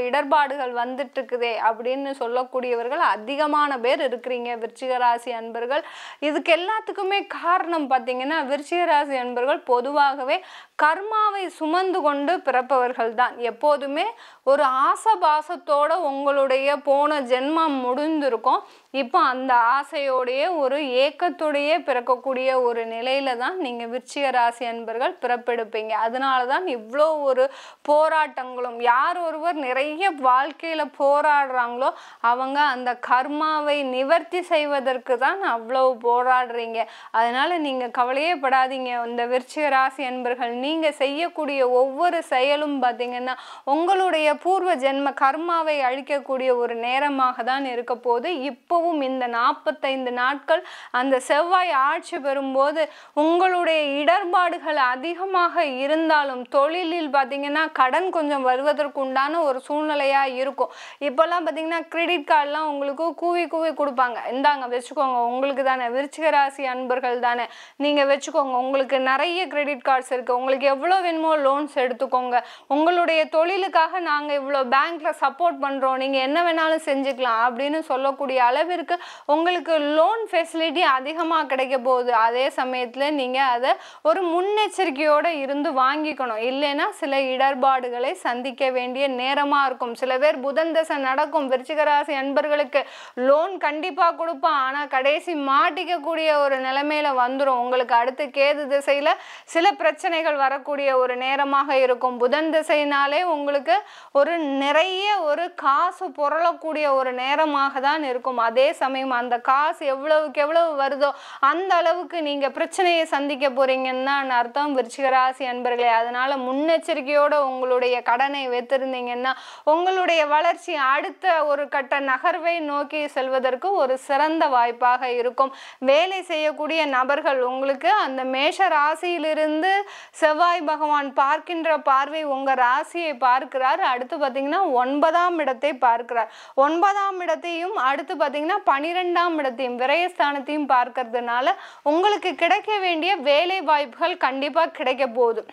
இடர்பாடுகள் வந்துட்டு இருக்குதே அப்படின்னு சொல்லக்கூடியவர்கள் அதிகமான பேர் இருக்கிறீங்க விருச்சிக ராசி அன்பர்கள். இதுக்கு எல்லாத்துக்குமே காரணம் பார்த்தீங்கன்னா விருச்சிக ராசி அன்பர்கள் பொதுவாகவே கர்மாவை சுமந்து கொண்டு பிறப்பவர்கள் தான். எப்போதுமே ஒரு ஆசபாசத்தோட உங்களுடைய போன ஜென்மம் முடிந்திருக்கும். இப்போ அந்த ஆசையோடைய ஒரு ஏக்கத்தோடையே பிறக்கக்கூடிய ஒரு நிலையில தான் நீங்க விருச்சிக ராசி அன்பர்கள் பிறப்பெடுப்பீங்க. அதனால தான் இவ்வளோ ஒரு போராட்டங்களும், யார் ஒருவர் நிறைய வாழ்க்கையில போராடுறாங்களோ அவங்க அந்த கர்மாவை நிவர்த்தி செய்வதற்கு தான் அவ்வளவு போராடுறீங்க. அதனால நீங்க கவலையே படாதீங்க. இந்த விருச்சிக ராசி அன்பர்கள் நீங்க செய்யக்கூடிய ஒவ்வொரு செயலும் பார்த்தீங்கன்னா உங்களுடைய பூர்வ ஜென்ம கர்மாவை அழிக்கக்கூடிய ஒரு நேரமாக தான் இருக்க போது. இப்போ இப்பவும் இந்த 45 நாட்கள் அந்த செவ்வாய் ஆட்சி பெறும்போது உங்களுடைய இடர்பாடுகள் அதிகமாக இருந்தாலும் தொழிலில் பார்த்தீங்கன்னா கடன் கொஞ்சம் வருவதற்கு உண்டான ஒரு சூழ்நிலையா இருக்கும். இப்பெல்லாம் பார்த்தீங்கன்னா கிரெடிட் கார்டெலாம் உங்களுக்கு கூவி கூவி கொடுப்பாங்க, இந்தாங்க வச்சுக்கோங்க, உங்களுக்கு தானே, விருச்சிக ராசி அன்பர்கள் தானே, நீங்கள் வச்சுக்கோங்க, உங்களுக்கு நிறைய கிரெடிட் கார்ட்ஸ் இருக்குது, உங்களுக்கு எவ்வளோ வேணுமோ லோன்ஸ் எடுத்துக்கோங்க, உங்களுடைய தொழிலுக்காக நாங்கள் இவ்வளோ பேங்க்ல சப்போர்ட் பண்ணுறோம், நீங்கள் என்ன வேணாலும் செஞ்சுக்கலாம் அப்படின்னு சொல்லக்கூடிய அளவிற்கு உங்களுக்கு லோன் ஃபெசிலிட்டி அதிகமாக கிடைக்க போகுது. அதே சமயத்தில் நீங்கள் அதை ஒரு முன்னெச்சரிக்கையோடு இருந்து வாங்கிக்கணும், இல்லைன்னா சில இடர்பாடுகளை சந்திக்க வேண்டிய நேரமாக இருக்கும். சில பேர் புதன் தசை நடக்கும் விருச்சிக ராசி அன்பர்களுக்கு, லோன் கண்டிப்பாக கொடுப்பான், ஆனால் கடைசி மாட்டிக்கக்கூடிய ஒரு நிலைமையில வந்துடும். உங்களுக்கு அடுத்து கேது திசையில் சில பிரச்சனைகள் வரக்கூடிய ஒரு நேரமாக இருக்கும். புதன் திசையினாலே உங்களுக்கு ஒரு நிறைய ஒரு காசு புரளக்கூடிய ஒரு நேரமாக தான் இருக்கும். அதே சமயம் அந்த காசு எவ்வளவுக்கு எவ்வளவு வருதோ அந்த அளவுக்கு நீங்கள் பிரச்சனையை சந்திக்க போறீங்கன்னா அர்த்தம் விருச்சிக ராசி அன்பர்களே. அதனால முன்னெச்சரிக்கையோட உங்களுடைய கடனை வைத்திருந்தீங்கன்னா உங்களுடைய வளர்ச்சி அடுத்த ஒரு கட்ட நகர்வை நோக்கி செல்வதற்கு ஒரு சிறந்த வாய்ப்பாக இருக்கும். வேலை செய்யக்கூடிய நபர்கள் உங்களுக்கு அந்த மேஷ ராசியிலிருந்து செவ்வாய் பகவான் பார்க்கின்ற பார்வை உங்க ராசியை பார்க்கிறார். அடுத்து பார்த்தீங்கன்னா 9ஆம் இடத்தை பார்க்கிறார். 9ஆம் இடத்தையும் அடுத்து பார்த்தீங்கன்னா 12ஆம் இடத்தையும் விரயஸ்தானத்தையும் பார்க்கறதுனால உங்களுக்கு கிடைக்க வேண்டிய வேலை வாய்ப்புகள் கண்டிப்பா கிடைக்க போகுது.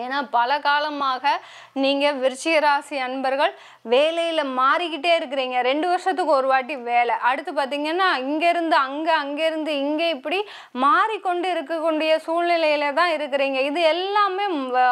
ஏன்னா பல காலமாக நீங்கள் விருச்சிக ராசி அன்பர்கள் வேலையில் மாறிக்கிட்டே இருக்கிறீங்க. 2 வருஷத்துக்கு ஒரு வாட்டி வேலை, அடுத்து பார்த்தீங்கன்னா இங்கேருந்து அங்கே, அங்கேருந்து இங்கே, இப்படி மாறிக்கொண்டு இருக்கக்கூடிய சூழ்நிலையில தான் இருக்கிறீங்க. இது எல்லாமே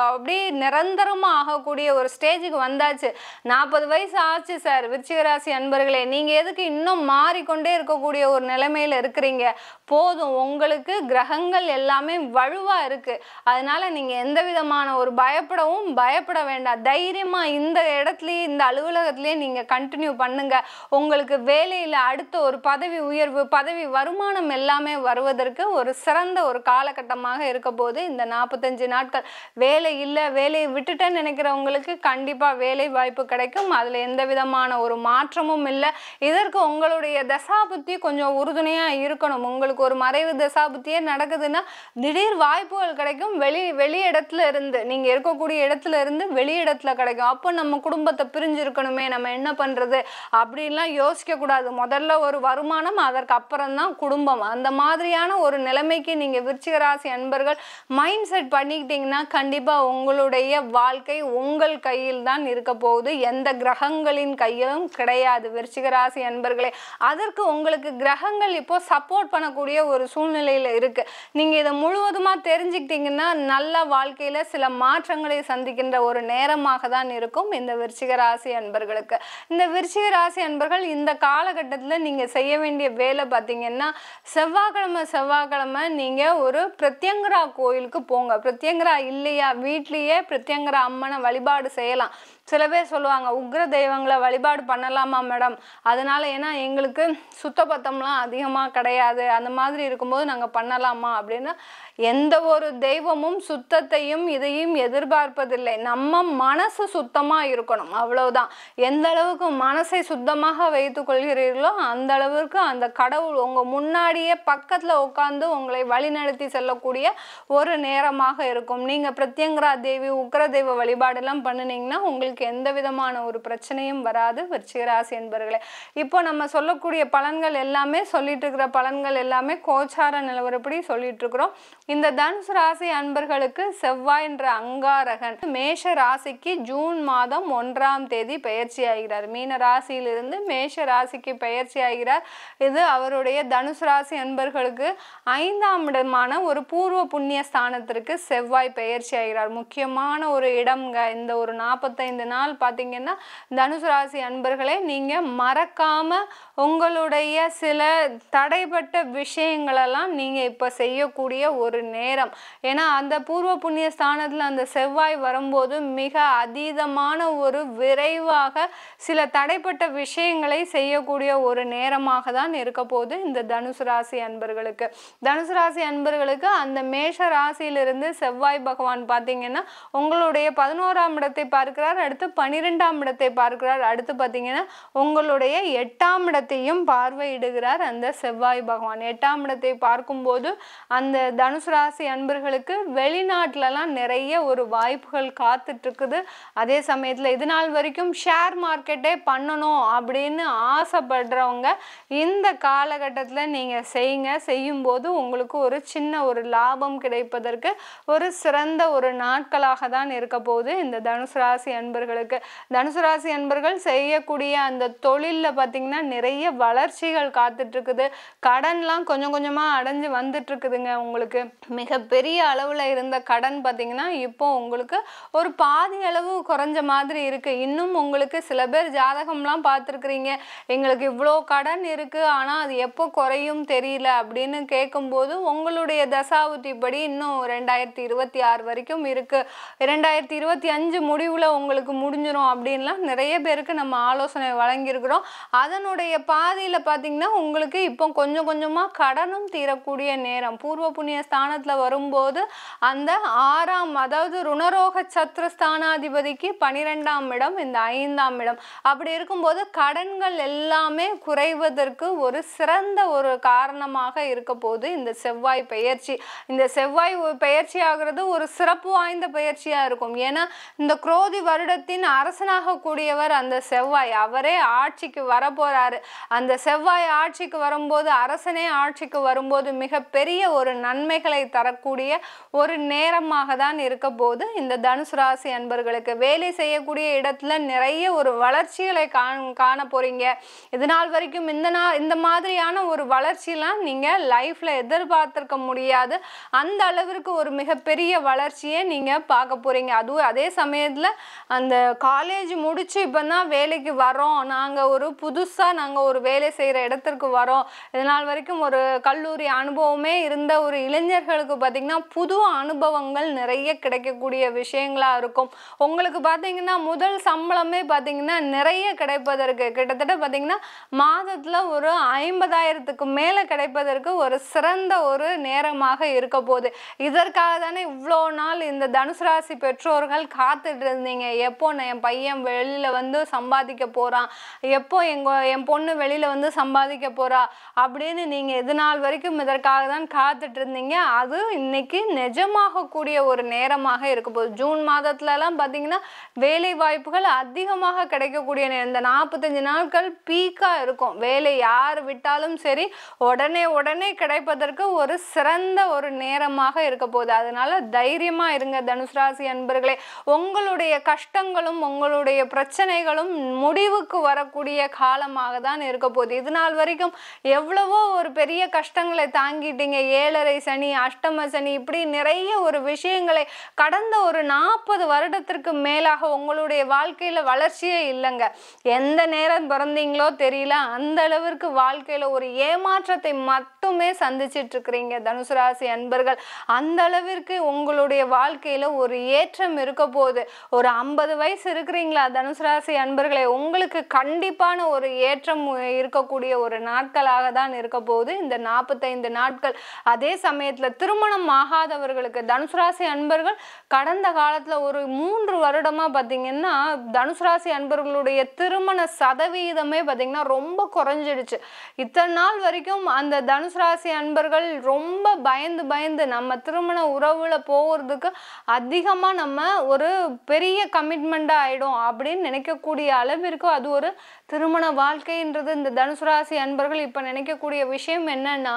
அப்படியே நிரந்தரமாக ஆகக்கூடிய ஒரு ஸ்டேஜுக்கு வந்தாச்சு. 40 வயசு ஆச்சு சார் விருச்சிக ராசி அன்பர்களே, நீங்கள் எதுக்கு இன்னும் மாறிக்கொண்டே இருக்கக்கூடிய ஒரு நிலைமையில் இருக்கிறீங்க? போதும், உங்களுக்கு கிரகங்கள் எல்லாமே வலுவாக இருக்குது. அதனால நீங்கள் எந்த விதமான ஒரு பயப்பட வேண்டாம். தைரியமா இந்த இடத்துலயே இந்த அலுவலகத்திலேயே நீங்க கண்டினியூ பண்ணுங்க. உங்களுக்கு வேலையில அடுத்த ஒரு பதவி உயர்வு, பதவி வருமானம் எல்லாமே வருவதற்கு ஒரு சிறந்த ஒரு காலகட்டமாக இருக்க போது இந்த 45 நாட்கள். வேலை இல்லை, வேலையை விட்டுட்டேன்னு நினைக்கிறவங்களுக்கு கண்டிப்பா வேலை வாய்ப்பு கிடைக்கும். அதுல எந்த விதமான ஒரு மாற்றமும் இல்லை. இதற்கு உங்களுடைய தசாபுத்தி கொஞ்சம் உறுதுணையா இருக்கணும். உங்களுக்கு ஒரு மறைவு தசாபுத்தியே நடக்குதுன்னா திடீர் வாய்ப்புகள் கிடைக்கும். வெளி இடத்துல இருந்து, நீங்க இருக்கக்கூடிய இடத்துல இருந்து வெளி இடத்துல கிடைக்கும். அப்போ நம்ம குடும்பத்தை பிரிஞ்சு இருக்கணுமே, நம்ம என்ன பண்றது அப்படின்லாம் யோசிக்க கூடாது. முதல்ல ஒரு வருமானம், அதற்கு அப்புறம் தான் குடும்பம். அந்த மாதிரியான ஒரு நிலைமைக்கு நீங்க விருச்சிக ராசி அன்பர்கள் மைண்ட் செட் பண்ணிக்கிட்டீங்கன்னா கண்டிப்பா உங்களுடைய வாழ்க்கை உங்கள் கையில் தான் இருக்க போகுது, எந்த கிரகங்களின் கையிலும் கிடையாது விருச்சிக ராசி அன்பர்களே. அதற்கு உங்களுக்கு கிரகங்கள் இப்போ சப்போர்ட் பண்ணக்கூடிய ஒரு சூழ்நிலையில இருக்கு. நீங்க இதை முழுவதுமா தெரிஞ்சுக்கிட்டீங்கன்னா நல்ல வாழ்க்கையில சில மாற்றங்களை சந்திக்கின்ற ஒரு நேரமாக தான் இருக்கும் இந்த விருச்சிக ராசி அன்பர்களுக்கு. இந்த விருச்சிக ராசி அன்பர்கள் இந்த காலகட்டத்தில் நீங்க செய்ய வேண்டிய வேலை பார்த்தீங்கன்னா, செவ்வாய்க்கிழமை நீங்க ஒரு பிரத்யங்கரா கோயிலுக்கு போங்க. பிரத்யங்கரா இல்லையா, வீட்லயே பிரத்யங்கரா அம்மனை வழிபாடு செய்யலாம். சில பேர் சொல்லுவாங்க உக்ர தெய்வங்களை வழிபாடு பண்ணலாமா மேடம், அதனால ஏன்னா எங்களுக்கு சுத்தபத்தம்லாம் அதிகமாக கிடையாது, அந்த மாதிரி இருக்கும்போது நாங்கள் பண்ணலாமா அப்படின்னா, எந்த ஒரு தெய்வமும் சுத்தத்தையும் இதையும் எதிர்பார்ப்பதில்லை. நம்ம மனசு சுத்தமாக இருக்கணும், அவ்வளவுதான். எந்த அளவுக்கு மனசை சுத்தமாக வைத்து கொள்கிறீர்களோ அந்த அளவுக்கு அந்த கடவுள் உங்கள் முன்னாடியே பக்கத்தில் உட்கார்ந்து உங்களை வழிநடத்தி செல்லக்கூடிய ஒரு நேரமாக இருக்கும். நீங்கள் பிரத்யங்கரா தேவி, உக்ர தெய்வ வழிபாடெல்லாம் பண்ணினீங்கன்னா உங்களுக்கு எந்த விதமான ஒரு பிரச்சனையும் வராது விருச்சிக ராசி என்பவர்களே. இப்போ நம்ம சொல்லக்கூடிய பலன்கள் எல்லாமே, சொல்லிட்டு இருக்கிற பலன்கள் எல்லாமே கோச்சார நிலவரப்படி சொல்லிட்டு இருக்கிறோம். இந்த தனுசு ராசி அன்பர்களுக்கு செவ்வாய் என்ற அங்காரகன் மேஷ ராசிக்கு ஜூன் மாதம் 1ஆம் தேதி பயிற்சி ஆகிறார். மீன ராசியிலிருந்து மேஷ ராசிக்கு பயிற்சி ஆகிறார். இது அவருடைய தனுசு ராசி அன்பர்களுக்கு 5ஆம் இடமான ஒரு பூர்வ புண்ணிய ஸ்தானத்திற்கு செவ்வாய் பயிற்சி ஆகிறார். முக்கியமான ஒரு இடம்ங்க. இந்த ஒரு 45 நாள் பார்த்தீங்கன்னா தனுசு ராசி அன்பர்களே, நீங்க மறக்காம உங்களுடைய சில தடைப்பட்ட விஷயங்களெல்லாம் நீங்க இப்ப செய்யக்கூடிய ஒரு நேரம். ஏன்னா அந்த பூர்வ புண்ணிய ஸ்தானத்துல அந்த செவ்வாய் வரும்போது மிக அதீதமான ஒரு விரைவாக சில தடைப்பட்ட விஷயங்களை செய்யக்கூடிய ஒரு நேரமாக தான் இருக்க போது இந்த தனுசு ராசி அன்பர்களுக்கு. தனுசு ராசி அன்பர்களுக்கு அந்த மேஷ ராசியிலிருந்து செவ்வாய் பகவான் பார்த்தீங்கன்னா உங்களுடைய 11ஆம் இடத்தை பார்க்கிறார். அடுத்து அடுத்து 12ஆம் இடத்தை பார்க்கிறார். அடுத்து பார்த்தீங்கன்னா உங்களுடைய 8ஆம் இடத்தையும் பார்வையிடுகிறார் அந்த செவ்வாய் பகவான். 8ஆம் இடத்தை பார்க்கும்போது அந்த தனுசு ராசி அன்பர்களுக்கு வெளிநாட்டிலலாம் நிறைய ஒரு வாய்ப்புகள் காத்துட்டு இருக்குது. அதே சமயத்தில் இது நாள் வரைக்கும் ஷேர் மார்க்கெட்டே பண்ணணும் அப்படின்னு ஆசைப்படுறவங்க இந்த காலகட்டத்தில் நீங்கள் செய்யும்போது உங்களுக்கு ஒரு சின்ன ஒரு லாபம் கிடைப்பதற்கு ஒரு சிறந்த ஒரு நாட்களாக தான் இருக்க போகுது இந்த தனுசு ராசி அன்பர்களுக்கு. தனுசு ராசி அன்பர்கள் செய்யக்கூடிய அந்த தொழிலில் பார்த்தீங்கன்னா நிறைய வளர்ச்சிகள் காத்துட்டு இருக்குது. கடன்லாம் கொஞ்சம் கொஞ்சமாக அடைஞ்சு வந்துட்டு இருக்குதுங்க. உங்களுக்கு மிகப்பெரிய அளவில் இருந்த கடன் பார்த்தீங்கன்னா இப்போ உங்களுக்கு ஒரு பாதி அளவு குறைஞ்ச மாதிரி இருக்கு. இன்னும் உங்களுக்கு சில பேர் ஜாதகம்லாம் பார்த்துருக்குறீங்க, எங்களுக்கு இவ்வளோ கடன் இருக்கு ஆனால் அது எப்போ குறையும் தெரியல அப்படின்னு கேட்கும்போது உங்களுடைய தசாபுத்தி படி இன்னும் 2026 வரைக்கும் இருக்கு, 2025 முடிவில் உங்களுக்கு முடிஞ்சிடும் அப்படின்லாம் நிறைய பேருக்கு நம்ம ஆலோசனை வழங்கியிருக்கிறோம். அதனுடைய பாதியில் பார்த்தீங்கன்னா உங்களுக்கு இப்போ கொஞ்சம் கொஞ்சமாக கடனும் தீரக்கூடிய நேரம். பூர்வ புண்ணிய ஸ்தானத்தில் வரும்போது அந்த 6ஆம் அதாவது ருணரோக சத்ருஸ்தானாதிபதிக்கு 12ஆம் இடம், இந்த 5ஆம் இடம். அப்படி இருக்கும்போது கடன்கள் எல்லாமே குறைவதற்கு ஒரு சிறந்த ஒரு காரணமாக இருக்க போது இந்த செவ்வாய் பெயர்ச்சி. இந்த செவ்வாய் பெயர்ச்சி ஆகிறது ஒரு சிறப்பு வாய்ந்த பயிற்சியா இருக்கும். ஏன்னா இந்த குரோதி வருடத்தின் அரசனாக கூடியவர் அந்த செவ்வாய், அவரே ஆட்சிக்கு வர போறாரு. அந்த செவ்வாய் ஆட்சிக்கு வரும்போது, அரசனே ஆட்சிக்கு வரும்போது மிகப்பெரிய ஒரு நன்மைகளை தரக்கூடிய ஒரு நேரமாக தான் இருக்க போது இந்த தனுசு ராசி அன்பர்களுக்கு. வேலை செய்யக்கூடிய இடத்துல நிறைய ஒரு வளர்ச்சிகளை காண போறீங்க. இது நாள் வரைக்கும் இந்த மாதிரியான ஒரு வளர்ச்சியெல்லாம் நீங்க லைஃப்ல எதிர்பார்த்திருக்க முடியாது. அந்த அளவிற்கு ஒரு மிகப்பெரிய வளர்ச்சியை நீங்க பார்க்க போறீங்க. அதுவும் அதே சமயத்துல அந்த காலேஜ் முடிச்சு இப்பதான் வேலைக்கு வரோம், நாங்க ஒரு வேலை செய்யற இடத்திற்கு வரோம், இதனால் வரைக்கும் ஒரு கல்லூரி அனுபவமே இருந்த ஒரு இளைஞர்களுக்கு பார்த்தீங்கன்னா புது அனுபவங்கள் நிறைய கிடைக்கக்கூடிய விஷயங்களா இருக்கும். உங்களுக்கு பார்த்தீங்கன்னா முதல் சம்பளமே பார்த்தீங்கன்னா நிறைய கிடைப்பதற்கு கிட்டத்தட்ட பார்த்தீங்கன்னா மாதத்துல ஒரு 50,000க்கு மேல கிடைப்பதற்கு ஒரு சிறந்த ஒரு நேரமாக இருக்க போகுது. இதற்காக தானே இவ்வளோ நாள் இந்த தனுசு ராசி பெற்றோர்கள் காத்துட்டு இருந்தீங்க. எப்போ என் பையன் வெளியில வந்து சம்பாதிக்க போறான், எப்போ என் பொண்ணு வெளியில வந்து சம்பாதிக்க போறா அப்படின்னு நீங்க இது நாள் வரைக்கும் இதற்காக தான் காத்துட்டு இருந்தீங்க. அது இன்னைக்கு நிஜமாக கூடிய ஒரு நேரமாக இருக்க போகுது. ஜூன் மாதத்துலலாம் பார்த்தீங்கன்னா வேலை வாய்ப்புகள் அதிகமாக கிடைக்கக்கூடிய இந்த 45 நாட்கள் பீக்கா இருக்கும். வேலை யார் விட்டாலும் சரி உடனே கிடைப்பதற்கு ஒரு சிறந்த ஒரு நேரமாக இருக்க போகுது. அதனால தைரியமா இருங்க தனுசு ராசி அன்பர்களே. உங்களுடைய கஷ்டங்களும் உங்களுடைய பிரச்சனைகளும் முடிவுக்கு வரக்கூடிய காலமாக தான் இருக்க போகுது. இது நாள் வரைக்கும் எவ்வளவோ ஒரு பெரிய கஷ்டங்களை தாங்கிட்டீங்க. 7.5 சனி, அஷ்டம சனி, இப்படி நிறைய ஒரு விஷயங்களை கடந்த ஒரு 40 வருடத்திற்கு மேலாக உங்களுடைய வாழ்க்கையில வளர்ச்சியே இல்லைங்க. எந்த நேரம் பிறந்தீங்களோ தெரியல, அந்த அளவிற்கு வாழ்க்கையில ஒரு ஏமாற்றத்தை மட்டுமே சந்திச்சிட்டு இருக்கிறீங்க தனுசு ராசி அன்பர்கள். அந்த அளவிற்கு உங்களுடைய வாழ்க்கையில ஒரு ஏற்றம் இருக்க போகுது. ஒரு 50 வயசு இருக்கிறீங்களா தனுசு ராசி அன்பர்களே, உங்களுக்கு கண்டிப்பான ஒரு ஏற்றம் இருக்கக்கூடிய ஒரு நாட்களாக தான் இருக்க போகுது இந்த 45 நாட்கள். அதே சமயத்துல திருமணம் ஆகாதவர்களுக்கு தனுசு ராசி அன்பர்கள் கடந்த காலத்துல ஒரு 3 வருடமா பார்த்தீங்கன்னா தனுசு ராசி அன்பர்களுடைய திருமண சதவீதமே பார்த்தீங்கன்னா ரொம்ப குறைஞ்சிடுச்சு. இத்தனை நாள் வரைக்கும் அந்த தனுசு ராசி அன்பர்கள் ரொம்ப பயந்து நம்ம திருமண உறவுல போகிறதுக்கு அதிகமா நம்ம ஒரு பெரிய கமிட்மெண்டா ஆயிடும் அப்படின்னு நினைக்கக்கூடிய அளவிற்கு அது ஒரு திருமண வாழ்க்கைன்றது இந்த தனுசு ராசி அன்பர்கள் இப்ப நினைக்கக்கூடிய விஷயம் என்னன்னா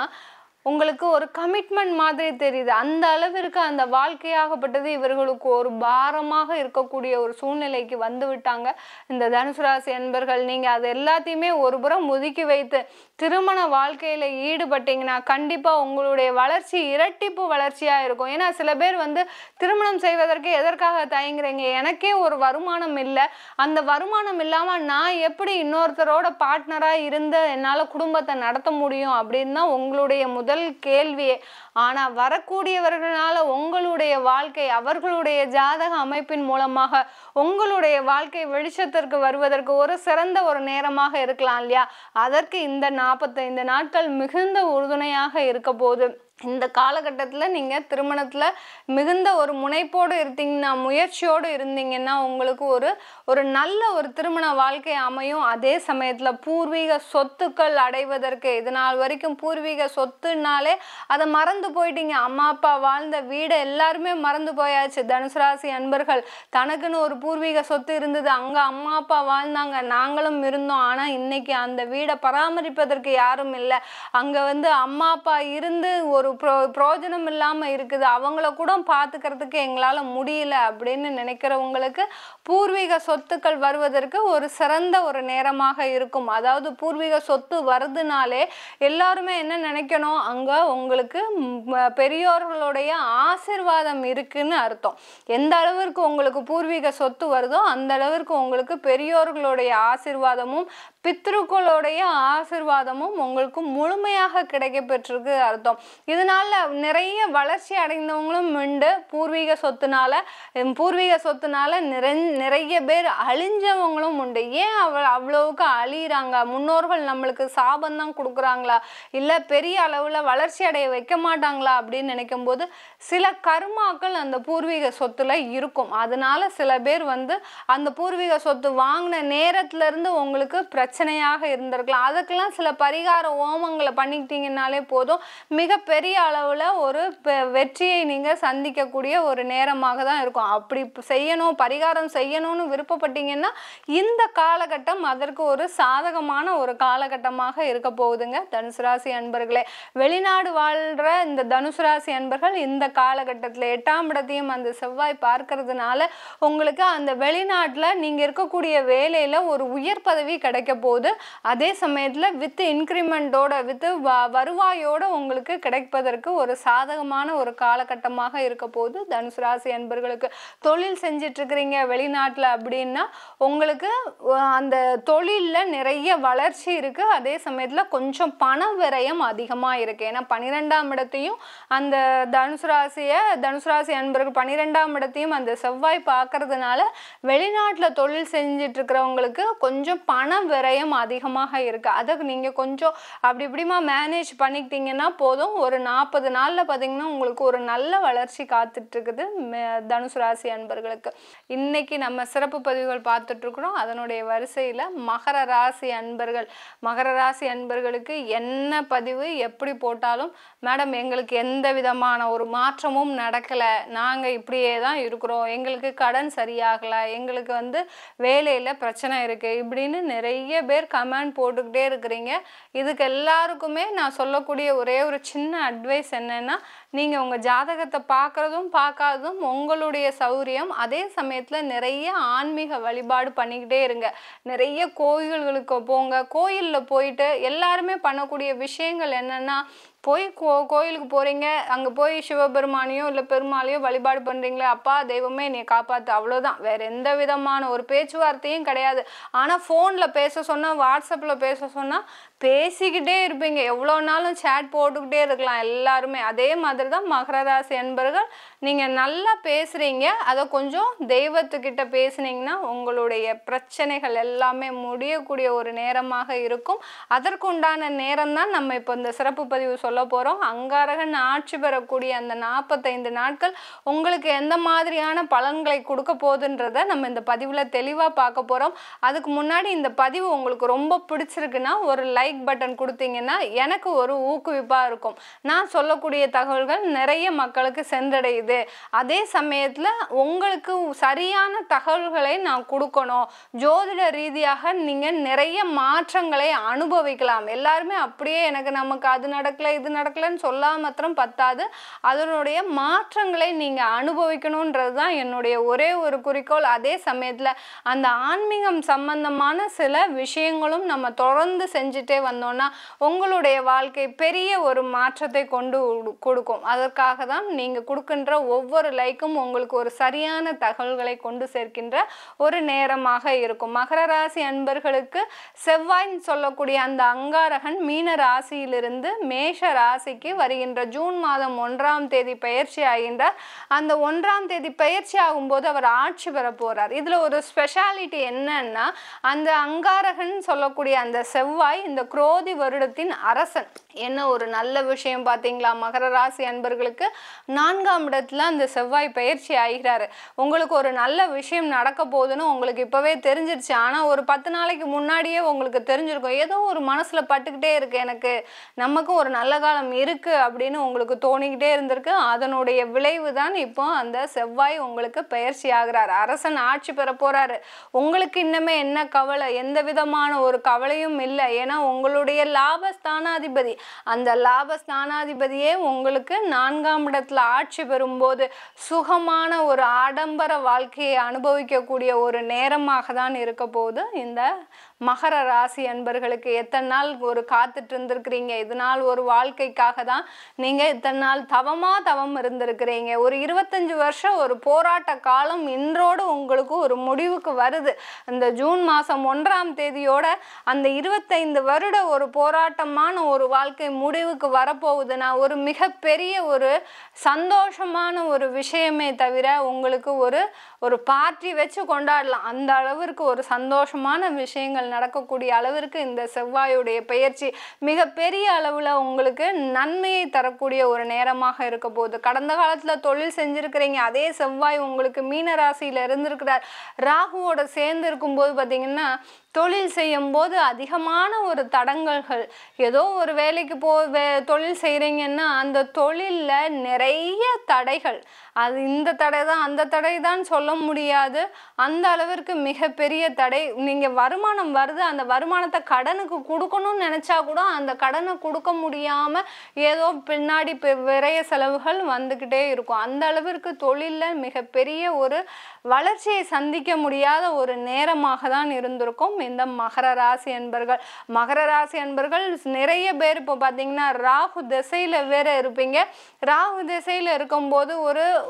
உங்களுக்கு ஒரு கமிட்மெண்ட் மாதிரி தெரியுது. அந்த அளவிற்கு அந்த வாழ்க்கையாகப்பட்டது இவர்களுக்கு ஒரு பாரமாக இருக்கக்கூடிய ஒரு சூழ்நிலைக்கு வந்து விட்டாங்க இந்த தனுசு ராசி அன்பர்கள். நீங்க அது எல்லாத்தையுமே ஒரு புறம் ஒதுக்கி வைத்து திருமண வாழ்க்கையில ஈடுபட்டீங்கன்னா கண்டிப்பா உங்களுடைய வளர்ச்சி இரட்டிப்பு வளர்ச்சியா இருக்கும். ஏன்னா சில பேர் வந்து திருமணம் செய்வதற்கு எதற்காக தயங்குறீங்க, எனக்கே ஒரு வருமானம் இல்லை, அந்த வருமானம் இல்லாம நான் எப்படி இன்னொருத்தரோட பார்ட்னரா இருந்து என்னால குடும்பத்தை நடத்த முடியும் அப்படின்னு தான் உங்களுடைய முதல் கேள்வியே. ஆனா வரக்கூடியவர்களால உங்களுடைய வாழ்க்கை அவர்களுடைய ஜாதக அமைப்பின் மூலமாக உங்களுடைய வாழ்க்கை வெளிச்சத்திற்கு வருவதற்கு ஒரு சிறந்த ஒரு நேரமாக இருக்கலாம் இல்லையா? அதற்கு இந்த 45 நாட்கள் மிகுந்த உறுதுணையாக இருக்க போது. இந்த காலகட்டத்தில் நீங்கள் திருமணத்தில் மிகுந்த ஒரு முனைப்போடு இருந்தீங்கன்னா, முயற்சியோடு இருந்தீங்கன்னா உங்களுக்கு ஒரு நல்ல ஒரு திருமண வாழ்க்கை அமையும். அதே சமயத்தில் பூர்வீக சொத்துக்கள் அடைவதற்கு, இது நாள் வரைக்கும் பூர்வீக சொத்துனாலே அதை மறந்து போயிட்டீங்க. அம்மா அப்பா வாழ்ந்த வீடை எல்லாருமே மறந்து போயாச்சு. தனுசு ராசி அன்பர்கள், தனக்குன்னு ஒரு பூர்வீக சொத்து இருந்தது, அங்கே அம்மா அப்பா வாழ்ந்தாங்க, நாங்களும் இருந்தோம். ஆனால் இன்னைக்கு அந்த வீடை பராமரிப்பதற்கு யாரும் இல்லை. அங்கே அம்மா அப்பா இருந்து ஒரு பிரயோஜனம் இல்லாமல் இருக்குது, அவங்கள கூட பார்த்துக்கிறதுக்கு எங்களால் முடியல அப்படின்னு நினைக்கிறவங்களுக்கு பூர்வீக சொத்துக்கள் வருவதற்கு ஒரு சிறந்த ஒரு நேரமாக இருக்கும். அதாவது பூர்வீக சொத்து வருதுனாலே எல்லாருமே என்ன நினைக்கணும், அங்கே உங்களுக்கு பெரியோர்களுடைய ஆசீர்வாதம் இருக்குன்னு அர்த்தம். எந்த அளவிற்கு உங்களுக்கு பூர்வீக சொத்து வருதோ அந்த அளவிற்கு உங்களுக்கு பெரியோர்களுடைய ஆசீர்வாதமும் பித்ருக்களுடைய ஆசீர்வாதமும் உங்களுக்கு முழுமையாக கிடைக்க பெற்றிருக்கு அர்த்தம். இதனால நிறைய வளர்ச்சி அடைந்தவங்களும் உண்டு. பூர்வீக சொத்துனால நிறைய பேர் அழிஞ்சவங்களும் உண்டு. ஏன் அவ்வளவுக்கு அழியிறாங்க? முன்னோர்கள் நம்மளுக்கு சாபம் தான் கொடுக்குறாங்களா, இல்லை பெரிய அளவில் வளர்ச்சி அடைய வைக்க மாட்டாங்களா அப்படின்னு நினைக்கும் போது சில கர்மாக்கள் அந்த பூர்வீக சொத்துல இருக்கும். அதனால சில பேர் அந்த பூர்வீக சொத்து வாங்கின நேரத்துல இருந்து உங்களுக்கு பிரச்சனையாக இருந்திருக்கலாம். அதுக்கெல்லாம் சில பரிகார ஓமங்களை பண்ணிக்கிட்டீங்கன்னாலே போதும், மிக பெரிய அளவில் ஒரு வெற்றியை நீங்கள் சந்திக்கக்கூடிய ஒரு நேரமாக தான் இருக்கும். அப்படி செய்யணும், பரிகாரம் செய்யணும்னு விருப்பப்பட்டீங்கன்னா இந்த காலகட்டம் அதற்கு ஒரு சாதகமான ஒரு காலகட்டமாக இருக்க போகுதுங்க தனுசு ராசி அன்பர்களே. வெளிநாடு வாழ்கிற இந்த தனுசு ராசி அன்பர்கள் இந்த காலகட்டத்தில் 8ஆம் இடத்தையும் அந்த செவ்வாய் பார்க்கறதுனால உங்களுக்கு அந்த வெளிநாட்டில் நீங்கள் இருக்கக்கூடிய வேலையில் ஒரு உயர் பதவி கிடைக்க போகுது. அதே சமயத்தில் வித் இன்க்ரிமெண்டோட வித் வருவாயோட உங்களுக்கு கிடைப்பதற்கு ஒரு சாதகமான ஒரு காலகட்டமாக இருக்க போது தனுசு ராசி அன்பர்களுக்கு. தொழில் செஞ்சிட்டு இருக்கிறீங்க வெளிநாட்டில் அப்படின்னா உங்களுக்கு அந்த தொழிலில் நிறைய வளர்ச்சி இருக்கு. அதே சமயத்தில் கொஞ்சம் பண விரயம் அதிகமாக இருக்கு. ஏன்னா 12ஆம் இடத்தையும் அந்த தனுசு ராசி அன்பர்கள் 12ஆம் இடத்தையும் அந்த செவ்வாய் பார்க்கறதுனால வெளிநாட்டில் தொழில் செஞ்சிட்டு இருக்கிறவங்களுக்கு கொஞ்சம் பண விரயம் அதிகமாக இருக்கு. அதுக்கு நீங்கள் கொஞ்சம் அப்படி இப்படிமா மேனேஜ் பண்ணிக்கிட்டீங்கன்னா போதும். ஒரு 40 நாளில் பார்த்தீங்கன்னா உங்களுக்கு ஒரு நல்ல வளர்ச்சி காத்துட்டு இருக்குது தனுசு ராசி அன்பர்களுக்கு. இன்னைக்கு நம்ம சிறப்பு பதிவுகள் பார்த்துட்டு இருக்கிறோம். அதனுடைய வரிசையில் மகர ராசி அன்பர்களுக்கு என்ன பதிவு எப்படி போட்டாலும் மேடம் எங்களுக்கு எந்த விதமான ஒரு மாற்றமும் நடக்கலை, நாங்கள் இப்படியே தான் இருக்கிறோம், எங்களுக்கு கடன் சரியாகலை, எங்களுக்கு வேலையில் பிரச்சனை இருக்குது இப்படின்னு நிறைய பேர் கமெண்ட் போட்டுக்கிட்டே இருக்கிறீங்க. இதுக்கு எல்லாருக்குமே நான் சொல்லக்கூடிய ஒரே ஒரு சின்ன அட்வைஸ் என்னன்னா, நீங்கள் உங்கள் ஜாதகத்தை பார்க்குறதும் பார்க்காததும் உங்களுடைய சௌரியம். அதே சமயத்தில் நிறைய ஆன்மீக வழிபாடு பண்ணிக்கிட்டே இருங்க. நிறைய கோயில்களுக்கு போங்க. கோயிலில் போயிட்டு எல்லாருமே பண்ணக்கூடிய விஷயங்கள் என்னென்னா, போய் கோயிலுக்கு போகிறீங்க, அங்கே போய் சிவபெருமானையோ இல்லை பெருமாளையோ வழிபாடு பண்ணுறீங்களே, அப்பா தெய்வமே என்னை காப்பாற்று, அவ்வளோதான். வேறு எந்த விதமான ஒரு பேச்சுவார்த்தையும் கிடையாது. ஆனால் ஃபோனில் பேச சொன்னால், வாட்ஸ்அப்பில் பேச சொன்னால் பேசிக்கிட்டே இருப்பீங்க. எவ்வளோ நாளும் சேட் போட்டுக்கிட்டே இருக்கலாம் எல்லாருமே. அதே மாதிரி தான் மகர ராசி அன்பர்கள், நீங்கள் நல்லா பேசுகிறீங்க, அதை கொஞ்சம் தெய்வத்துக்கிட்ட பேசுனீங்கன்னா உங்களுடைய பிரச்சனைகள் எல்லாமே முடியக்கூடிய ஒரு நேரமாக இருக்கும். அதற்குண்டான நேரம் தான் நம்ம இப்போ இந்த சிறப்பு பதிவு சொல்ல போகிறோம். அங்காரகன் ஆட்சி பெறக்கூடிய அந்த 45 நாட்கள் உங்களுக்கு எந்த மாதிரியான பலன்களை கொடுக்க போகுதுன்றதை நம்ம இந்த பதிவில் தெளிவாக பார்க்க போகிறோம். அதுக்கு முன்னாடி இந்த பதிவு உங்களுக்கு ரொம்ப பிடிச்சிருக்குன்னா ஒரு லைக் பட்டன் கொடுத்தீங்கன்னா எனக்கு ஒரு ஊக்குவிப்பாக இருக்கும். நான் சொல்லக்கூடிய தகவல்கள் நிறைய மக்களுக்கு சென்றடையுது. அதே சமயத்தில் உங்களுக்கு சரியான தகவல்களை நான் கொடுக்கணும். ஜோதிட ரீதியாக நீங்கள் நிறைய மாற்றங்களை அனுபவிக்கலாம். எல்லாருமே அப்படியே நமக்கு அது நடக்கலை இது நடக்கலைன்னு சொல்லாம மாத்திரம் பத்தாது, அதனுடைய மாற்றங்களை நீங்கள் அனுபவிக்கணுன்றது தான் என்னுடைய ஒரே ஒரு குறிக்கோள். அதே சமயத்தில் அந்த ஆன்மீகம் சம்பந்தமான சில விஷயங்களும் நம்ம தொடர்ந்து செஞ்சுட்டே வந்தோம்னா உங்களுடைய வாழ்க்கை பெரிய ஒரு மாற்றத்தை கொண்டு கொடுக்கும். அதற்காக தான் நீங்கள் கொடுக்கின்ற ஒவ்வொரு லைக்கும் உங்களுக்கு ஒரு சரியான தகவல்களை கொண்டு சேர்க்கின்ற ஒரு நேரமாக இருக்கும். மகர ராசி அன்பர்களுக்கு செவ்வாய்ன்னு சொல்லக்கூடிய அந்த அங்காரகன் மீன ராசியிலிருந்து மேஷ ராசிக்கு வருகின்ற ஜூன் மாதம் 1ஆம் தேதி பயிற்சி ஆகின்றார். அந்த 1ஆம் தேதி பயிற்சி ஆகும்போது அவர் ஆட்சி பெற போறார். இதுல ஒரு ஸ்பெஷாலிட்டி என்னன்னா, அந்த அங்காரகன் சொல்லக்கூடிய அந்த செவ்வாய் இந்த இந்த குரோதி வருடத்தின் அரசன். என்ன ஒரு நல்ல விஷயம் பார்த்தீங்களா மகர ராசி அன்பர்களுக்கு? 4ஆம் இடத்துல அந்த செவ்வாய் பயிற்சி ஆகிறாரு. உங்களுக்கு ஒரு நல்ல விஷயம் நடக்க போகுதுன்னு உங்களுக்கு இப்பவே தெரிஞ்சிருச்சு. ஆனா ஒரு 10 நாளைக்கு முன்னாடியே உங்களுக்கு தெரிஞ்சிருக்கும். ஏதோ ஒரு மனசுல பட்டுக்கிட்டே இருக்கு, எனக்கு நமக்கும் ஒரு நல்ல காலம் இருக்கு அப்படின்னு உங்களுக்கு தோணிக்கிட்டே இருந்திருக்கு. அதனுடைய விளைவு தான் இப்போ அந்த செவ்வாய் உங்களுக்கு பயிற்சி ஆகிறார். அரசன் ஆட்சி பெற போறாரு. உங்களுக்கு இன்னமே என்ன கவலை? எந்த விதமான ஒரு கவலையும் இல்லை. ஏன்னா உங்களுடைய லாபஸ்தானாதிபதி, அந்த லாபஸ்தானாதிபதியே உங்களுக்கு 4ஆம் இடத்துல ஆட்சி பெறும்போது சுகமான ஒரு ஆடம்பர வாழ்க்கையை அனுபவிக்கக்கூடிய ஒரு நேரமாக தான் இருக்க போது இந்த மகர ராசி அன்பர்களுக்கு. எத்தனை நாள் ஒரு காத்துட்டு இருந்திருக்கிறீங்க, இதனால் ஒரு வாழ்க்கைக்காக தான் நீங்க இத்தனை நாள் தவம் இருந்திருக்கிறீங்க. ஒரு 25 வருஷம் ஒரு போராட்ட காலம் இன்றோடு உங்களுக்கு ஒரு முடிவுக்கு வருது. இந்த ஜூன் மாதம் 1ஆம் தேதியோட அந்த 25 வருட ஒரு போராட்டமான ஒரு வாழ்க்கை முடிவுக்கு வரப்போகுது. நான் ஒரு மிகப்பெரிய ஒரு சந்தோஷமான ஒரு விஷயமே தவிர உங்களுக்கு ஒரு பார்ட்டி வச்சு கொண்டாடலாம். அந்த அளவிற்கு ஒரு சந்தோஷமான விஷயங்கள் நடக்கக்கூடிய அளவிற்கு இந்த செவ்வாயுடைய பெயர்ச்சி மிகப்பெரிய அளவில் உங்களுக்கு நன்மையை தரக்கூடிய ஒரு நேரமாக இருக்க போகுது. கடந்த காலத்தில் தொழில் செஞ்சுருக்கிறீங்க, அதே செவ்வாய் உங்களுக்கு மீன ராசியில் இருந்திருக்கிறார். ராகுவோட சேர்ந்து இருக்கும்போது பார்த்தீங்கன்னா தொழில் செய்யும் போது அதிகமான ஒரு தடங்கல்கள். ஏதோ ஒரு வேலைக்கு தொழில் செய்கிறீங்கன்னா அந்த தொழிலில் நிறைய தடைகள். அது இந்த தடை தான் அந்த தடை தான் சொல்ல முடியாது. அந்த அளவிற்கு மிகப்பெரிய தடை. நீங்கள் வருமானம் வருது, அந்த வருமானத்தை கடனுக்கு கொடுக்கணும்னு நினச்சா கூட அந்த கடனை கொடுக்க முடியாமல் ஏதோ பின்னாடி விரைய செலவுகள் வந்துக்கிட்டே இருக்கும். அந்த அளவிற்கு தொழிலில் மிகப்பெரிய ஒரு வளர்ச்சியை சந்திக்க முடியாத ஒரு நேரமாக தான் இருந்திருக்கும் இந்த மகர ராசி அன்பர்கள். மகர ராசி அன்பர்கள் நிறைய பேர் இப்போ பார்த்தீங்கன்னா ராகு திசையில் வேற இருப்பீங்க. ராகு திசையில் இருக்கும்போது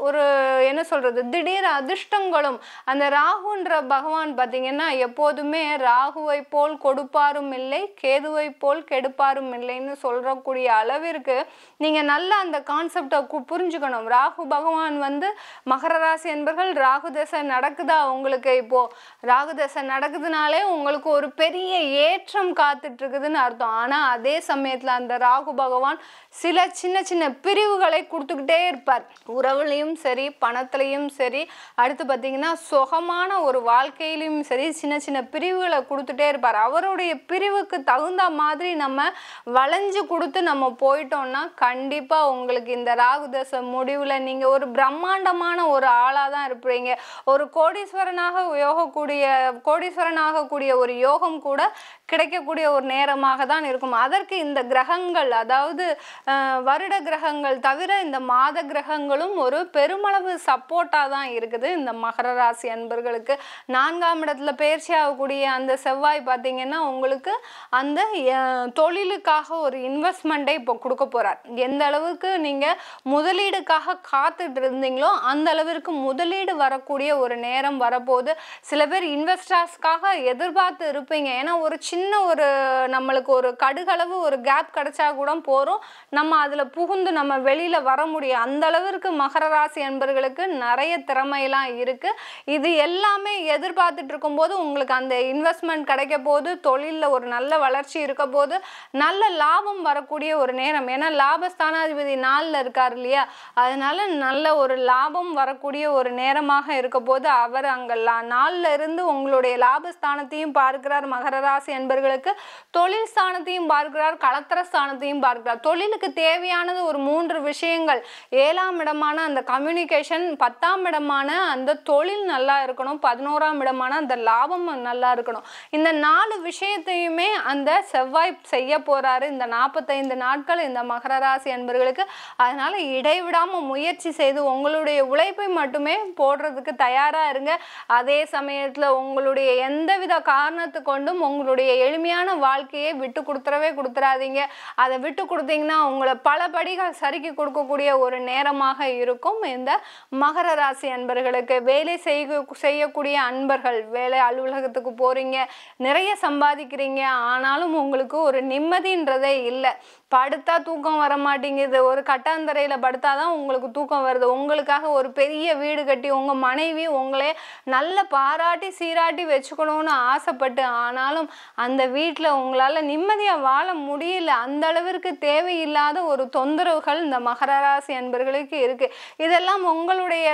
ஒரு என்ன சொல்றது, திடீர் அதிர்ஷ்டங்களும். அந்த ராகுன்ற பகவான் பார்த்தீங்கன்னா எப்போதுமே ராகுவை போல் கொடுப்பாரும் இல்லை, கேதுவை போல் கெடுப்பாரும் இல்லைன்னு சொல்றக்கூடிய அளவிற்கு நீங்க நல்லா அந்த கான்செப்டை புரிஞ்சுக்கணும். ராகு பகவான் மகர ராசி அன்பர்கள் ராகு தசை நடக்குதா உங்களுக்கு? இப்போ ராகு தசை நடக்குதுனாலே உங்களுக்கு ஒரு பெரிய ஏற்றம் காத்துட்டு இருக்குதுன்னு அர்த்தம். ஆனா அதே சமயத்துல அந்த ராகு பகவான் சில சின்ன சின்ன பிரிவுகளை கொடுத்துக்கிட்டே இருப்பார். உறவுலையும் சரி, பணத்திலையும் சரி, அடுத்து பார்த்தீங்கன்னா சுகமான ஒரு வாழ்க்கையிலையும் சரி சின்ன சின்ன பிரிவுகளை கொடுத்துட்டே இருப்பார். அவருடைய பிரிவுக்கு தகுந்த மாதிரி நம்ம வளைஞ்சு கொடுத்து நம்ம போயிட்டோம்னா கண்டிப்பா உங்களுக்கு இந்த ராகு தசை முடிவுல நீங்க ஒரு பிரம்மாண்டமான ஒரு ஆளா தான் இருப்பீங்க. ஒரு கோடீஸ்வரனாகக்கூடிய ஒரு யோகம் கூட கிடைக்கக்கூடிய ஒரு நேரமாக தான் இருக்கும். அதற்கு இந்த கிரகங்கள், அதாவது வருட கிரகங்கள் தவிர இந்த மாத கிரகங்களும் ஒரு பெருமளவு சப்போர்ட்டா தான் இருக்குது இந்த மகர ராசி அன்பர்களுக்கு. 4ஆம் இடத்துல பயிற்சி ஆகக்கூடிய அந்த செவ்வாய் பார்த்தீங்கன்னா உங்களுக்கு அந்த தொழிலுக்காக ஒரு இன்வெஸ்ட்மெண்ட்டை இப்போ கொடுக்க போறார். எந்த அளவுக்கு நீங்க முதலீடுக்காக காத்துட்டு இருந்தீங்களோ அந்த அளவிற்கு முதலீடு வரக்கூடிய ஒரு நேரம் வரப்போகுது. சில பேர் இன்வெஸ்டர்ஸ்க்காக எதிர்பார்த்து இருப்பீங்க. ஏன்னா ஒரு சின்ன நம்மளுக்கு ஒரு கடுகளவு ஒரு கேப் கிடைச்சா கூட போறோம், நம்ம அதுல புகுந்து நம்ம வெளியில வர முடியும். அந்த அளவிற்கு மகர ராசி அன்பர்களுக்கு நிறைய திறமையெல்லாம் இருக்கு. இது எல்லாமே எதிர்பார்த்துட்டு இருக்கும்போது உங்களுக்கு அந்த இன்வெஸ்ட்மெண்ட் கிடைக்க போது, தொழிலில் ஒரு நல்ல வளர்ச்சி இருக்க போது, நல்ல லாபம் வரக்கூடிய ஒரு நேரம். ஏன்னா லாபஸ்தானாதிபதி 4ல் இருக்கார் இல்லையா, அதனால நல்ல ஒரு லாபம் வரக்கூடிய ஒரு நேரமாக இருக்க போது அவர் அங்க 4ல் இருந்து உங்களுடைய லாபஸ்தானத்தையும் பார்க்கிறார். மகர ராசி அன்பர்களுக்கு தொழில் ஸ்தானத்தையும் பார்க்கிறார், களத்திர ஸ்தானத்தையும் பார்க்கிறார். தொழிலுக்கு தேவையானது ஒரு 3 விஷயங்கள். 7ஆம் இடமான அந்த கம்யூனிகேஷன், 10ஆம் இடமான அந்த தொழில் நல்லா இருக்கணும், 11ஆம் இடமான அந்த லாபம் நல்லா இருக்கணும். இந்த 4 விஷயத்தையுமே அந்த செவ்வாய் செய்ய போறாரு இந்த 45 நாட்கள் இந்த மகர ராசி அன்பர்களுக்கு. அதனால இடைவிடாம முயற்சி செய்து உங்களுடைய உழைப்பை மட்டுமே போடுறதுக்கு தயாரா இருங்க. அதே சமயத்துல உங்களுடைய எந்தவித காரணத்து கொண்டும் உங்களுடைய எளிமையான வாழ்க்கையை விட்டு கொடுத்துறாதீங்க. அதை விட்டு கொடுத்தீங்கன்னா உங்களை பல படிகள் சறுக்கி கொடுக்கக்கூடிய ஒரு நேரமாக இருக்கும் இந்த மகர ராசி அன்பர்களுக்கு. வேலை செய்யக்கூடிய அன்பர்கள், வேலை அலுவலகத்துக்கு போறீங்க, நிறைய சம்பாதிக்கிறீங்க, ஆனாலும் உங்களுக்கு ஒரு நிம்மதின்றதே இல்லை. படுத்தா தூக்கம் வர மாட்டேங்குது, ஒரு கட்டாந்தரையில படுத்தாதான் உங்களுக்கு தூக்கம் வருது, உங்களுக்காக ஒரு பெரிய வீடு கட்டி உங்க மனைவி உங்களே நல்ல பாராட்டி சீராட்டி வச்சுக்கணும்னு ஆசைப்பட்டு, ஆனாலும் அந்த வீட்டில் உங்களால் நிம்மதியாக வாழ முடியல, அந்த அளவிற்கு தேவையில்லாத ஒரு தொந்தரவுகள் இந்த மகர ராசி அன்பர்களுக்கு இருக்கு. இதெல்லாம் உங்களுடைய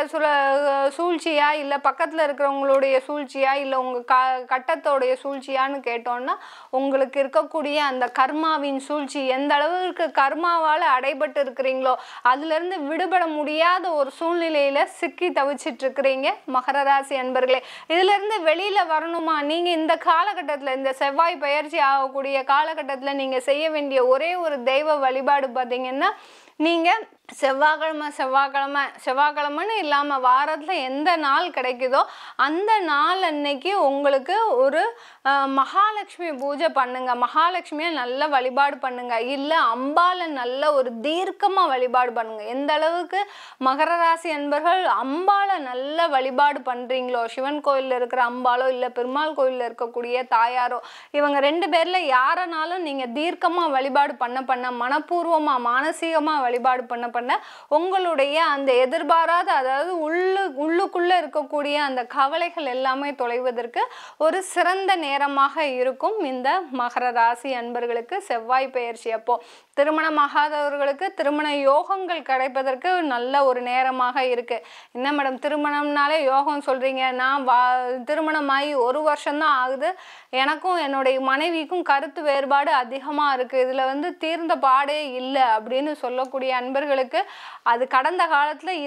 சூழ்ச்சியா இல்லை பக்கத்தில் இருக்கிறவங்களுடைய சூழ்ச்சியா இல்லை உங்க கட்டத்தோடைய சூழ்ச்சியான்னு கேட்டோம்னா, உங்களுக்கு இருக்கக்கூடிய அந்த கர்மாவின் சூழ்ச்சி, எந்த அளவுக்கு கர்மாவால் அடைபட்டு இருக்கிறீங்களோ அதுல இருந்து விடுபட முடியாத ஒரு சூழ்நிலையில சிக்கி தவிச்சிட்டு இருக்கிறீங்க மகர ராசி அன்பர்களே. இதுல இருந்து வெளியில வரணுமா, நீங்க இந்த காலகட்டத்துல, இந்த செவ்வாய் பெயர்ச்சி ஆகக்கூடிய காலகட்டத்துல நீங்க செய்ய வேண்டிய ஒரே ஒரு தெய்வ வழிபாடு பார்த்தீங்கன்னா, நீங்க செவ்வாய்க்கிழமைன்னு இல்லாமல் வாரத்தில் எந்த நாள் கிடைக்குதோ அந்த நாள் அன்னைக்கு உங்களுக்கு ஒரு மகாலட்சுமி பூஜை பண்ணுங்க, மகாலட்சுமியை நல்ல வழிபாடு பண்ணுங்க, இல்லை அம்பாலை நல்ல ஒரு தீர்க்கமாக வழிபாடு பண்ணுங்க. எந்த அளவுக்கு மகர ராசி அன்பர்கள் அம்பாலை நல்ல வழிபாடு பண்ணுறீங்களோ, சிவன் கோயிலில் இருக்கிற அம்பாலோ இல்லை பெருமாள் கோயிலில் இருக்கக்கூடிய தாயாரோ, இவங்க 2 பேரில் யாரனாலும் நீங்கள் தீர்க்கமாக வழிபாடு பண்ண மனப்பூர்வமாக மானசீகமாக வழிபாடு பண்ண உங்களுடைய அந்த எதிர்பாராத, அதாவது உள்ளுக்குள்ள இருக்கக்கூடிய அந்த கவலைகள் எல்லாமே தொலைவதற்கு ஒரு சிறந்த நேரமாக இருக்கும் இந்த மகர ராசி அன்பர்களுக்கு செவ்வாய் பெயர்ச்சி. அப்போ திருமணமாகாதவர்களுக்கு திருமண யோகங்கள் கிடைப்பதற்கு நல்ல ஒரு நேரமாக இருக்கு. என்ன மேடம் திருமணம்னாலே யோகம் சொல்றீங்க, நான் திருமணமாகி 1 வருஷம்தான் ஆகுது, எனக்கும் என்னுடைய மனைவிக்கும் கருத்து வேறுபாடு அதிகமாக இருக்குது, இதில் தீர்ந்த பாடே இல்லை அப்படின்னு சொல்லக்கூடிய அன்பர்களுக்கு அது கடந்த காலத்தில்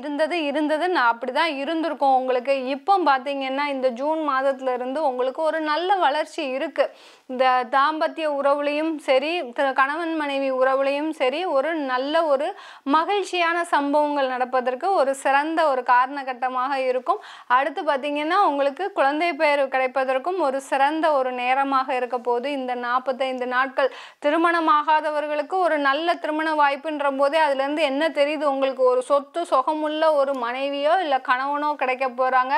இருந்தது நான் அப்படி தான் இருந்திருக்கோம். உங்களுக்கு இப்போ பார்த்தீங்கன்னா இந்த ஜூன் மாதத்துல இருந்து உங்களுக்கு ஒரு நல்ல வளர்ச்சி இருக்கு. இந்த தாம்பத்திய உறவுலையும் சரி, கணவன் மனைவி உறவுலையும் சரி, ஒரு நல்ல ஒரு மகிழ்ச்சியான சம்பவங்கள் நடப்பதற்கு ஒரு சிறந்த ஒரு காரணகட்டமாக இருக்கும். அடுத்து பார்த்தீங்கன்னா உங்களுக்கு குழந்தை பெயர் கிடைப்பதற்கும் ஒரு சிறந்த ஒரு நேரமாக இருக்க போது இந்த 45 நாட்கள். திருமணமாகாதவர்களுக்கு ஒரு நல்ல திருமண வாய்ப்புன்ற போதே அதுலேருந்து என்ன தெரியுது, உங்களுக்கு ஒரு சொத்து சொகமுள்ள ஒரு மனைவியோ இல்லை கணவனோ கிடைக்க போகிறாங்க,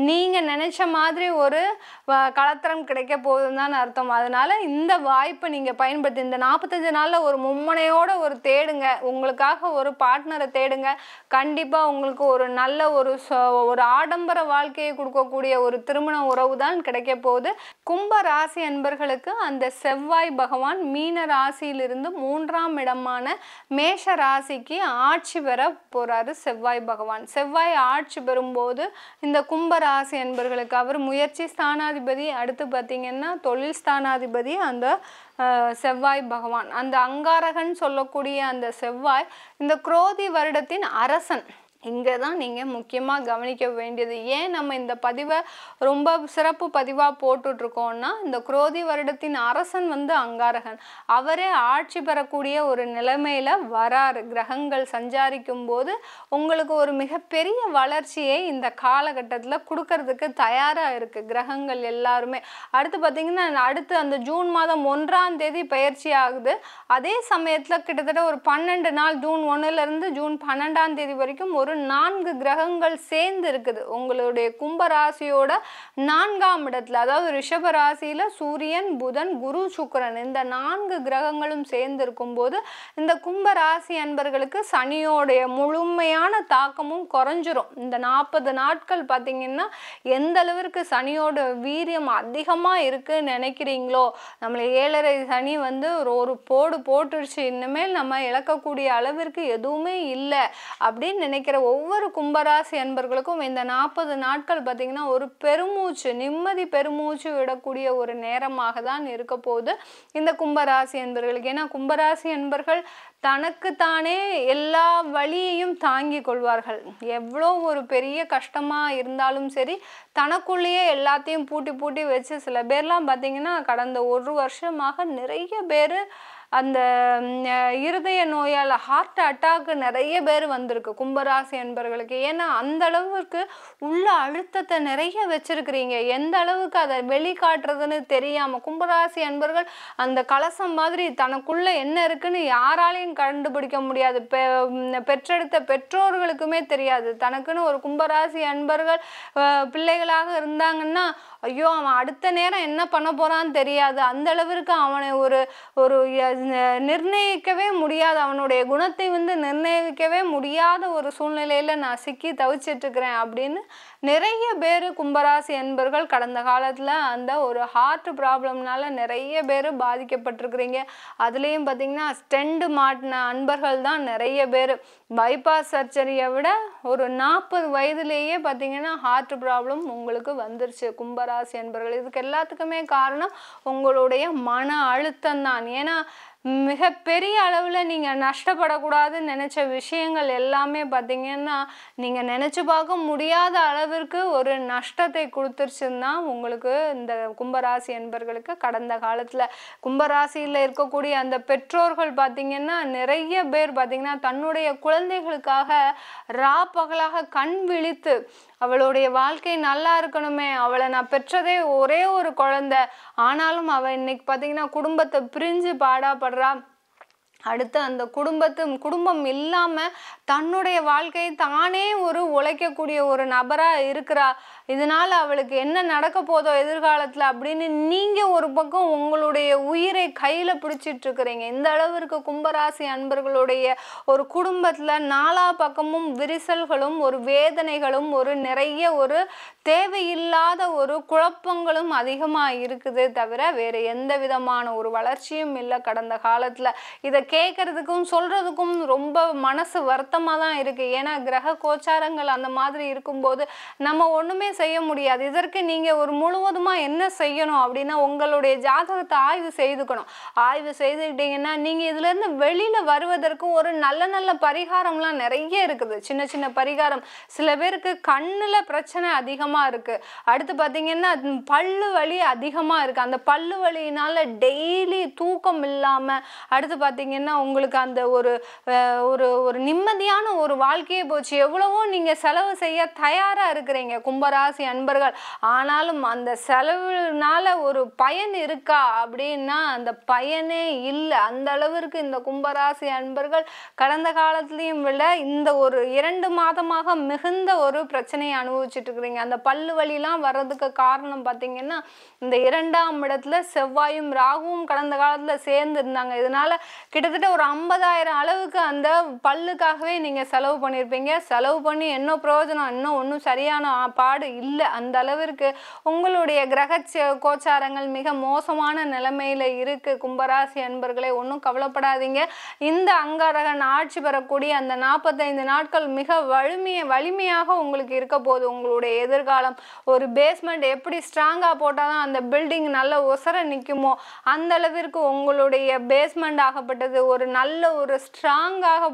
நீங்கள் நினைச்ச மாதிரி ஒரு கலத்திரம் கிடைக்க போகுதுன்னு தான் அர்த்தம். அதனால இந்த வாய்ப்பை நீங்கள் பயன்படுத்தி இந்த 45 நாளில் ஒரு மும்மனையோட ஒரு தேடுங்க, உங்களுக்காக ஒரு பார்ட்னரை தேடுங்க. கண்டிப்பாக உங்களுக்கு ஒரு நல்ல ஒரு ஆடம்பர வாழ்க்கையை கொடுக்கக்கூடிய ஒரு திருமண உறவு தான் கிடைக்க போகுது. கும்ப ராசி அன்பர்களுக்கு அந்த செவ்வாய் பகவான் மீன ராசியிலிருந்து 3ஆம் இடமான மேஷ ராசிக்கு ஆட்சி பெற போறாரு செவ்வாய் பகவான். செவ்வாய் ஆட்சி பெறும்போது இந்த கும்ப ராசி அன்பர்களுக்கு அவர் முயற்சி ஸ்தானாதிபதி, அடுத்து பார்த்தீங்கன்னா தொழில் ஸ்தானாதிபதி அந்த செவ்வாய் பகவான். அந்த அங்காரகன் சொல்லக்கூடிய அந்த செவ்வாய் இந்த குரோதி வருடத்தின் அரசன். இங்கே தான் நீங்கள் முக்கியமாக கவனிக்க வேண்டியது. ஏன் நம்ம இந்த பதிவை ரொம்ப சிறப்பு பதிவாக போட்டுட்ருக்கோம்னா, இந்த குரோதி வருடத்தின் அரசன் அங்காரகன், அவரே ஆட்சி பெறக்கூடிய ஒரு நிலைமையில் வராரு. கிரகங்கள் சஞ்சாரிக்கும் போது உங்களுக்கு ஒரு மிகப்பெரிய வளர்ச்சியை இந்த காலகட்டத்தில் கொடுக்கறதுக்கு தயாராக இருக்குது கிரகங்கள் எல்லாருமே. அடுத்து பார்த்திங்கன்னா அடுத்து அந்த ஜூன் மாதம் 1ஆம் தேதி பயிற்சி ஆகுது. அதே சமயத்தில் கிட்டத்தட்ட ஒரு 12 நாள், ஜூன் 1லேருந்து ஜூன் 12ஆம் தேதி வரைக்கும் ஒரு 4 கிரகங்கள் சேர்ந்து இருக்குது உங்களுடைய கும்பராசியோட 4ஆம் இடத்துல. அதாவது ரிஷப ராசியில சூரியன், புதன், குரு, சுக்கிரன் இந்த 4 கிரகங்களும் சேர்ந்து இருக்கும் போது இந்த கும்பராசி அன்பர்களுக்கு சனியோடைய முழுமையான தாக்கமும் குறைஞ்சிரும். இந்த 40 நாட்கள் பார்த்தீங்கன்னா எந்த அளவிற்கு சனியோட வீரியம் அதிகமாக இருக்குன்னு நினைக்கிறீங்களோ, நம்மளை 7.5 சனி ஒரு போட்டுருச்சு, இனிமேல் நம்ம இழக்கக்கூடிய அளவிற்கு எதுவுமே இல்லை அப்படின்னு நினைக்கிற ஒவ்வொரு கும்பராசி அன்பர்களுக்கும் இந்த 40 நாட்கள் பார்த்தீங்கன்னா ஒரு பெருமூச்சு, நிம்மதி பெருமூச்சு விடக்கூடிய ஒரு நேரமாக தான் இருக்க போகுது இந்த கும்பராசி அன்பர்களுக்கு. ஏன்னா கும்பராசி அன்பர்கள் தனக்குத்தானே எல்லா வழியையும் தாங்கி கொள்வார்கள். எவ்வளோ ஒரு பெரிய கஷ்டமாக இருந்தாலும் சரி, தனக்குள்ளேயே எல்லாத்தையும் பூட்டி வச்சு சில பேர்லாம் பார்த்தீங்கன்னா கடந்த 1 வருஷமாக நிறைய பேர் அந்த இருதய நோயால் ஹார்ட் அட்டாக்கு நிறைய பேர் வந்திருக்கு கும்பராசி அன்பர்களுக்கு. ஏன்னா அந்த அளவுக்கு உள்ள அழுத்தத்தை நிறைய வச்சிருக்கிறீங்க, எந்த அளவுக்கு அதை வெளிக்காட்டுறதுன்னு தெரியாமல் கும்பராசி அன்பர்கள் அந்த கலசம் மாதிரி தனக்குள்ள என்ன இருக்குன்னு யாராலையும் கண்டுபிடிக்க முடியாது. பெற்றெடுத்த பெற்றோர்களுக்குமே தெரியாது. தனக்குன்னு ஒரு கும்பராசி அன்பர்கள் பிள்ளைகளாக இருந்தாங்கன்னா ஐயோ அவன் அடுத்த நேரம் என்ன பண்ண போறான்னு தெரியாது, அந்த அளவிற்கு அவனை ஒரு நிர்ணயிக்கவே முடியாத, அவனுடைய குணத்தை வந்து நிர்ணயிக்கவே முடியாத ஒரு சூழ்நிலையில நான் சிக்கி தவிச்சிட்டு இருக்கிறேன் அப்படின்னு நிறைய பேர் கும்பராசி அன்பர்கள் கடந்த காலத்துல அந்த ஒரு ஹார்ட் ப்ராப்ளம்னால நிறைய பேர் பாதிக்கப்பட்டிருக்கிறீங்க. அதுலேயும் பார்த்தீங்கன்னா ஸ்டெண்ட் மாட்டின அன்பர்கள் தான் நிறைய பேர். பைபாஸ் சர்ஜரியை விட ஒரு 40 வயதுலேயே பார்த்தீங்கன்னா ஹார்ட் ப்ராப்ளம் உங்களுக்கு வந்துருச்சு கும்பராசி அன்பர்கள். இதுக்கு எல்லாத்துக்குமே காரணம் உங்களுடைய மன அழுத்தம் தான். ஏன்னா மிகப்பெரிய அளவில் நீங்கள் நஷ்டப்படக்கூடாதுன்னு நினச்ச விஷயங்கள் எல்லாமே பார்த்தீங்கன்னா நீங்கள் நினச்சி பார்க்க முடியாத அளவிற்கு ஒரு நஷ்டத்தை கொடுத்துருச்சுன்னா உங்களுக்கு இந்த கும்பராசி என்பர்களுக்கு கடந்த காலத்தில் கும்பராசியில் இருக்கக்கூடிய அந்த பெற்றோர்கள் பார்த்தீங்கன்னா நிறைய பேர் பார்த்தீங்கன்னா தன்னுடைய குழந்தைகளுக்காக பகலாக கண் விழித்து அவளுடைய வாழ்க்கை நல்லா இருக்கணுமே, அவளை நான் பெற்றதே ஒரே ஒரு குழந்தை, ஆனாலும் அவள் இன்னைக்கு பார்த்தீங்கன்னா குடும்பத்தை பிரிஞ்சு பாடாப்படுறா, அடுத்து அந்த குடும்பம் இல்லாமல் தன்னுடைய வாழ்க்கையை தானே ஒரு உழைக்கக்கூடிய ஒரு நபராக இருக்கிறா, இதனால் அவளுக்கு என்ன நடக்க போதோ எதிர்காலத்தில் அப்படின்னு நீங்கள் ஒரு பக்கம் உங்களுடைய உயிரை கையில் பிடிச்சிட்டு இருக்கிறீங்க. இந்த அளவிற்கு கும்பராசி அன்பர்களுடைய ஒரு குடும்பத்தில் நாலா பக்கமும் விரிசல்களும் ஒரு வேதனைகளும் ஒரு நிறைய ஒரு தேவையில்லாத ஒரு குழப்பங்களும் அதிகமாக இருக்குது தவிர வேறு எந்த விதமான ஒரு வளர்ச்சியும் இல்லை கடந்த காலத்தில். இதை கேட்கறதுக்கும் சொல்றதுக்கும் ரொம்ப மனசு வருத்தமாக தான் இருக்கு. ஏன்னா கிரக கோச்சாரங்கள் அந்த மாதிரி இருக்கும்போது நம்ம ஒன்றுமே செய்ய முடியாது. இதற்கு நீங்கள் ஒரு முழுவதுமாக என்ன செய்யணும் அப்படின்னா உங்களுடைய ஜாதகத்தை ஆய்வு செய்துக்கணும். ஆய்வு செய்துக்கிட்டீங்கன்னா நீங்கள் இதுலேருந்து வெளியில் வருவதற்கு ஒரு நல்ல நல்ல பரிகாரம்லாம் நிறைய இருக்குது. சின்ன சின்ன பரிகாரம். சில பேருக்கு கண்ணில் பிரச்சனை அதிகமாக இருக்குது. அடுத்து பார்த்தீங்கன்னா பல்லு வலி அதிகமாக இருக்குது. அந்த பல்லு வலியினால் டெய்லி தூக்கம் இல்லாமல் அடுத்து பார்த்தீங்கன்னா உங்களுக்கு அந்த ஒரு ஒரு நிம்மதியான ஒரு வாழ்க்கையை போச்சு. எவ்வளவோ நீங்கள் செலவு செய்ய தயாராக இருக்கிறீங்க கும்பராசி அன்பர்கள், ஆனாலும் அந்த செலவுனால ஒரு பயன் இருக்கா அப்படின்னா அந்த பயனே இல்லை. அந்த அளவிற்கு இந்த கும்பராசி அன்பர்கள் கடந்த காலத்துலேயும் விட இந்த ஒரு 2 மாதமாக மிகுந்த ஒரு பிரச்சனையை அனுபவிச்சுட்டு இருக்கிறீங்க. அந்த பல்லு வலிலாம் வர்றதுக்கு காரணம் பார்த்தீங்கன்னா இந்த 2ஆம் இடத்துல செவ்வாயும் ராகுவும் கடந்த காலத்தில் சேர்ந்து இருந்தாங்க. இதனால கிட்டத்தட்ட ஒரு 50,000 அளவுக்கு அந்த பல்லுக்காகவே நீங்கள் செலவு பண்ணியிருப்பீங்க. செலவு பண்ணி என்ன பிரயோஜனம், இன்னும் ஒன்றும் சரியான பாடு இல்லை. அந்த அளவிற்கு உங்களுடைய கிரக கோச்சாரங்கள் மிக மோசமான நிலைமையில் இருக்குது கும்பராசி அன்பர்களே. ஒன்றும் கவலைப்படாதீங்க. இந்த அங்காரகன் ஆட்சி பெறக்கூடிய அந்த 45 நாட்கள் மிக வலிமையாக உங்களுக்கு இருக்க போகுது. உங்களுடைய எதிர்காலம் ஒரு பேஸ்மெண்ட் எப்படி ஸ்ட்ராங்காக போட்டால் தான் அந்த பில்டிங் நல்ல உசர நிற்குமோ அந்த அளவிற்கு உங்களுடைய பேஸ்மெண்ட் ஆகப்பட்டது ஒரு நல்ல ஒரு ஸ்ட்ராங்காக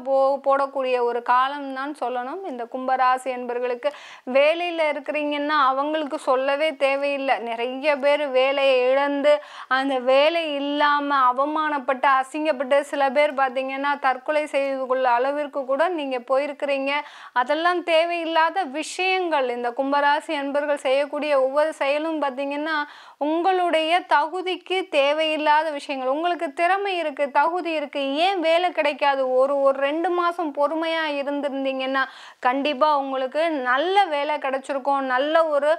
போடக்கூடிய ஒரு காலம் தான் சொல்லணும் இந்த கும்பராசி என்பர்களுக்கு. வேலையில் இருக்கிறீங்கன்னா அவங்களுக்கு சொல்லவே தேவையில்லை. நிறைய பேர் வேலையை இழந்து அந்த வேலை இல்லாமல் அவமானப்பட்டு அசிங்கப்பட்டு சில பேர் பார்த்தீங்கன்னா தற்கொலை செய்து கொள்ள அளவிற்கு கூட நீங்கள் போயிருக்கிறீங்க. அதெல்லாம் தேவையில்லாத விஷயங்கள். இந்த கும்பராசி என்பர்கள் செய்யக்கூடிய ஒவ்வொரு செயலும் பார்த்தீங்கன்னா உங்களுடைய தகுதிக்கு தேவையில்லாத விஷயங்கள். உங்களுக்கு திறமை இருக்குது, தகுதி இருக்குது, ஏன் வேலை கிடைக்காது? ஒரு 2 மாதம் பொறுமையாக இருந்திருந்தீங்கன்னா கண்டிப்பாக உங்களுக்கு நல்ல வேலை கிடைச்சிருக்கும். நல்ல ஒரு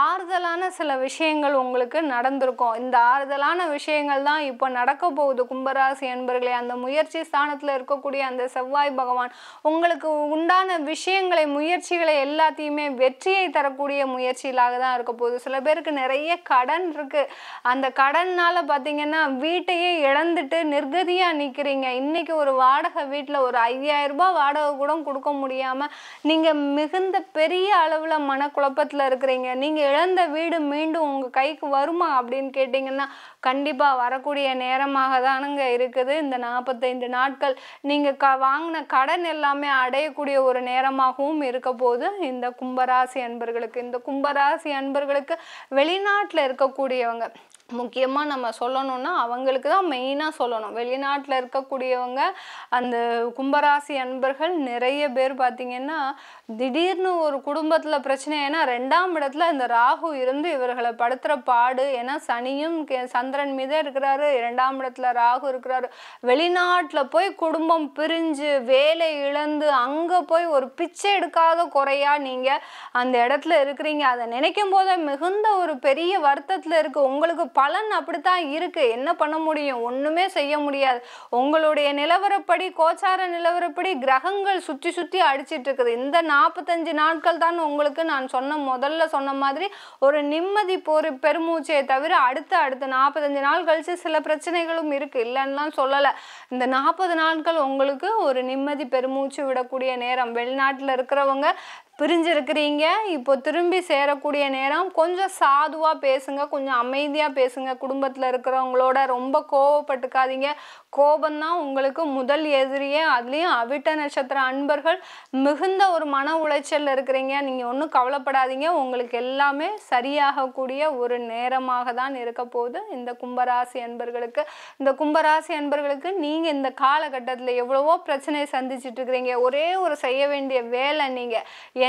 ஆறுதலான சில விஷயங்கள் உங்களுக்கு நடந்திருக்கும். இந்த ஆறுதலான விஷயங்கள் தான் இப்போ நடக்க போகுது கும்பராசி என்பர்களே. அந்த முயற்சி ஸ்தானத்தில் இருக்கக்கூடிய அந்த செவ்வாய் பகவான் உங்களுக்கு உண்டான விஷயங்களை முயற்சிகளை எல்லாத்தையுமே வெற்றியை தரக்கூடிய முயற்சிகளாக தான் இருக்க போகுது. சில பேருக்கு நிறைய கடன் இருக்குது. அந்த கடனால் பார்த்தீங்கன்னா வீட்டையே இழந்துட்டு நிர்கதியாக நிற்கிறீங்க. இன்றைக்கி ஒரு வாடகை வீட்டில் ஒரு 5,000 ரூபாய் வாடகை கூட கொடுக்க முடியாமல் நீங்கள் மிகுந்த பெரிய அளவில் மனக்குழப்பத்தில் இருக்கிறீங்க. நீங்கள் இழந்த வீடு மீண்டும் உங்கள் கைக்கு வருமா அப்படின்னு கேட்டிங்கன்னா கண்டிப்பாக வரக்கூடிய நேரமாக தானுங்க இருக்குது. இந்த 45 நாட்கள் நீங்கள் வாங்கின கடன் எல்லாமே அடையக்கூடிய ஒரு நேரமாகவும் இருக்க போது இந்த கும்பராசி அன்பர்களுக்கு. இந்த கும்பராசி அன்பர்களுக்கு வெளிநாட்டில் இருக்கக்கூடியவங்க முக்கியமாக நம்ம சொல்லணும்னா அவங்களுக்கு தான் மெயினாக சொல்லணும். வெளிநாட்டில் இருக்கக்கூடியவங்க அந்த கும்பராசி அன்பர்கள் நிறைய பேர் பார்த்திங்கன்னா திடீர்னு ஒரு குடும்பத்தில் பிரச்சனை. ஏன்னா 2ஆம் இடத்துல இந்த ராகு இருந்து இவர்களை படுத்துகிற பாடு. ஏன்னா சனியும் சந்திரன் மீதே இருக்கிறாரு, 2ஆம் இடத்துல ராகு இருக்கிறாரு. வெளிநாட்டில் போய் குடும்பம் பிரிஞ்சு வேலை இழந்து அங்கே போய் ஒரு பிச்சை எடுக்காத குறையா நீங்கள் அந்த இடத்துல இருக்கிறீங்க. அதை நினைக்கும் போதே மிகுந்த ஒரு பெரிய வருத்தத்தில் இருக்குது. உங்களுக்கு பலன் அப்படித்தான் இருக்கு. என்ன பண்ண முடியும்? ஒண்ணுமே செய்ய முடியாது. உங்களுடைய நிலவரப்படி, கோச்சார நிலவரப்படி கிரகங்கள் சுற்றி சுற்றி அடிச்சிட்டு இருக்குது. இந்த 45 நாட்கள் தான் உங்களுக்கு நான் முதல்ல சொன்ன மாதிரி ஒரு நிம்மதி பெருமூச்சையை தவிர அடுத்த 45 நாள் கழிச்சு சில பிரச்சனைகளும் இருக்கு, இல்லைன்னா சொல்லல. இந்த 40 நாட்கள் உங்களுக்கு ஒரு நிம்மதி பெருமூச்சு விடக்கூடிய நேரம். வெளிநாட்டுல இருக்கிறவங்க பிரிஞ்சிருக்கிறீங்க, இப்போ திரும்பி சேரக்கூடிய நேரம். கொஞ்சம் சாதுவா பேசுங்க, கொஞ்சம் அமைதியா பேசுங்க. குடும்பத்துல இருக்கிறவங்களோட ரொம்ப கோவப்பட்டுக்காதீங்க. கோபம்தான் உங்களுக்கு முதல் எதிரியே. அதுலயும் அவிட்ட நட்சத்திர அன்பர்கள் மிகுந்த ஒரு மன உளைச்சல்ல இருக்கிறீங்க. நீங்க ஒன்றும் கவலைப்படாதீங்க, உங்களுக்கு எல்லாமே சரியாகக்கூடிய ஒரு நேரமாக தான் இருக்க போகுது இந்த கும்பராசி அன்பர்களுக்கு. இந்த கும்பராசி அன்பர்களுக்கு நீங்க இந்த காலகட்டத்துல எவ்வளவோ பிரச்சனையை சந்திச்சுட்டு இருக்கிறீங்க. ஒரே ஒரு செய்ய வேண்டிய வேலை, நீங்க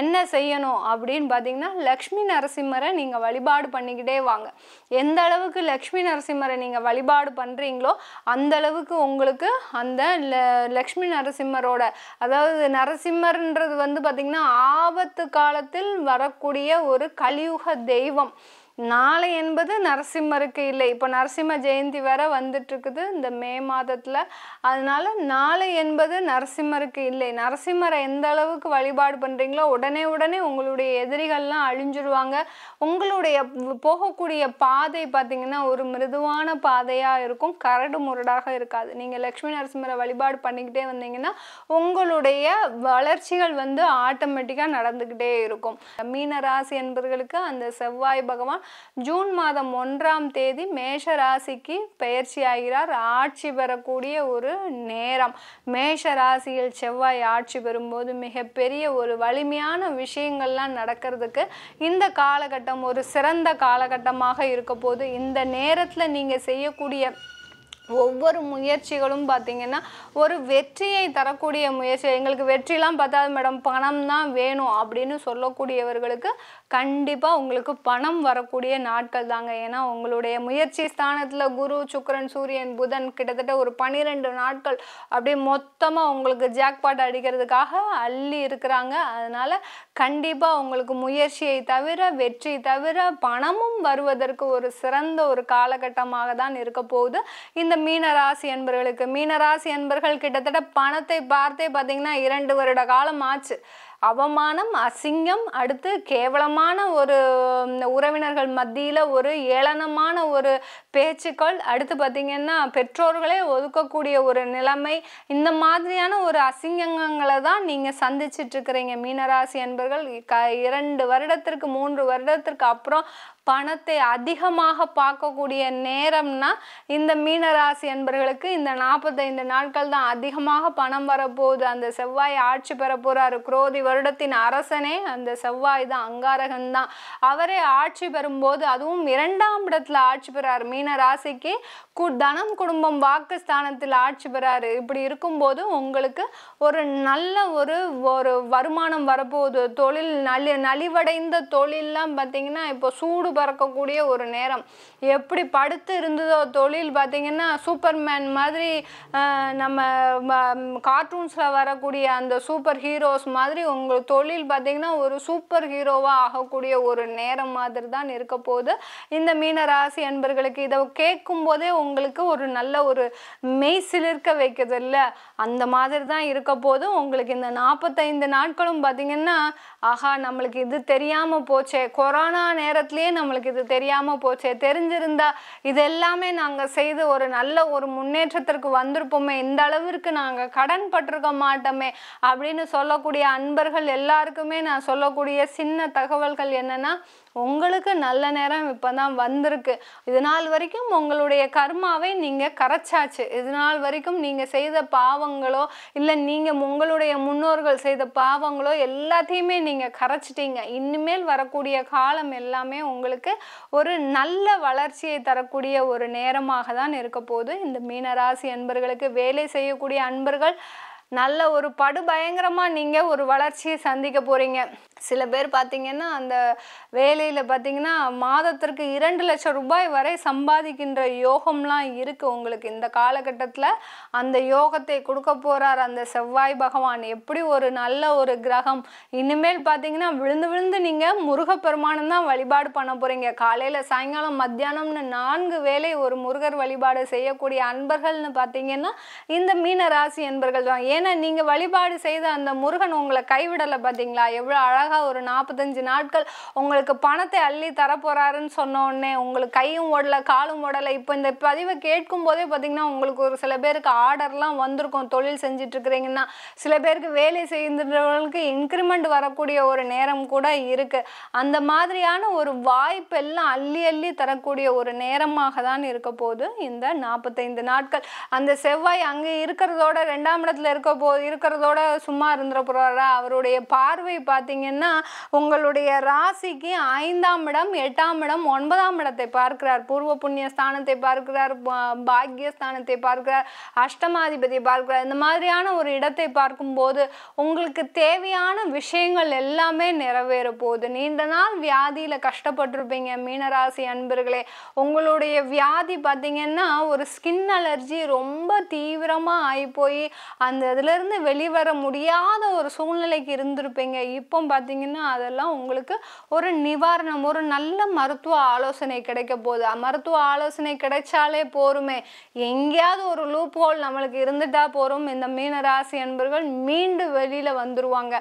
என்ன செய்யணும் அப்படின்னு பார்த்தீங்கன்னா, லக்ஷ்மி நரசிம்மரை நீங்கள் வழிபாடு பண்ணிக்கிட்டே வாங்க. எந்த அளவுக்கு லக்ஷ்மி நரசிம்மரை நீங்கள் வழிபாடு பண்ணுறீங்களோ அந்த அளவுக்கு உங்களுக்கு அந்த லக்ஷ்மி நரசிம்மரோட, அதாவது நரசிம்மர்ன்றது பார்த்தீங்கன்னா ஆபத்து காலத்தில் வரக்கூடிய ஒரு கலியுக தெய்வம். நாளை என்பது நரசிம்மருக்கு இல்லை. இப்போ நரசிம்ம ஜெயந்தி வேற வந்துட்டு இருக்குது இந்த மே மாதத்துல. அதனால நாளை என்பது நரசிம்மருக்கு இல்லை. நரசிம்மரை எந்த அளவுக்கு வழிபாடு பண்றீங்களோ உடனே உங்களுடைய எதிரிகள்லாம் அழிஞ்சிருவாங்க. உங்களுடைய போகக்கூடிய பாதை பார்த்தீங்கன்னா ஒரு மிருதுவான பாதையா இருக்கும், கரடு முரடாக இருக்காது. நீங்க லக்ஷ்மி நரசிம்மரை வழிபாடு பண்ணிக்கிட்டே வந்தீங்கன்னா உங்களுடைய வளர்ச்சிகள் ஆட்டோமேட்டிக்கா நடந்துகிட்டே இருக்கும். மீன ராசி என்பவர்களுக்கு அந்த செவ்வாய் பகவான் ஜூன் மாதம் 1ஆம் தேதி மேஷ ராசிக்கு பெயர்ச்சி ஆகிறார். ஆட்சி பெறக்கூடிய ஒரு நேரம். மேஷ ராசியில் செவ்வாய் ஆட்சி பெறும்போது மிகப்பெரிய ஒரு வலிமையான விஷயங்கள்லாம் நடக்கிறதுக்கு இந்த காலகட்டம் ஒரு சிறந்த காலகட்டமாக இருக்க போது. இந்த நேரத்துல நீங்க செய்யக்கூடிய ஒவ்வொரு முயற்சிகளும் பார்த்தீங்கன்னா ஒரு வெற்றியை தரக்கூடிய முயற்சி. எங்களுக்கு வெற்றிலாம் பத்தாது மேடம், பணம் தான் வேணும் அப்படின்னு சொல்லக்கூடியவர்களுக்கு கண்டிப்பாக உங்களுக்கு பணம் வரக்கூடிய நாட்கள் தாங்க. ஏன்னா உங்களுடைய முயற்சி ஸ்தானத்தில் குரு, சுக்கிரன், சூரியன், புதன் கிட்டத்தட்ட ஒரு 12 நாட்கள் அப்படியே மொத்தமாக உங்களுக்கு ஜாக்பாட் அடிக்கிறதுக்காக அள்ளி இருக்கிறாங்க. அதனால கண்டிப்பாக உங்களுக்கு முயற்சியை தவிர, வெற்றி தவிர பணமும் வருவதற்கு ஒரு சிறந்த ஒரு காலகட்டமாக தான் இருக்க போகுது இந்த மீனராசி அன்பர்களுக்கு. மீனராசி அன்பர்கள் கிட்டத்தட்ட பணத்தை பார்த்தே பார்த்தீங்கன்னா 2 வருட காலம் ஆச்சு. அவமானம், அசிங்கம், அடுத்து கேவலமான ஒரு உறவினர்கள் மத்தியில் ஒரு ஏளனமான ஒரு பேச்சுக்கள், அடுத்து பார்த்தீங்கன்னா பெற்றோர்களே ஒதுக்கக்கூடிய ஒரு நிலைமை, இந்த மாதிரியான ஒரு அசிங்கங்களை தான் நீங்கள் சந்திச்சிட்டு இருக்கிறீங்க மீனராசி அன்பர்கள். 2 வருடத்திற்கு 3 வருடத்திற்கு அப்புறம் பணத்தை அதிகமாக பார்க்கக்கூடிய நேரம்னா இந்த மீனராசி அன்பர்களுக்கு இந்த 45 நாட்கள் தான். அதிகமாக பணம் வரப்போகுது. அந்த செவ்வாய் ஆட்சி பெற போறாரு. குரோதி வருடத்தின் அரசனே அந்த செவ்வாய் தான், அங்காரகன் தான். அவரே ஆட்சி பெறும்போது, அதுவும் 2ஆம் இடத்துல ஆட்சி பெறாரு. மீன ராசிக்கு தனம், குடும்பம், வாக்கு ஸ்தானத்தில் ஆட்சி பெறாரு. இப்படி இருக்கும்போது உங்களுக்கு ஒரு நல்ல ஒரு வருமானம் வரப்போகுது. தொழில் நலிவடைந்த தொழில்லாம் பார்த்தீங்கன்னா இப்போ சூடு பறக்கக்கூடிய ஒரு நேரம். எப்படி படுத்து இருந்ததோ தொழில் பார்த்தீங்கன்னா சூப்பர்மேன் மாதிரி, நம்ம கார்ட்டூன்ஸில் வரக்கூடிய அந்த சூப்பர் ஹீரோஸ் மாதிரி உங்கள் தொழில் பார்த்தீங்கன்னா ஒரு சூப்பர் ஹீரோவாக ஆகக்கூடிய ஒரு நேரம் மாதிரி தான் இருக்க போகுது இந்த மீனராசி அன்பர்களுக்கு. இதை கேட்கும் போதே உங்களுக்கு ஒரு நல்ல ஒரு மெய் சிலிர்க்க வைக்கிறது இல்லை, அந்த மாதிரி தான் இருக்க போது. உங்களுக்கு இந்த 45 நாட்களும் பார்த்தீங்கன்னா ஆஹா நம்மளுக்கு இது தெரியாமல் போச்சே, கொரோனா நேரத்திலேயே நம்மளுக்கு இது தெரியாமல் போச்சே, தெரிஞ்சிருந்தா இது எல்லாமே நாங்கள் செய்து ஒரு நல்ல ஒரு முன்னேற்றத்திற்கு வந்திருப்போமே, இந்த அளவிற்கு நாங்கள் கடன் பட்டிருக்க மாட்டோமே அப்படின்னு சொல்லக்கூடிய அன்பர்கள் எல்லாருக்குமே நான் சொல்லக்கூடிய சின்ன தகவல்கள் என்னன்னா, உங்களுக்கு நல்ல நேரம் இப்போதான் வந்திருக்கு. இது நாள் வரைக்கும் உங்களுடைய கர்மாவை நீங்கள் கரைச்சாச்சு. இது நாள் வரைக்கும் நீங்கள் செய்த பாவங்களோ இல்லை நீங்கள் உங்களுடைய முன்னோர்கள் செய்த பாவங்களோ எல்லாத்தையுமே நீங்கள் கரைச்சிட்டீங்க. இனிமேல் வரக்கூடிய காலம் எல்லாமே உங்களுக்கு ஒரு நல்ல வளர்ச்சியை தரக்கூடிய ஒரு நேரமாக தான் இருக்க போகுது இந்த மீனராசி அன்பர்களுக்கு. வேலை செய்யக்கூடிய அன்பர்கள் நல்ல ஒரு படுபயங்கரமா நீங்க ஒரு வளர்ச்சியை சந்திக்க போறீங்க. சில பேர் பார்த்தீங்கன்னா அந்த வேலையில பார்த்தீங்கன்னா மாதத்திற்கு 2 லட்சம் ரூபாய் வரை சம்பாதிக்கின்ற யோகம்லாம் இருக்கு உங்களுக்கு. இந்த காலகட்டத்தில் அந்த யோகத்தை கொடுக்க போறார் அந்த செவ்வாய் பகவான். எப்படி ஒரு நல்ல ஒரு கிரகம். இனிமேல் பார்த்தீங்கன்னா விழுந்து விழுந்து நீங்க முருகப்பெருமானம் தான் வழிபாடு பண்ண போறீங்க. காலையில சாயங்காலம் மத்தியானம்னு 4 வேளை ஒரு முருகர் வழிபாடு செய்யக்கூடிய அன்பர்கள்னு பார்த்தீங்கன்னா இந்த மீன ராசி அன்பர்கள் தான். ஏன்னா நீங்க வழிபாடு செய்த அந்த முருகன் உங்களை கைவிடலை. பார்த்தீங்களா எவ்வளோ அழகா ஒரு 45 நாட்கள் உங்களுக்கு பணத்தை அள்ளி தரப்போறாருன்னு சொன்ன உடனே உங்களுக்கு கையும் ஓடலை காலும் ஓடலை. இப்போ இந்த பதிவை கேட்கும் போதே பார்த்தீங்கன்னா உங்களுக்கு ஒரு சில பேருக்கு ஆர்டர்லாம் வந்திருக்கும். தொழில் செஞ்சுட்டு இருக்கிறீங்கன்னா சில பேருக்கு வேலை செய்கின்றவர்களுக்கு இன்க்ரிமெண்ட் வரக்கூடிய ஒரு நேரம் கூட இருக்கு. அந்த மாதிரியான ஒரு வாய்ப்பு எல்லாம் அள்ளி அள்ளி தரக்கூடிய ஒரு நேரமாக தான் இருக்க போது இந்த 45 நாட்கள். அந்த செவ்வாய் அங்கே இருக்கிறதோட 2ஆம் இடத்துல இருக்கிறதோட சும்மா இருந்துட போறாரா? அவருடைய பார்வை பார்த்தீங்கன்னா உங்களுடைய ராசிக்கு 5ஆம் இடம் 8ஆம் இடம் 9ஆம் இடத்தை பார்க்கிறார். பூர்வ புண்ணிய ஸ்தானத்தை பார்க்கிறார், பாக்கிய ஸ்தானத்தை பார்க்கிறார், அஷ்டமாதிபதியை பார்க்கிறார். இந்த மாதிரியான ஒரு இடத்தை பார்க்கும்போது உங்களுக்கு தேவையான விஷயங்கள் எல்லாமே நிறைவேற போகுது. நீண்ட நாள் வியாதியில கஷ்டப்பட்டிருப்பீங்க மீனராசி அன்பர்களே. உங்களுடைய வியாதி பார்த்தீங்கன்னா ஒரு ஸ்கின் அலர்ஜி ரொம்ப தீவிரமா ஆகி போய் அந்த இதுல இருந்து வெளிவர முடியாத ஒரு சூழ்நிலைக்கு இருந்திருப்பீங்க. இப்போ பார்த்தீங்கன்னா அதெல்லாம் உங்களுக்கு ஒரு நிவாரணம், ஒரு நல்ல மருத்துவ ஆலோசனை கிடைக்க போகுது. மருத்துவ ஆலோசனை கிடைச்சாலே போருமே, எங்கேயாவது ஒரு லூப் ஹோல் நம்மளுக்கு இருந்துட்டா போறோம், இந்த மீனராசி அன்பர்கள் மீண்டு வெளியில வந்துருவாங்க.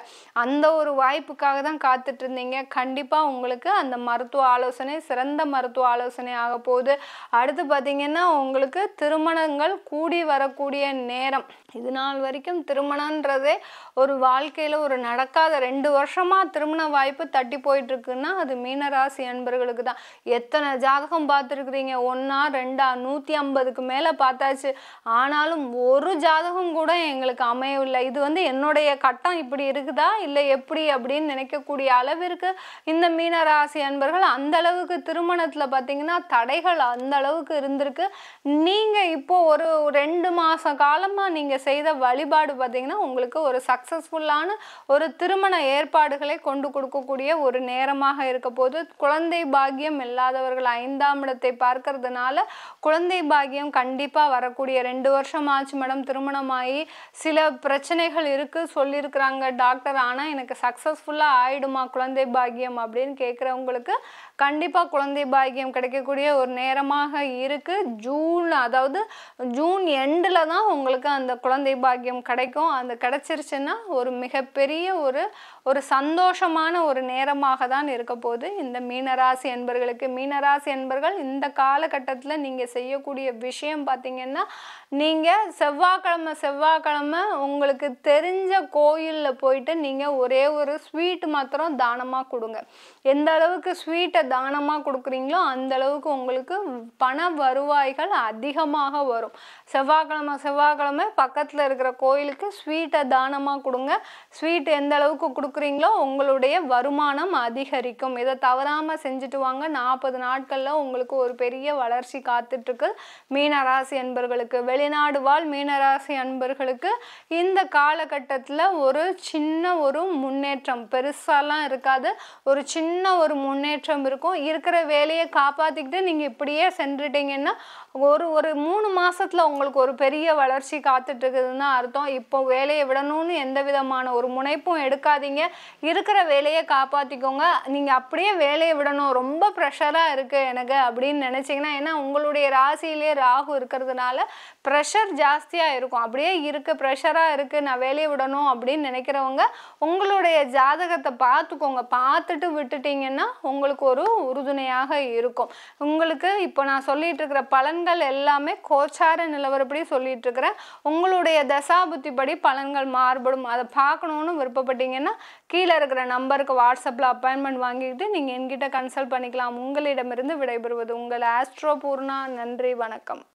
அந்த ஒரு வாய்ப்புக்காக தான் காத்துட்டு இருந்தீங்க. கண்டிப்பா உங்களுக்கு அந்த மருத்துவ ஆலோசனை சிறந்த மருத்துவ ஆலோசனை ஆக போகுது. அடுத்து பார்த்தீங்கன்னா உங்களுக்கு திருமணங்கள் கூடி வரக்கூடிய நேரம். இது நாள் வரைக்கும் திருமணன்றதே ஒரு வாழ்க்கையில ஒரு நடக்காத 2 வருஷமா திருமண வாய்ப்பு தட்டி போயிட்டு இருக்குன்னா அது மீனராசி அன்பர்களுக்கு தான். எத்தனை ஜாதகம் பார்த்துருக்குறீங்க? 1 2 150க்கு மேல பார்த்தாச்சு. ஆனாலும் ஒரு ஜாதகம் கூட எங்களுக்கு அமையவில்லை. இது என்னுடைய கட்டம் இப்படி இருக்குதா இல்லை எப்படி அப்படின்னு நினைக்கக்கூடிய அளவிற்கு இந்த மீனராசி அன்பர்கள் அந்த அளவுக்கு திருமணத்துல பார்த்தீங்கன்னா தடைகள் அந்த அளவுக்கு இருந்திருக்கு. நீங்க இப்போ ஒரு 2 மாச காலமா நீங்க செய்த வழிபாடு பார்த்தீங்கன்னா உங்களுக்கு ஒரு சக்சஸ்ஃபுல்லான ஒரு திருமண ஏற்பாடுகளை கொண்டு கொடுக்கக்கூடிய ஒரு நேரமாக இருக்க போது. குழந்தை பாக்கியம் இல்லாதவர்கள் 5ஆம் இடத்தை பார்க்கறதுனால குழந்தை பாக்கியம் கண்டிப்பா வரக்கூடிய 2 வருஷம் ஆச்சு மேடம் திருமணமாகி சில பிரச்சனைகள் இருக்கு சொல்லியிருக்கிறாங்க டாக்டர். ஆனா எனக்கு சக்சஸ்ஃபுல்லா ஆயிடுமா குழந்தை பாக்கியம் அப்படின்னு கேட்குறவங்களுக்கு கண்டிப்பா குழந்தை பாக்கியம் கிடைக்கக்கூடிய ஒரு நேரமாக இருக்கு. அதாவது ஜூன் எண்டில் தான் உங்களுக்கு அந்த குழந்தை பாக்கியம் கிடைக்கும். அந்த கிடைச்சிருச்சுன்னா ஒரு மிகப்பெரிய ஒரு சந்தோஷமான ஒரு நேரமாக தான் இருக்க போகுது இந்த மீனராசி அன்பர்களுக்கு. மீனராசி அன்பர்கள் இந்த காலகட்டத்தில் நீங்க செய்யக்கூடிய விஷயம் பார்த்தீங்கன்னா நீங்க செவ்வாய்க்கிழமை உங்களுக்கு தெரிஞ்ச கோயிலில் போயிட்டு நீங்க ஒரே ஒரு ஸ்வீட் மாத்திரம் தானமா கொடுங்க. எந்த அளவுக்கு ஸ்வீட்டை தானமா கொடுக்குறீங்களோ அந்த அளவுக்கு உங்களுக்கு பண வருவாய்கள் அதிகமாக வரும். செவ்வாய்க்கிழமை பக்கத்துல இருக்கிற கோயிலுக்கு ஸ்வீட்டை தானமா கொடுங்க. ஸ்வீட் எந்த அளவுக்கு கொடுக்குறீங்களோ உங்களுடைய வருமானம் அதிகரிக்கும். இதை தவறாம செஞ்சுட்டு வாங்க. 40 நாட்கள்ல உங்களுக்கு ஒரு பெரிய வளர்ச்சி காத்துட்டு இருக்கு மீனராசி அன்பர்களுக்கு. வெளிநாடு வாழ் மீனராசி அன்பர்களுக்கு இந்த காலகட்டத்துல ஒரு சின்ன ஒரு முன்னேற்றம், பெருசாலாம் இருக்காது, ஒரு சின்ன ஒரு முன்னேற்றம் இருக்கும். இருக்கிற வேலையை காப்பாத்திக்கிட்டு நீங்க இப்படியே சென்றுட்டீங்கன்னா ஒரு 3 மாசத்துல உங்களுக்கு ஒரு பெரிய வளர்ச்சி காத்துட்டு இருக்குதுன்னு அர்த்தம். இப்போ வேலையை விடணும்னு எந்த விதமான ஒரு முனைப்பும் எடுக்காதீங்க. இருக்கிற வேலையை காப்பாத்திக்கோங்க. நீங்க அப்படியே வேலையை விடணும் ரொம்ப ப்ரெஷரா இருக்கு எனக்கு அப்படின்னு நினைச்சீங்கன்னா, ஏன்னா உங்களுடைய ராசியிலே ராகு இருக்கிறதுனால ப்ரெஷர் ஜாஸ்தியா இருக்கும். அப்படியே இருக்கு ப்ரெஷரா இருக்கு நான் வேலையை விடணும் அப்படின்னு நினைக்கிறவங்க உங்களுடைய ஜாதகத்தை பார்த்துக்கோங்க. பார்த்துட்டு விட்டுட்டீங்கன்னா உங்களுக்கு ஒரு உறுதுணையாக இருக்கும். உங்களுக்கு இப்போ நான் சொல்லிட்டு இருக்கிற பலன்கள் எல்லாமே கோச்சார நிலவரப்படி சொல்லிட்டு இருக்கிறேன். உங்களுடைய தசாபுத்தி படி பலன்கள் மாறுபடும். அதை பார்க்கணும்னு விருப்பப்பட்டீங்கன்னா கீழே இருக்கிற நம்பருக்கு வாட்ஸ்அப்பில் அப்பாயின்மெண்ட் வாங்கிக்கிட்டு நீங்கள் என்கிட்ட கன்சல்ட் பண்ணிக்கலாம். உங்களிடமிருந்து விடைபெறுவது உங்கள் ஆஸ்ட்ரோ பூர்ணா. நன்றி, வணக்கம்.